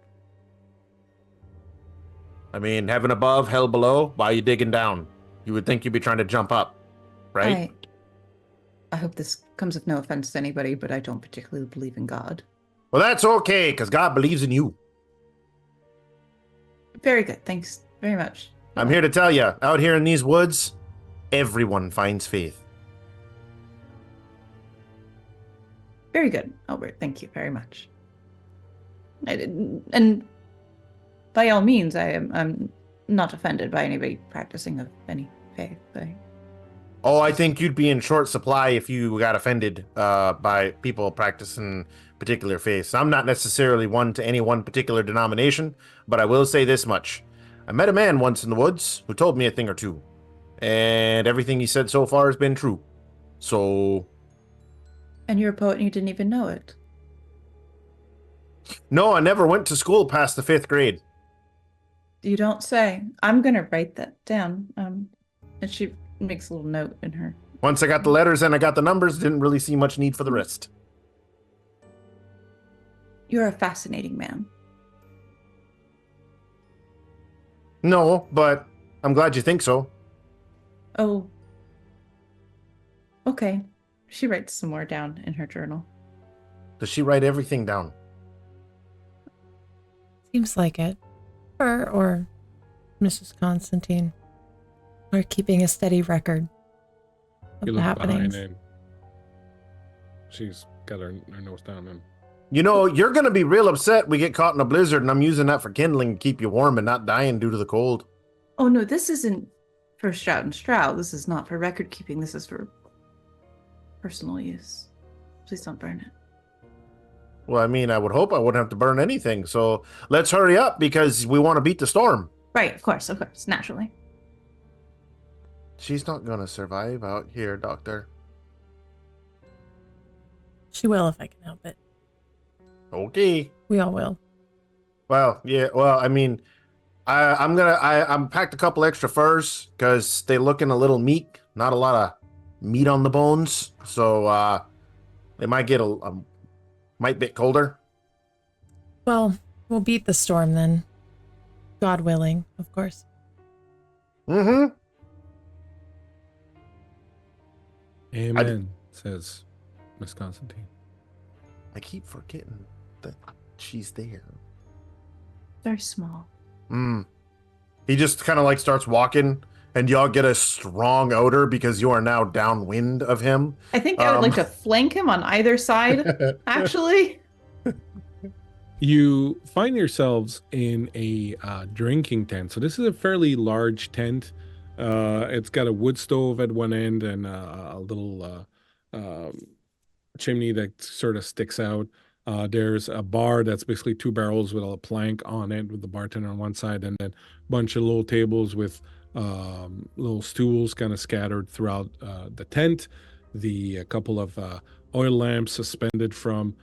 I mean, heaven above, hell below. Why are you digging down? You would think you'd be trying to jump up, right? I hope this comes of no offense to anybody, but I don't particularly believe in God. Well, that's okay, because God believes in you. Very good. Thanks very much. I'm here to tell you, out here in these woods, everyone finds faith. Very good, Albert. Thank you very much. And by all means, I'm not offended by anybody practicing of any faith. Oh, I think you'd be in short supply if you got offended by people practicing particular faiths. I'm not necessarily one to any one particular denomination, but I will say this much. I met a man once in the woods who told me a thing or two, and everything he said so far has been true. So... And you're a poet and you didn't even know it? No, I never went to school past the 5th grade. You don't say. I'm going to write that down. And she makes a little note in her. Once I got the letters and I got the numbers, didn't really see much need for the rest. You're a fascinating man. No, but I'm glad you think so. Oh. Okay. She writes some more down in her journal. Does she write everything down? Seems like it. Her or Mrs. Constantine are keeping a steady record of You the look happenings. behind and she's got her nose down and You know, you're going to be real upset we get caught in a blizzard and I'm using that for kindling to keep you warm and not dying due to the cold. Oh no, this isn't for Stroud and Stroud. This is not for record keeping. This is for personal use. Please don't burn it. Well, I mean, I would hope I wouldn't have to burn anything. So let's hurry up because we want to beat the storm. Right, of course, naturally. She's not going to survive out here, Doctor. She will if I can help it. Okay. We all will. Well, yeah. Well, I mean, I'm packed a couple extra furs because they looking a little meek. Not a lot of meat on the bones. So they might get might bit colder. Well, we'll beat the storm then. God willing, of course. Mm-hmm. amen, says Miss Constantine. I keep forgetting that she's there. Very small. He just kind of like starts walking, and y'all get a strong odor because you are now downwind of him. I think I would like to flank him on either side, actually. You find yourselves in a drinking tent. So this is a fairly large tent. It's got a wood stove at one end and a little chimney that sort of sticks out. There's a bar that's basically two barrels with a plank on it with the bartender on one side, and then a bunch of little tables with little stools kind of scattered throughout the tent. A couple of oil lamps suspended from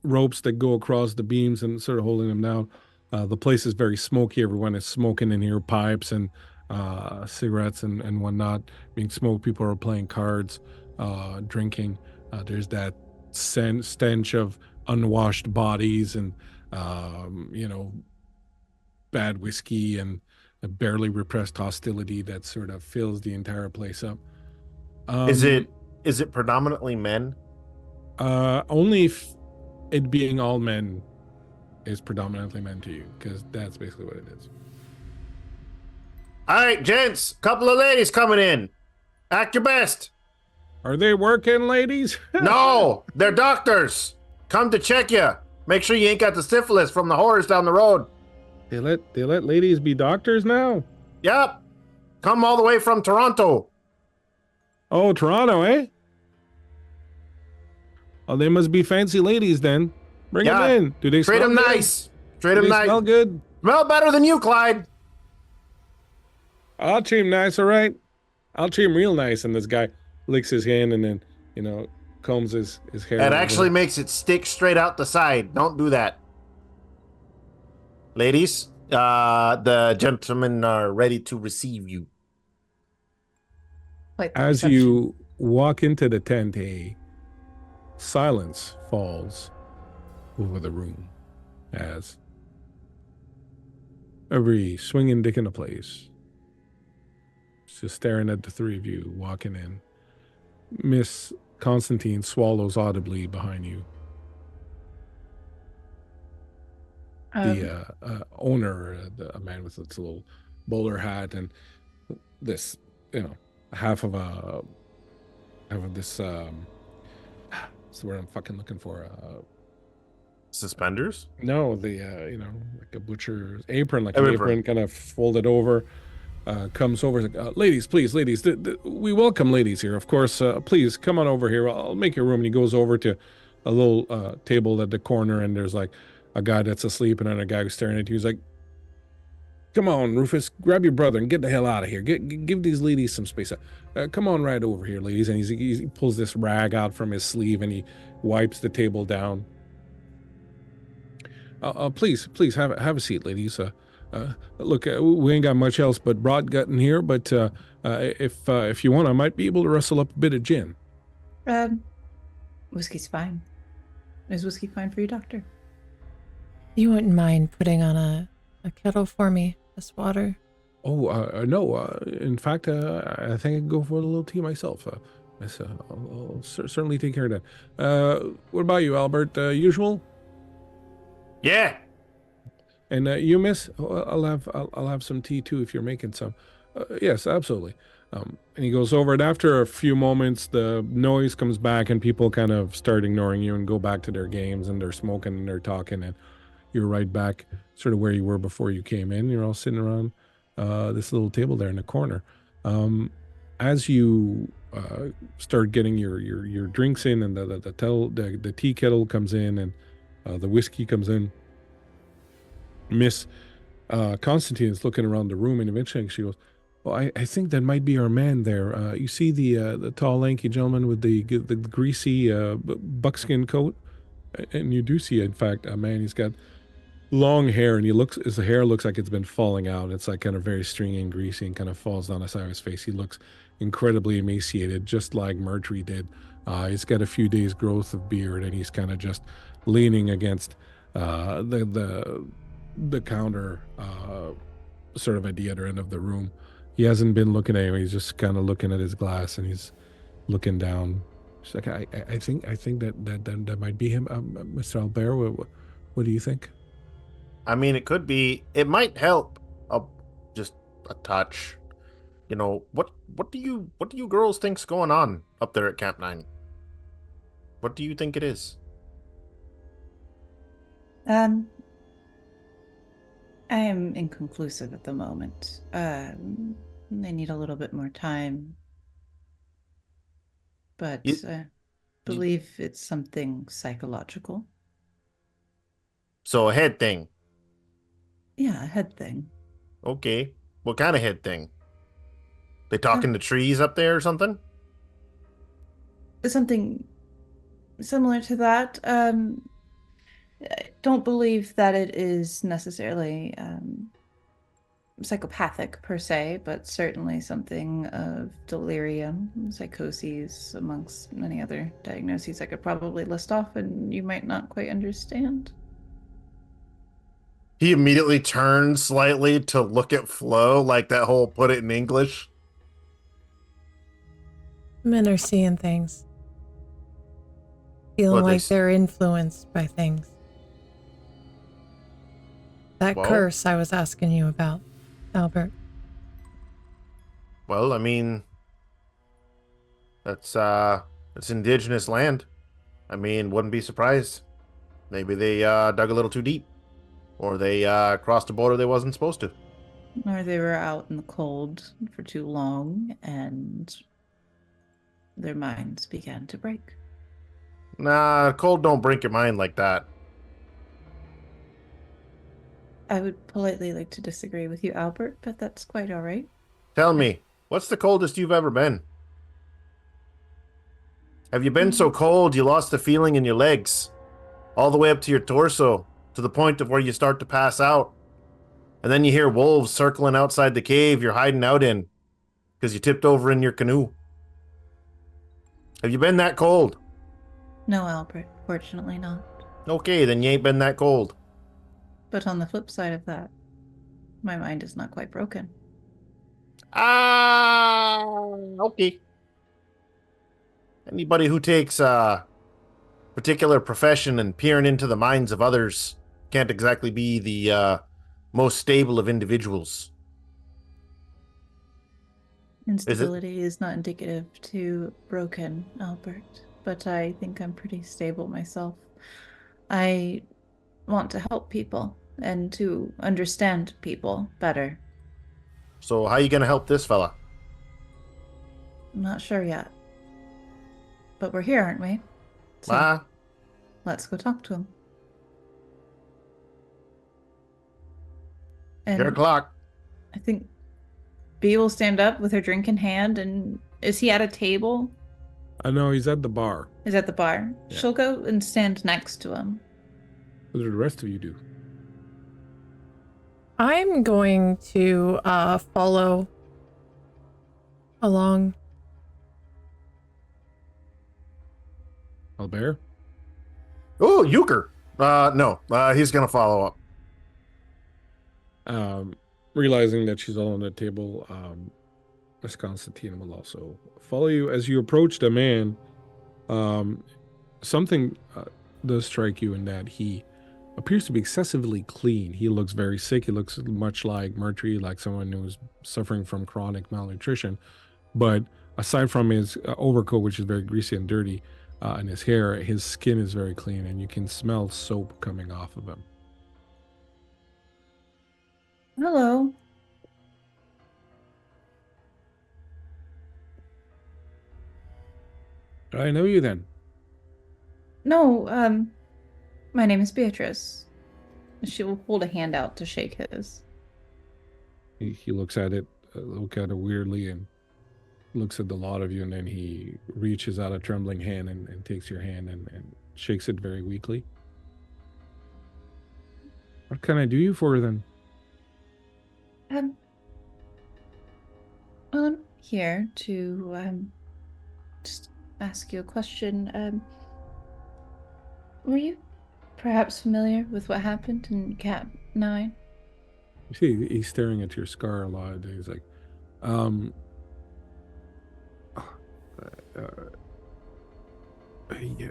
ropes that go across the beams and sort of holding them down. The place is very smoky. Everyone is smoking in here, pipes and cigarettes and whatnot being smoked. People are playing cards, drinking. There's that stench of unwashed bodies and, bad whiskey and a barely repressed hostility that sort of fills the entire place up. Is it predominantly men? Only it being all men is predominantly men to you, because that's basically what it is. All right, gents, couple of ladies coming in. Act your best. Are they working, ladies? No, they're doctors. Come to check you. Make sure you ain't got the syphilis from the horrors down the road. They let ladies be doctors now? Yep. Come all the way from Toronto. Oh, Toronto, eh? Oh, they must be fancy ladies then. Bring them in. Do they treat smell them good? nice? Treat Do them they nice. smell good? Smell better than you, Clyde. I'll treat him nice, all right? I'll treat him real nice. And this guy licks his hand and then, combs his hair. It actually makes it stick straight out the side. Don't do that. Ladies, the gentlemen are ready to receive you. Quite the As reception. you walk into the tent, a silence falls over the room as every swinging dick in the place just staring at the three of you walking in. Miss Constantine swallows audibly behind you. The owner, a man with this little bowler hat and this, half of this, what's the word I'm fucking looking for? Suspenders? No, like a butcher's apron, like an apron kind of folded over, comes over, like, ladies, please, ladies, we welcome ladies here, of course, please come on over here. I'll make your room. And he goes over to a little table at the corner, and there's like a guy that's asleep and then a guy who's staring at you. He's like, come on, Rufus, grab your brother and get the hell out of here. Give these ladies some space. Come on right over here, ladies. And he pulls this rag out from his sleeve and he wipes the table down. Please have a seat, ladies. Look, we ain't got much else but broad gut in here, but if you want, I might be able to rustle up a bit of gin. Whiskey's fine. Is whiskey fine for you, doctor? You wouldn't mind putting on a kettle for me, this water? Oh, no. In fact, I think I can go for a little tea myself. I'll certainly take care of that. What about you, Albert? Usual? Yeah. And you, miss? I'll have some tea too if you're making some. Yes, absolutely. And he goes over it. After a few moments, the noise comes back and people kind of start ignoring you and go back to their games and they're smoking and they're talking, and you're right back sort of where you were before you came in. You're all sitting around this little table there in the corner. As you start getting your drinks in, and the tea kettle comes in and the whiskey comes in, Miss Constantine is looking around the room, and eventually she goes, well, I think that might be our man there. You see the tall, lanky gentleman with the greasy buckskin coat? And you do see, in fact, a man. He's got long hair, and his hair looks like it's been falling out. It's like kind of very stringy and greasy and kind of falls down the side of his face. He looks incredibly emaciated, just like Marjorie did. He's got a few days growth of beard, and he's kind of just leaning against the counter sort of at the other end of the room. He hasn't been looking at you. He's just kind of looking at his glass, and he's looking down. She's like, I think that might be him, Mr. Albert. What do you think? I mean, it could be. It might help. Just a touch. What do you girls think's going on up there at Camp 9? What do you think it is? I am inconclusive at the moment. They need a little bit more time, You, but I you, believe it's something psychological. so a head thing. Yeah, a head thing. Okay. What kind of head thing? They Uh, talking to trees up there or something? Something similar to that. I don't believe that it is necessarily psychopathic per se, but certainly something of delirium, psychoses, amongst many other diagnoses I could probably list off and you might not quite understand. He immediately turns slightly to look at Flo, like that whole put it in English. Men are seeing things, feeling But like they're influenced by things. That well, curse I was asking you about, Albert. well, I mean, it's indigenous land. I mean, wouldn't be surprised. Maybe they dug a little too deep, or they crossed a border they wasn't supposed to. Or they were out in the cold for too long and their minds began to break. Nah, cold don't break your mind like that. I would politely like to disagree with you, Albert, but that's quite all right. Tell me, what's the coldest you've ever been? Have you been so Mm. cold you lost the feeling in your legs, all the way up to your torso, to the point of where you start to pass out? And then you hear wolves circling outside the cave you're hiding out in because you tipped over in your canoe. Have you been that cold? No, Albert, fortunately not. Okay, then you ain't been that cold. But on the flip side of that, my mind is not quite broken. Ah, okay. Anybody who takes a particular profession and peering into the minds of others can't exactly be the most stable of individuals. Is it? Instability is not indicative to broken, Albert, but I think I'm pretty stable myself. I want to help people and to understand people better. So how you gonna help this fella? I'm not sure yet, but we're here, aren't we? So Ah, let's go talk to him. your And clock. I think Bee will stand up with her drink in hand. And is he at a table? I know he's at the bar. Is at the bar. Yeah. She'll go and stand next to him. What do the rest of you do? I'm going to follow along. Albert? Oh, Euchre. No. He's gonna follow up. Realizing that she's all on the table, Miss Constantine will also follow you. As you approach the man, something does strike you in that he appears to be excessively clean. He looks very sick. He looks much like Murtry, like someone who's suffering from chronic malnutrition. But aside from his overcoat, which is very greasy and dirty, and his hair, his skin is very clean, and you can smell soap coming off of him. Hello. I know you then. No, my name is Beatrice. She will hold a hand out to shake his. He looks at it, weirdly, and looks at the lot of you, and then he reaches out a trembling hand and takes your hand and shakes it very weakly. What can I do you for then? Um, well, I'm here to just ask you a question. Were you perhaps familiar with what happened in Cap 9? You see, he's staring at your scar a lot. And he's like, um,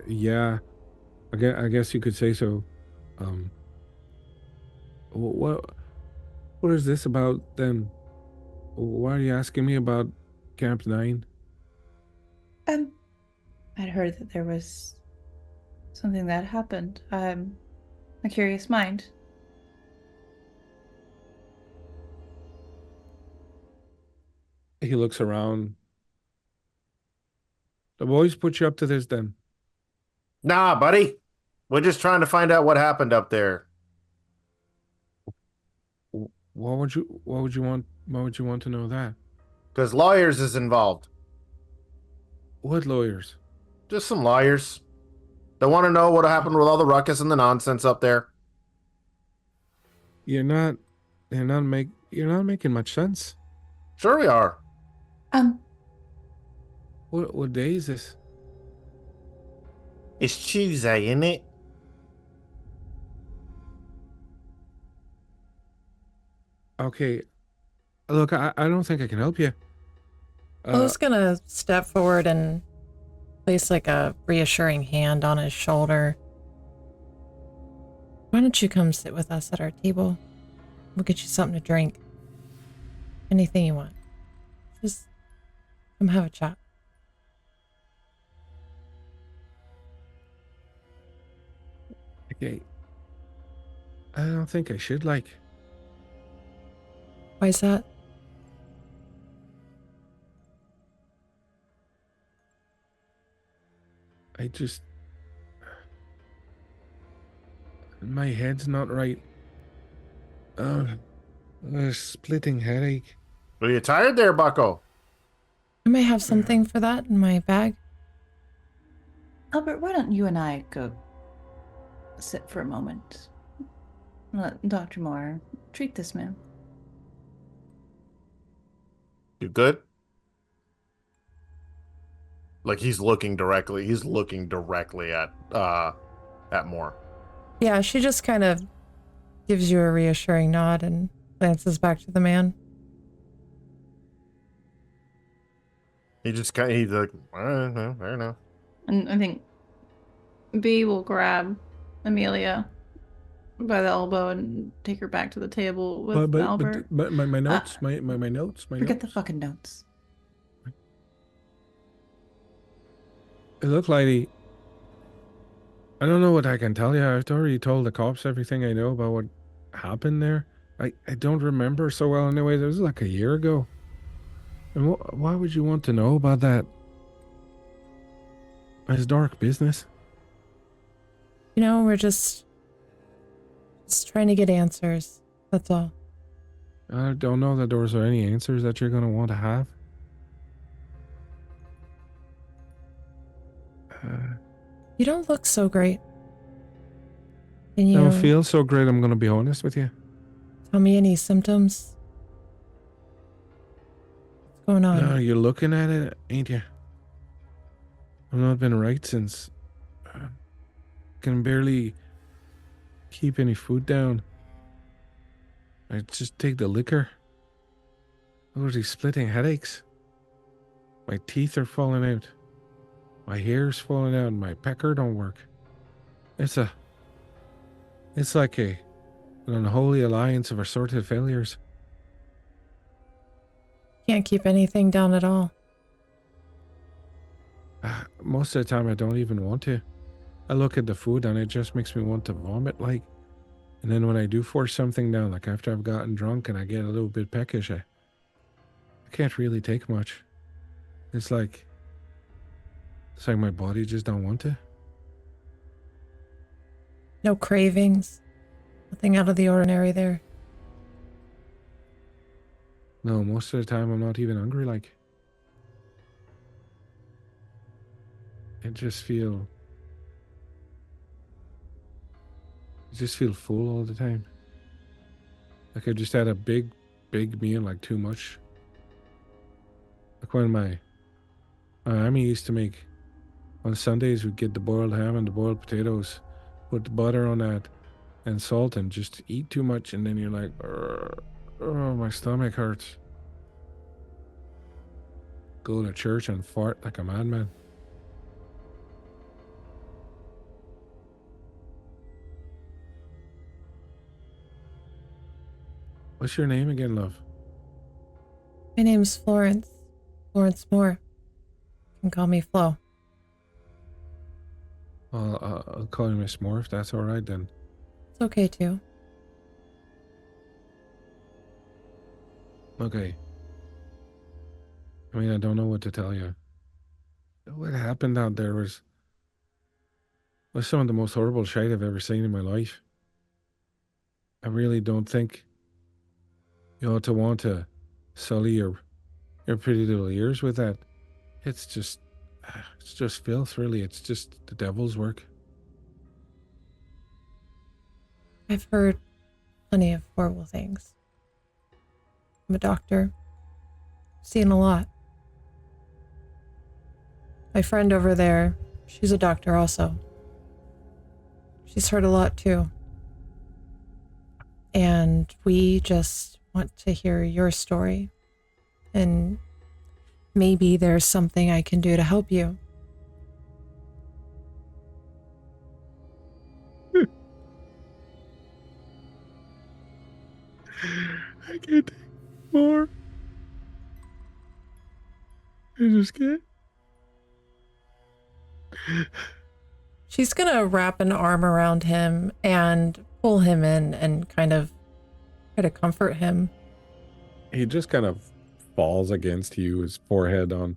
yeah, I guess you could say so. Um, what what is this about then? Why are you asking me about Camp 9? Um, I'd heard that there was something that happened. A curious mind. He looks around. The boys put you up to this then. Nah, buddy. We're just trying to find out what happened up there. Why would you want to know that? Because lawyers is involved. What lawyers? Just some lawyers. They want to know what happened with all the ruckus and the nonsense up there. You're not making much sense. Sure we are. What day is this? It's Tuesday, isn't it? Okay. Look, I don't think I can help you. Flo's gonna step forward and place like a reassuring hand on his shoulder. Why don't you come sit with us at our table? We'll get you something to drink. Anything you want. Just come have a chat. Okay. I don't think I should, like. Why is that? My head's not right. A splitting headache. Are you tired there, bucko? I may have something for that in my bag. Albert, why don't you and I go sit for a moment? Let Dr. Moore treat this man. You good? Like he's looking directly at Moore. Yeah, she just kind of gives you a reassuring nod and glances back to the man. He's like, all right, fair enough. And I think B will grab Amelia by the elbow and take her back to the table with Albert. But my notes, my notes. Forget the fucking notes. Look, lady, I don't know what I can tell you. I've already told the cops everything I know about what happened there. I don't remember so well anyway. It was like a year ago. And why would you want to know about that? It's dark business. You know, we're just trying to get answers. That's all. I don't know that those are any answers that you're going to want to have. You don't look so great. Can I you don't feel so great, I'm going to be honest with you. tell me any symptoms? What's going on? No, you're looking at it, ain't you? I've not been right since. Can barely keep any food down. I just take the liquor. Oh, these splitting headaches. My teeth are falling out. My hair's falling out and my pecker don't work. It's like an unholy alliance of assorted failures. Can't keep anything down at all. Most of the time I don't even want to. I look at the food and it just makes me want to vomit, like. And then when I do force something down, like after I've gotten drunk and I get a little bit peckish, I can't really take much. It's like my body just don't want to. No cravings. Nothing out of the ordinary there. No, most of the time I'm not even hungry, like. I just feel full all the time. Like I just had a big meal, like too much. Like when my Amy used to make, on Sundays we'd get the boiled ham and the boiled potatoes, put the butter on that and salt and just eat too much and then you're like, oh, my stomach hurts. Go to church and fart like a madman. What's your name again, love? My name's Florence. Florence Moore. You can call me Flo. I'll call you Miss Moore if that's all right then. It's okay too. Okay. I mean, I don't know what to tell you. What happened out there was some of the most horrible shit I've ever seen in my life. I really don't think you ought to want to sully your pretty little ears with that. It's just filth, really. It's just the devil's work. I've heard plenty of horrible things. I'm a doctor. Seen a lot. My friend over there, she's a doctor also. She's heard a lot too. And we just want to hear your story. And maybe there's something I can do to help you. I can't take more. I just can't. She's gonna wrap an arm around him and pull him in and kind of try to comfort him. He just kind of falls against you, his forehead on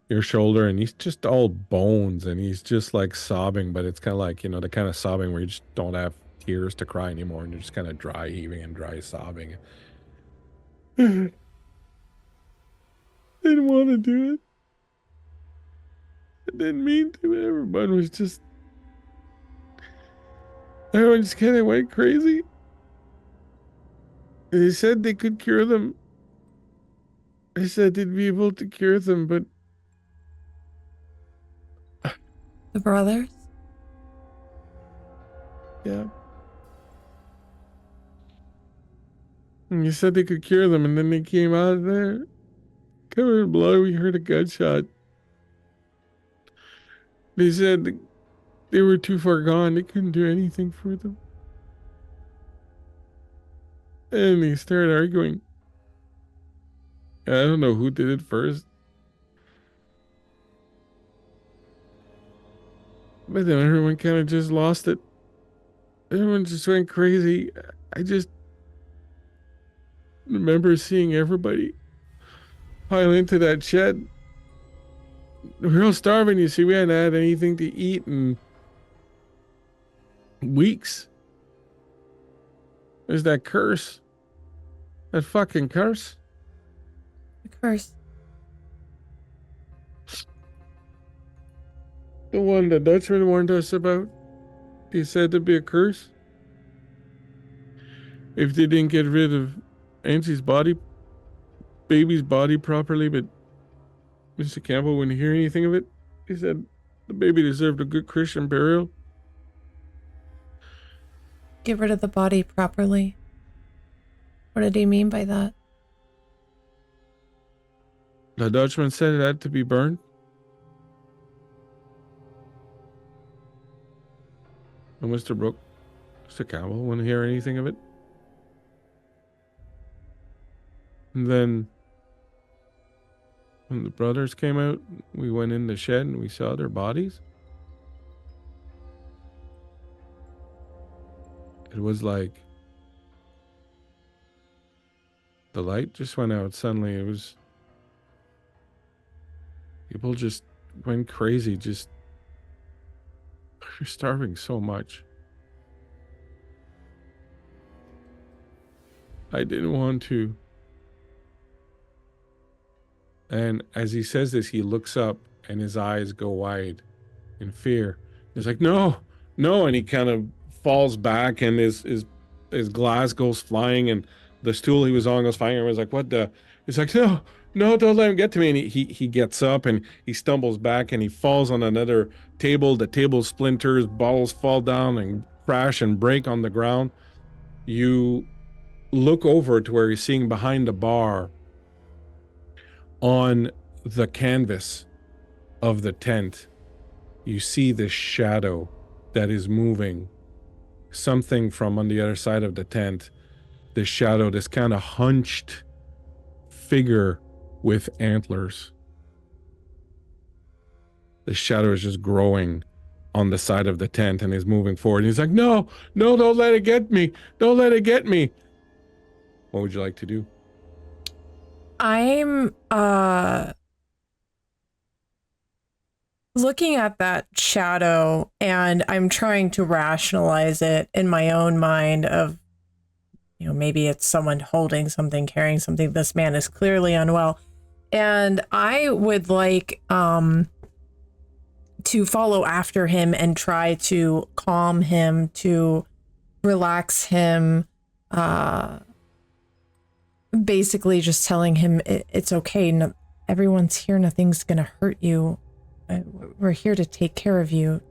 your shoulder, and he's just all bones, and he's just like sobbing, but it's kind of like, the kind of sobbing where you just don't have tears to cry anymore, and you're just kind of dry heaving and dry sobbing. I didn't want to do it. I didn't mean to. Everyone just kind of went crazy. They said they could cure them. I said they'd be able to cure them, but The brothers? yeah. And you said they could cure them, and then they came out of there covered in blood. We heard a gunshot. They said they were too far gone. They couldn't do anything for them. And they started arguing. I don't know who did it first. But then everyone kind of just lost it. Everyone just went crazy. I just remember seeing everybody pile into that shed. We were all starving, you see. We hadn't had anything to eat in weeks. There's that curse. That fucking curse. The curse. The one the Dutchman warned us about. He said to be a curse. If they didn't get rid of Auntie's baby's body properly, but Mr. Campbell wouldn't hear anything of it. He said the baby deserved a good Christian burial. Get rid of the body properly. What did he mean by that? The Dutchman said it had to be burned. And Mr. Campbell wouldn't hear anything of it. And then when the brothers came out, we went in the shed and we saw their bodies. It was like the light just went out suddenly. It was people just went crazy. Just you're starving so much. I didn't want to. And as he says this, he looks up and his eyes go wide in fear. He's like, no, no. And he kind of falls back and his glass goes flying and the stool he was on goes flying. And was like, what the? He's like, no, no, don't let him get to me. And he gets up and he stumbles back and he falls on another table. The table splinters, bottles fall down and crash and break on the ground. You look over to where you're seeing behind the bar on the canvas of the tent. You see this shadow that is moving. Something from on the other side of the tent. This shadow, this kind of hunched figure with antlers. The shadow is just growing on the side of the tent and is moving forward. And he's like, no, no, don't let it get me. Don't let it get me. What would you like to do? I'm looking at that shadow, and I'm trying to rationalize it in my own mind of, maybe it's someone holding something, carrying something. This man is clearly unwell. And I would like to follow after him and try to calm him, to relax him, basically just telling him it's okay. No, everyone's here. Nothing's going to hurt you. We're here to take care of you.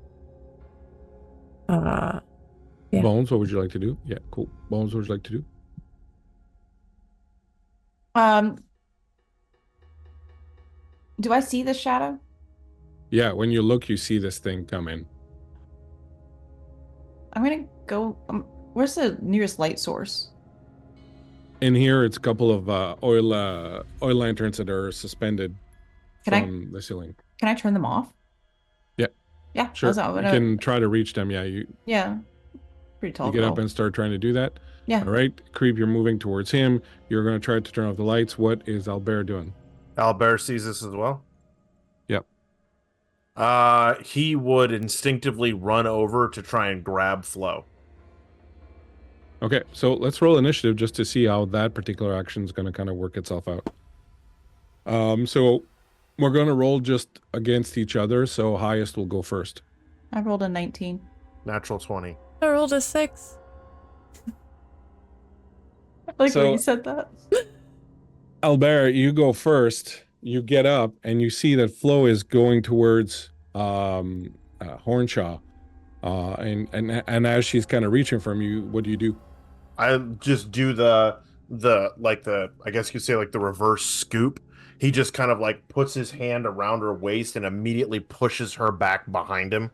Yeah. Bones, what would you like to do? Yeah, cool. Bones, what would you like to do? Do I see the shadow? Yeah, when you look, you see this thing come in. I'm gonna go. Where's the nearest light source? In here, it's a couple of oil lanterns that are suspended from the ceiling. Can I turn them off? Yeah. Yeah, Sure. You can try to reach them. Yeah, Yeah. Pretty tall. You get up and start trying to do that. Yeah. All right, Creep, you're moving towards him. You're going to try to turn off the lights. What is Albert doing? Albert sees this as well. Yep. He would instinctively run over to try and grab Flo. Okay, so let's roll initiative just to see how that particular action is going to kind of work itself out. So we're going to roll just against each other, so highest will go first. I rolled a 19. Natural 20. I rolled a 6. I like when you said that. Albert, you go first. You get up and you see that Flo is going towards Hornshaw. And as she's kind of reaching from you, what do? I just do the I guess you could say like the reverse scoop. He just kind of like puts his hand around her waist and immediately pushes her back behind him.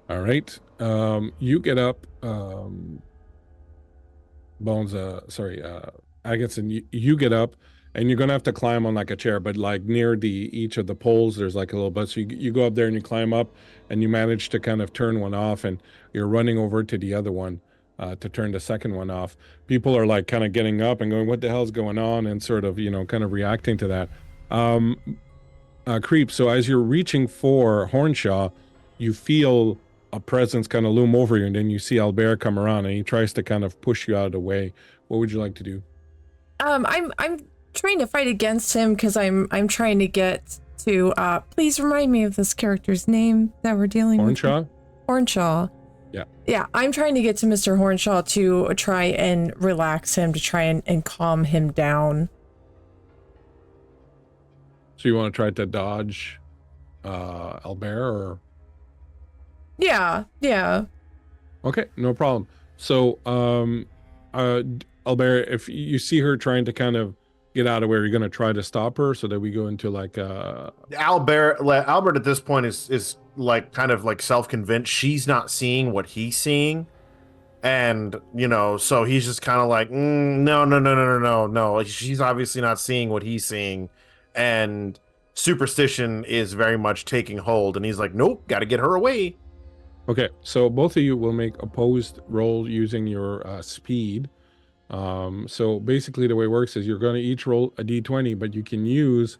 All right. You get up, Bones, Agatson, you get up and you're gonna have to climb on like a chair, but like near each of the poles, there's like a little bit. So you go up there and you climb up and you manage to kind of turn one off, and you're running over to the other one to turn the second one off. People are like kind of getting up and going, what the hell's going on? And sort of, kind of reacting to that. Creep, so as you're reaching for Hornshaw, you feel a presence kind of loom over you, and then you see Albert come around and he tries to kind of push you out of the way. What would you like to do? I'm trying to fight against him because I'm trying to get to please remind me of this character's name that we're dealing Hornshaw? with. Hornshaw. Yeah. Yeah, I'm trying to get to Mr. Hornshaw to try and relax him, to try and calm him down. So you want to try to dodge Albert, or? Yeah. Okay, no problem. So, Albert, if you see her trying to kind of get out of where, you're going to try to stop her so that we go into like Albert at this point is like kind of like self-convinced she's not seeing what he's seeing, and so he's just kind of like no, she's obviously not seeing what he's seeing, and superstition is very much taking hold, and he's like, nope, got to get her away. Okay, so both of you will make opposed roll using your speed. So basically the way it works is you're going to each roll a d20, but you can use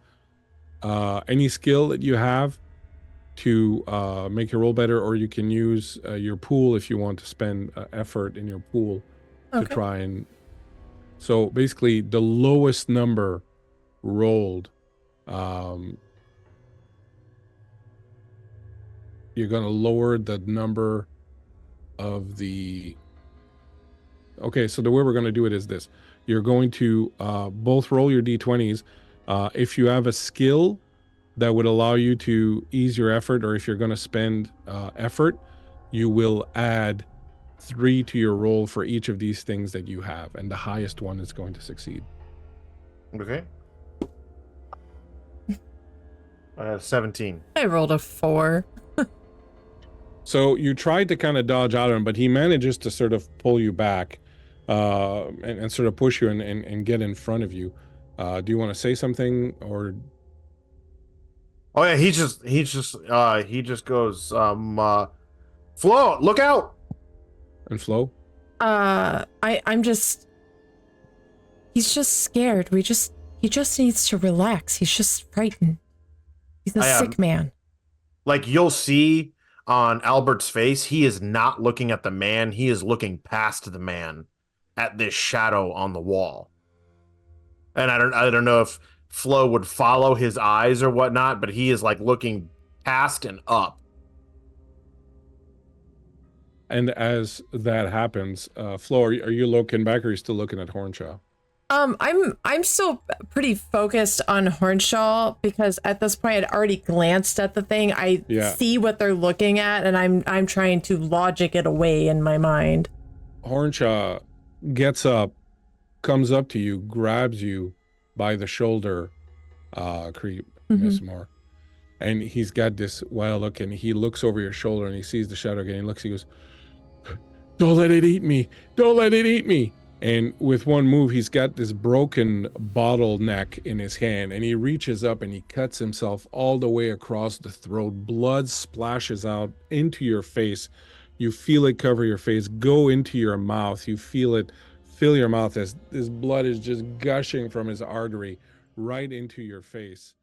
any skill that you have to make your roll better, or you can use your pool if you want to spend effort in your pool to try and... So basically the lowest number rolled, you're going to lower the number of the... Okay, so the way we're going to do it is this. You're going to both roll your d20s. If you have a skill that would allow you to ease your effort, or if you're going to spend effort, you will add 3 to your roll for each of these things that you have, and the highest one is going to succeed. Okay. 17. I rolled a 4. So you tried to kind of dodge out of him, but he manages to sort of pull you back and sort of push you and get in front of you. Do you want to say something, or? Oh yeah, he just goes, Flo, look out! And Flo? He's just scared. He just needs to relax. He's just frightened. He's a sick man. Like you'll see on Albert's face, he is not looking at the man. He is looking past the man at this shadow on the wall. And I don't know if Flo would follow his eyes or whatnot, but he is like looking past and up. And as that happens, Flo, are you looking back or are you still looking at Hornshaw? I'm still pretty focused on Hornshaw because at this point I'd already glanced at the thing. I see what they're looking at, and I'm trying to logic it away in my mind. Hornshaw gets up, comes up to you, grabs you by the shoulder, creep, Miss Moore. And he's got this wild look, and he looks over your shoulder and he sees the shadow again. He looks, he goes, "Don't let it eat me. Don't let it eat me." And with one move, he's got this broken bottleneck in his hand, and he reaches up and he cuts himself all the way across the throat. Blood splashes out into your face. You feel it cover your face, go into your mouth. You feel it fill your mouth as this blood is just gushing from his artery right into your face.